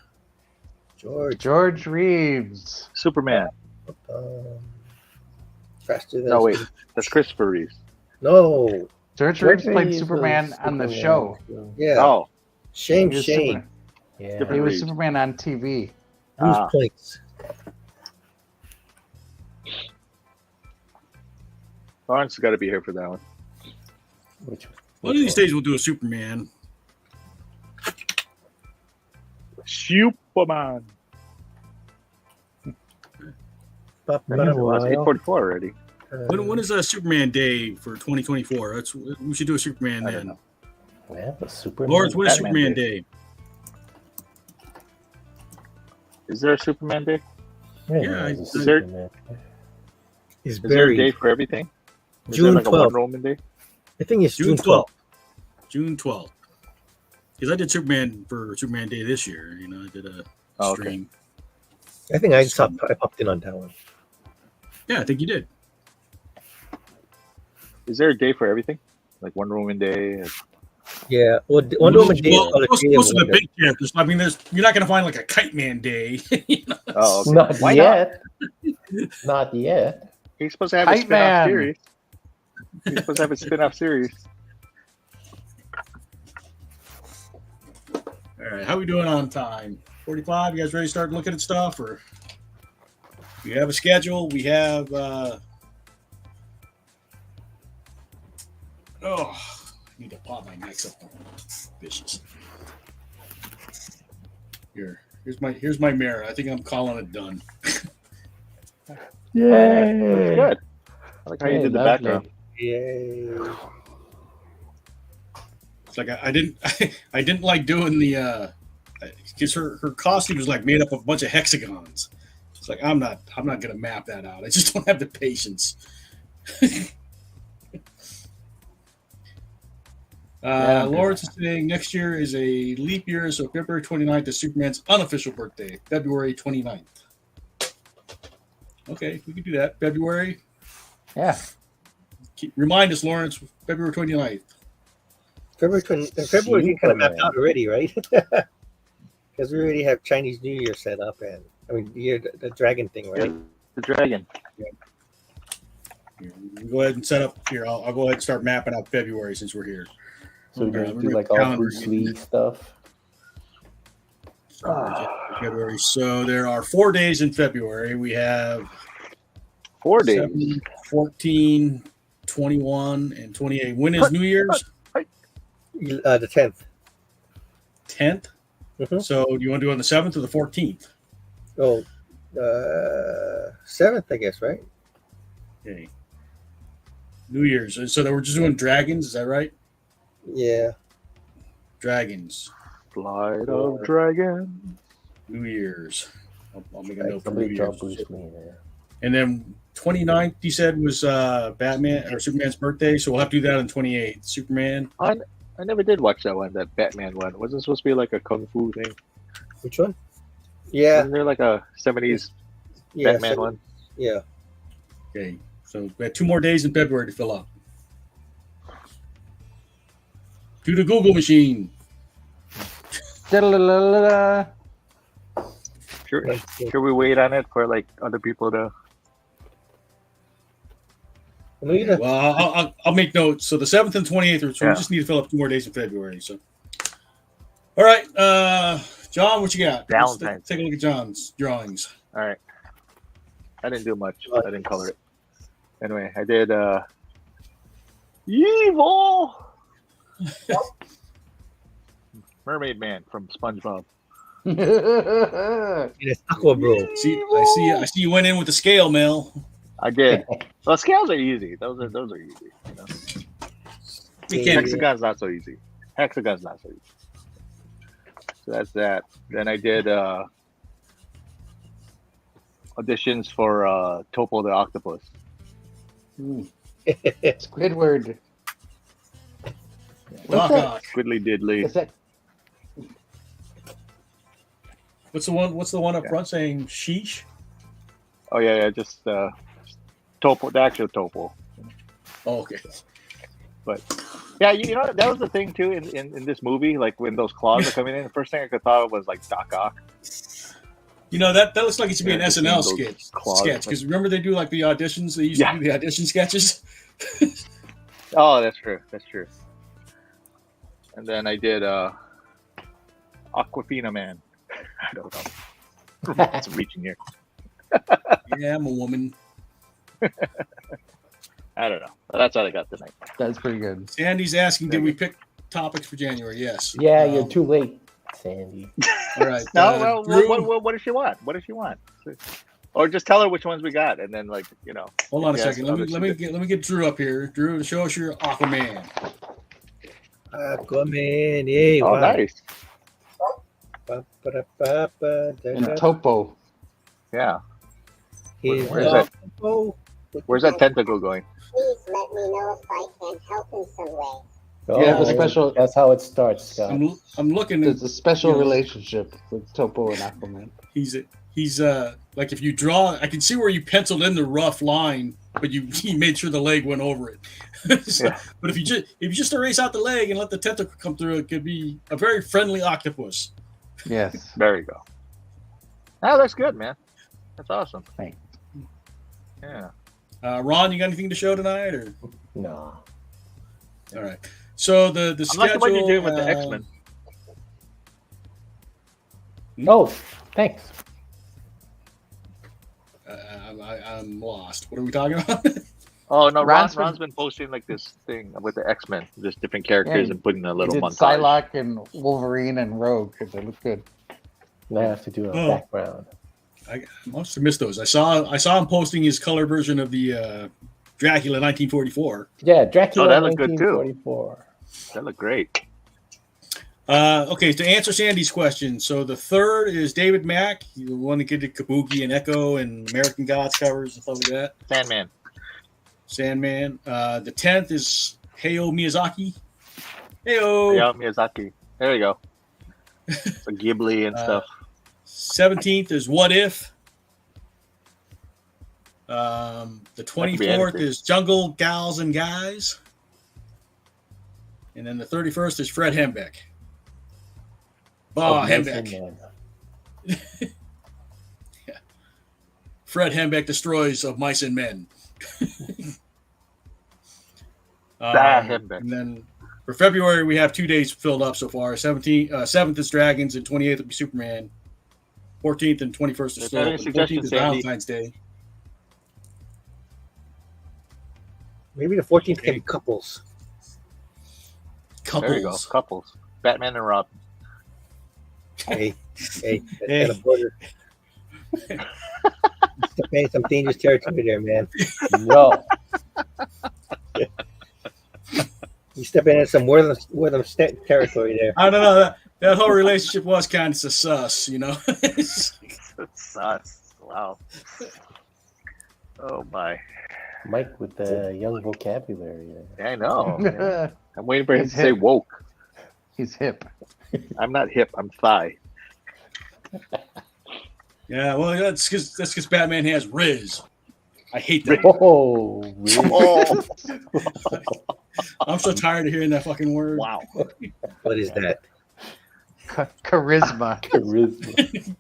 Speaker 5: George Reeves.
Speaker 3: Superman.
Speaker 2: faster than
Speaker 3: No, wait, that's Christopher Reeves.
Speaker 2: no,
Speaker 5: George Reeves played Superman on the show.
Speaker 2: yeah,
Speaker 3: Oh,
Speaker 2: shame,
Speaker 5: He was
Speaker 2: shame.
Speaker 4: Yeah.
Speaker 3: Different
Speaker 5: He was
Speaker 3: Reeves.
Speaker 5: Superman on TV.
Speaker 2: Bruce
Speaker 3: Ah.
Speaker 2: points.
Speaker 3: Lawrence has got to be here for that one.
Speaker 1: One of these days we'll do a Superman.
Speaker 3: Superman. That's 844 already.
Speaker 1: When is Superman Day for 2024? We should do a Superman
Speaker 3: I don't
Speaker 1: then.
Speaker 3: know.
Speaker 4: Yeah, but Superman.
Speaker 1: Lawrence, when is
Speaker 3: Batman
Speaker 1: Superman
Speaker 3: Day.
Speaker 1: Day?
Speaker 3: Is there a Superman Day?
Speaker 1: Yeah,
Speaker 4: there's a
Speaker 1: is
Speaker 3: there-
Speaker 4: Superman.
Speaker 2: He's
Speaker 3: Is there a day
Speaker 2: buried.
Speaker 3: for everything? Is
Speaker 2: June
Speaker 3: there like a
Speaker 2: 12th.
Speaker 3: Wonder Woman Day?
Speaker 2: I think it's
Speaker 1: June
Speaker 2: June 12th.
Speaker 1: 12th. June 12th. Because I did Superman for Superman Day this year. I did a
Speaker 3: Oh, okay.
Speaker 1: stream.
Speaker 2: I think I popped in on that one.
Speaker 1: Yeah, I think you did.
Speaker 3: Is there a day for everything? Like Wonder Woman Day?
Speaker 2: Yeah. Well, Wonder Woman Day is called a
Speaker 1: most
Speaker 2: Day of
Speaker 1: of the
Speaker 2: Wonder.
Speaker 1: big characters. I mean, you're not going to find like a Kite Man Day. You know?
Speaker 3: Oh, okay.
Speaker 4: Not
Speaker 3: Why
Speaker 4: yet. Not yet.
Speaker 3: He's supposed to have a
Speaker 5: Hype
Speaker 3: spin-off
Speaker 5: Man.
Speaker 3: series. He's supposed to have a spin-off series.
Speaker 1: All right, how we doing on time? 45. You guys ready to start looking at stuff, or we have a schedule? We have. I need to pop my neck up. Vicious. Here's my mirror. I think I'm calling it done.
Speaker 3: That's
Speaker 4: Yay!
Speaker 3: good. I like how you did the
Speaker 4: lovely.
Speaker 3: background.
Speaker 2: Yay.
Speaker 1: It's like I didn't like doing the because her costume was like made up of a bunch of hexagons. It's like I'm not gonna map that out. I just don't have the patience. Lawrence is saying next year is a leap year, so February 29th is Superman's unofficial birthday, February 29th. Okay, we can do that. February.
Speaker 5: Yeah.
Speaker 1: Remind us, Lawrence, February 29th.
Speaker 2: February kind of mapped out already, right? Because we already have Chinese New Year set up, and I mean the dragon thing, right?
Speaker 3: The dragon.
Speaker 1: Here, we'll go ahead and set up here. I'll go ahead and start mapping out February since we're here.
Speaker 4: So we're
Speaker 1: Let
Speaker 4: gonna
Speaker 1: me
Speaker 4: do like
Speaker 1: make a
Speaker 4: all
Speaker 1: calendar
Speaker 4: Bruce
Speaker 1: again.
Speaker 4: Lee stuff.
Speaker 1: February. So there are 4 days in February. We have
Speaker 3: 4 days.
Speaker 1: 7, 14, 21, and 28. When is New Year's?
Speaker 2: The 10th.
Speaker 1: 10th.
Speaker 2: Mhm.
Speaker 1: So do you want to do it on the 7th or the 14th?
Speaker 2: Oh, 7th, I guess, right?
Speaker 1: Okay. New Year's. And so we're just doing dragons. Is that right?
Speaker 2: Yeah.
Speaker 1: Dragons.
Speaker 3: Flight of Dragon.
Speaker 1: New Year's. I'll make a note for New
Speaker 4: Somebody draw
Speaker 1: Year's.
Speaker 4: Bruce Lee there.
Speaker 1: And then 29th, you said, was Batman or Superman's birthday. So we'll have to do that on 28th. Superman.
Speaker 3: I never did watch that one, that Batman one. Wasn't it supposed to be like a kung fu thing?
Speaker 2: Which one? Yeah.
Speaker 3: Wasn't there like a 70s
Speaker 2: Yeah.
Speaker 3: Batman one?
Speaker 2: Yeah.
Speaker 1: Okay. So we have 2 more days in February to fill up. To the Google machine.
Speaker 5: Da-da-da-da-da.
Speaker 3: Should we wait on it for like other people to?
Speaker 1: Well, I'll make notes. So the 7th and 28th, so
Speaker 3: Yeah.
Speaker 1: we just need to fill up 2 more days in February. So, all right, John, what you got? Let's
Speaker 3: Valentine's.
Speaker 1: take a look at John's drawings.
Speaker 3: All right. I didn't do much. I didn't color it. Anyway, I did Evil Mermaid Man from SpongeBob.
Speaker 2: It's Aqua Bro.
Speaker 1: I see you went in with the scale, Mel.
Speaker 3: I did. Well, scales are easy. Those are easy. You know?
Speaker 1: We can't.
Speaker 3: Hexagon's not so easy. Hexagon's not so easy. So that's that. Then I did auditions for Topo the Octopus.
Speaker 5: Squidward.
Speaker 1: Doc Ock.
Speaker 3: Squiddly diddly.
Speaker 5: Is that
Speaker 1: What's the one up front saying sheesh?
Speaker 3: Oh yeah, just Topo, the actual Topo.
Speaker 1: Oh, okay.
Speaker 3: But yeah, you know that was the thing too in this movie. Like when those claws are coming in, the first thing I could thought of was like Doc Ock.
Speaker 1: You know that looks like it should be an
Speaker 3: just
Speaker 1: SNL
Speaker 3: those
Speaker 1: sketch.
Speaker 3: claws.
Speaker 1: Because remember they do like the auditions. They used to do the audition sketches.
Speaker 3: Oh, that's true. That's true. And then I did Aquafina Man. I don't know. It's reaching here.
Speaker 1: Yeah, I'm a woman.
Speaker 3: I don't know. But that's all I got tonight.
Speaker 5: that's pretty good.
Speaker 1: Sandy's asking, did we pick topics for January? Yes.
Speaker 4: Yeah, you're too late, Sandy.
Speaker 1: All right.
Speaker 3: No,
Speaker 1: Drew,
Speaker 3: what does she want? What does she want? Or just tell her which ones we got, and then
Speaker 1: hold on a
Speaker 3: Yes,
Speaker 1: second. Let me get Drew up here. Drew, show us your Aquaman.
Speaker 2: Aquaman. Yay.
Speaker 3: Oh,
Speaker 2: wow.
Speaker 3: nice.
Speaker 5: And Topo.
Speaker 3: Yeah.
Speaker 2: He's
Speaker 3: Where's that?
Speaker 2: Oh,
Speaker 3: Where's that tentacle going?
Speaker 6: Please let me know if I can help in some way.
Speaker 4: Oh,
Speaker 5: Yeah, the special.
Speaker 4: That's how it starts, Scott.
Speaker 1: I'm looking.
Speaker 5: There's a special
Speaker 1: you know,
Speaker 5: relationship with Topo and Aquaman.
Speaker 1: He's like if you draw, I can see where you penciled in the rough line, but he made sure the leg went over it. So,
Speaker 3: Yeah.
Speaker 1: But if you just erase out the leg and let the tentacle come through, it could be a very friendly octopus.
Speaker 5: Yes.
Speaker 3: There you go. Oh, that's good, man. That's awesome.
Speaker 5: Thanks.
Speaker 3: Yeah.
Speaker 1: Ron, you got anything to show tonight, or
Speaker 4: No.
Speaker 1: all right? So the
Speaker 3: I'm
Speaker 1: schedule.
Speaker 3: like what you're doing with the X-Men.
Speaker 4: Oh, thanks.
Speaker 1: I'm lost. What are we talking about?
Speaker 3: Oh no,
Speaker 5: Ron's
Speaker 3: Ron's been posting like this thing with the X-Men, just different characters
Speaker 5: Yeah,
Speaker 3: and putting a
Speaker 5: He
Speaker 3: little
Speaker 5: did
Speaker 3: montage.
Speaker 5: Psylocke and Wolverine and Rogue because they look good.
Speaker 4: Now I have to do a
Speaker 1: Oh.
Speaker 4: background.
Speaker 1: I must have missed those. I saw him posting his color version of the Dracula 1944.
Speaker 4: Yeah, Dracula
Speaker 3: Oh, that looked good, too.
Speaker 4: 1944.
Speaker 3: That looked great.
Speaker 1: Okay, to answer Sandy's question, so the third is David Mack, the one that did Kabuki and Echo and American Gods covers and stuff like that. Sandman. The 10th is Hayao Miyazaki. Heyo.
Speaker 3: Yeah, Miyazaki. There you go. So Ghibli and stuff.
Speaker 1: 17th is What If. The
Speaker 3: be
Speaker 1: 24th
Speaker 3: anything.
Speaker 1: is Jungle Gals and Guys. And then the 31st is Fred Hembeck.
Speaker 4: Oh,
Speaker 1: Hembeck.
Speaker 4: Man.
Speaker 1: Fred Hembeck destroys of mice and men.
Speaker 3: Hembeck.
Speaker 1: And then for February, we have 2 days filled up so far. 7th is Dragons, and 28th will be Superman. 14th and 21st is
Speaker 3: Is
Speaker 1: still
Speaker 3: there any
Speaker 1: open. 14th
Speaker 3: suggestions,
Speaker 1: is
Speaker 3: Sandy?
Speaker 1: Valentine's Day.
Speaker 2: Maybe the 14th can be couples.
Speaker 1: Couples.
Speaker 3: There you go. Couples. Batman and Robin.
Speaker 2: Hey,
Speaker 1: Hey.
Speaker 2: that's kind of border. Stepping in some dangerous territory there, man.
Speaker 4: No.
Speaker 2: You stepping in some wortham territory there.
Speaker 1: I don't know. That whole relationship was kind of sus, you know?
Speaker 3: Sus. Wow. Oh my.
Speaker 4: Mike with the young vocabulary.
Speaker 3: I know. Man. I'm waiting for him
Speaker 5: He's
Speaker 3: to say
Speaker 5: hip.
Speaker 3: woke.
Speaker 5: He's hip.
Speaker 3: I'm not hip. I'm thigh.
Speaker 1: Yeah, well, that's because Batman has Riz. I hate that.
Speaker 4: Oh, really?
Speaker 3: Oh,
Speaker 1: I'm so tired of hearing that fucking word.
Speaker 3: wow.
Speaker 2: What is that?
Speaker 5: Charisma.
Speaker 4: Charisma.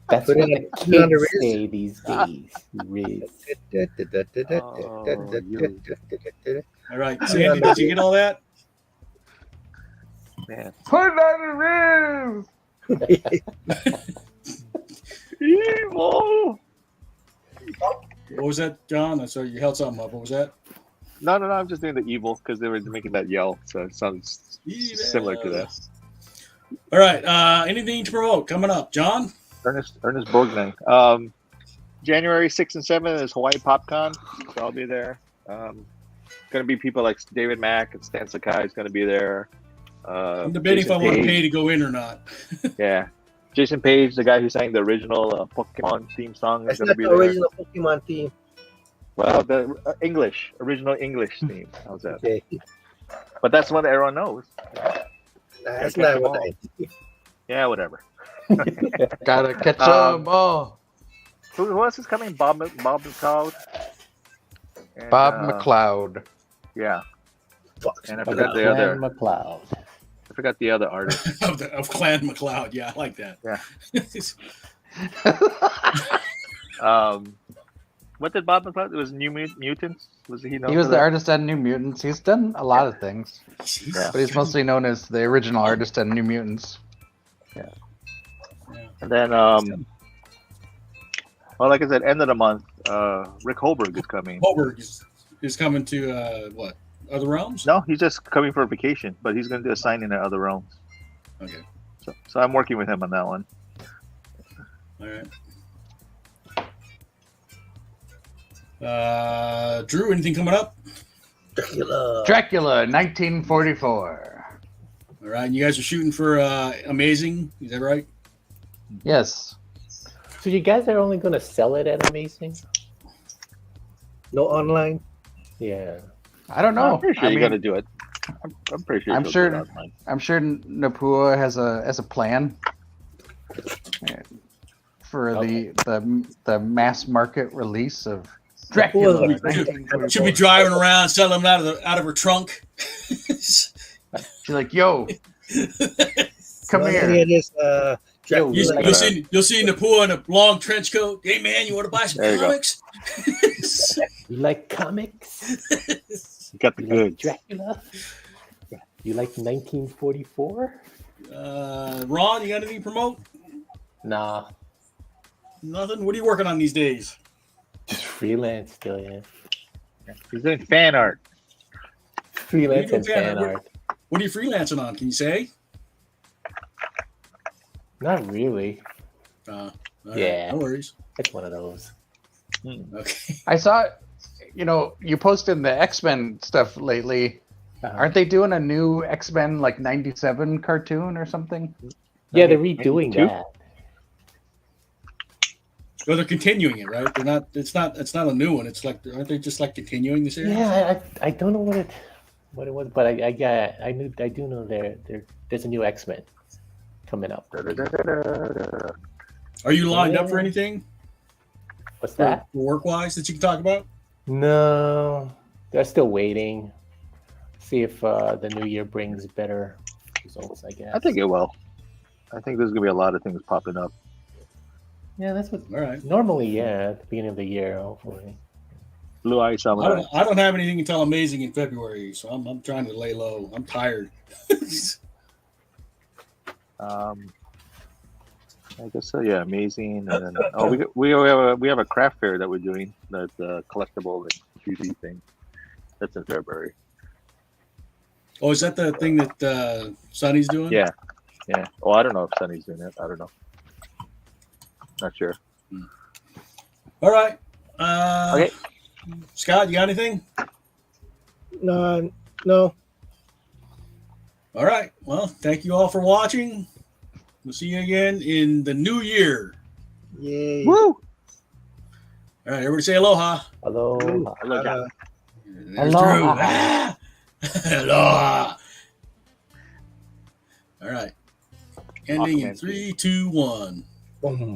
Speaker 4: That's
Speaker 2: Put
Speaker 4: what
Speaker 2: it
Speaker 4: the
Speaker 2: on the
Speaker 4: kids
Speaker 2: Riz.
Speaker 4: say these days. Riz.
Speaker 1: All right, Sandy, did you get all that?
Speaker 3: Man.
Speaker 5: Put it on the roof.
Speaker 3: Evil.
Speaker 1: What was that, John? I saw you held something up. What was that?
Speaker 3: No. I'm just doing the evil because they were making that yell, so it sounds similar to that.
Speaker 1: All right. Anything to promote coming up, John?
Speaker 3: Ernest Borgnine. January 6th and 7th is Hawaii PopCon, so I'll be there. Going to be people like David Mack and Stan Sakai is going to be there.
Speaker 1: I'm debating
Speaker 3: Jason
Speaker 1: if I want to
Speaker 3: Page.
Speaker 1: pay to go in or not.
Speaker 3: Yeah. Jason Page, the guy who sang the original Pokemon theme song, is
Speaker 2: That's
Speaker 3: going to
Speaker 2: not
Speaker 3: be
Speaker 2: the
Speaker 3: there.
Speaker 2: original Pokemon theme.
Speaker 3: Well, the original English theme. How's that?
Speaker 2: Okay.
Speaker 3: But that's one that everyone knows.
Speaker 2: That's
Speaker 3: Yeah,
Speaker 2: not
Speaker 3: catch 'em
Speaker 2: what
Speaker 3: all.
Speaker 2: I.
Speaker 3: Yeah, whatever.
Speaker 5: Gotta catch
Speaker 3: Um,
Speaker 5: them all.
Speaker 3: Who else is coming? Bob McCloud. And,
Speaker 5: Bob McLeod.
Speaker 3: Yeah.
Speaker 2: Fuck.
Speaker 3: And I
Speaker 4: Of
Speaker 3: forgot the
Speaker 4: Clan
Speaker 3: other.
Speaker 4: McLeod.
Speaker 3: I forgot the other artist.
Speaker 1: of Clan McLeod. Yeah, I like that.
Speaker 3: Yeah. What did Bob McCloud? It was New Mutants. Was he known?
Speaker 5: He was
Speaker 3: for
Speaker 5: the
Speaker 3: that?
Speaker 5: artist on New Mutants. He's done a lot of things,
Speaker 3: Yeah.
Speaker 5: but he's mostly known as the original artist on New Mutants.
Speaker 3: And then, well, like I said, end of the month, Rick Holberg is coming.
Speaker 1: Holberg is coming to what? Other Realms?
Speaker 3: No, he's just coming for a vacation, but he's going to do a signing at Other Realms.
Speaker 1: Okay.
Speaker 3: So I'm working with him on that one.
Speaker 1: All right. Drew, anything coming up?
Speaker 5: Dracula, 1944.
Speaker 1: All right. You guys are shooting for Amazing. Is that right?
Speaker 5: Yes.
Speaker 4: So you guys are only going to sell it at Amazing?
Speaker 2: No online.
Speaker 4: Yeah.
Speaker 5: I don't know.
Speaker 3: I'm pretty sure
Speaker 5: I
Speaker 3: you
Speaker 5: mean,
Speaker 3: got to do it. I'm pretty sure.
Speaker 5: I'm
Speaker 3: she'll
Speaker 5: sure-
Speaker 3: do it online.
Speaker 5: I'm sure Napua has a plan for the mass market release of Dracula.
Speaker 2: Napua-
Speaker 5: 1944.
Speaker 1: She'll be driving around, selling them out of her trunk.
Speaker 5: She's like, "Yo, come
Speaker 2: Well,
Speaker 5: here."
Speaker 2: it is,
Speaker 5: Yo,
Speaker 2: Dracula.
Speaker 1: You'll see Napua in a long trench coat. Hey man, you want to buy some
Speaker 3: There you go.
Speaker 1: comics?
Speaker 4: You like comics?
Speaker 3: You got the
Speaker 4: You like
Speaker 3: goods.
Speaker 4: Dracula? You like 1944?
Speaker 1: Ron, you got anything to promote?
Speaker 4: Nah,
Speaker 1: Nothing. What are you working on these days?
Speaker 4: just freelance still, yeah.
Speaker 3: He's doing fan art.
Speaker 4: Freelance
Speaker 1: doing
Speaker 4: and fan
Speaker 1: fan
Speaker 4: art.
Speaker 1: What are you freelancing on? Can you say?
Speaker 4: Not really.
Speaker 1: All right,
Speaker 4: Yeah.
Speaker 1: no worries.
Speaker 4: It's one of those.
Speaker 1: Okay.
Speaker 5: I saw, you posted the X-Men stuff lately.
Speaker 4: Uh-huh.
Speaker 5: Aren't they doing a new X-Men like 97 cartoon or something?
Speaker 4: Yeah, they're redoing
Speaker 3: 92?
Speaker 4: that.
Speaker 1: Well, they're continuing it, right? They're not. It's not a new one. It's like, aren't they just like continuing the series?
Speaker 4: Yeah, I don't know what it was, but I do know there's a new X-Men coming up.
Speaker 1: Are you lined up for anything
Speaker 4: What's that?
Speaker 1: work wise that you can talk about?
Speaker 4: No, they're still waiting. See if the new year brings better results, I guess.
Speaker 3: I think it will. I think there's gonna be a lot of things popping up.
Speaker 4: Yeah, that's what
Speaker 1: All right.
Speaker 4: normally. Yeah, at the beginning of the year, hopefully.
Speaker 3: Blue Eye Samurai.
Speaker 1: I don't have anything until Amazing in February, so I'm trying to lay low. I'm tired.
Speaker 3: I guess so. Yeah, amazing. And then, we have a craft fair that we're doing. That's collectible and 3D thing. That's in February.
Speaker 1: Oh, is that the thing that Sonny's doing?
Speaker 3: Yeah. Well, I don't know if Sunny's doing it. I don't know. Not sure.
Speaker 1: All right.
Speaker 3: Okay.
Speaker 1: Scott, you got anything?
Speaker 2: No.
Speaker 1: All right. Well, thank you all for watching. We'll see you again in the new year.
Speaker 2: Yay.
Speaker 3: Woo!
Speaker 1: All right, everybody say aloha.
Speaker 4: Hello.
Speaker 3: Hello, Jack.
Speaker 1: There's
Speaker 4: Aloha.
Speaker 1: Drew. Aloha. All right. Ending in
Speaker 3: Aquaman.
Speaker 1: 3, 2, 1.
Speaker 2: Boom.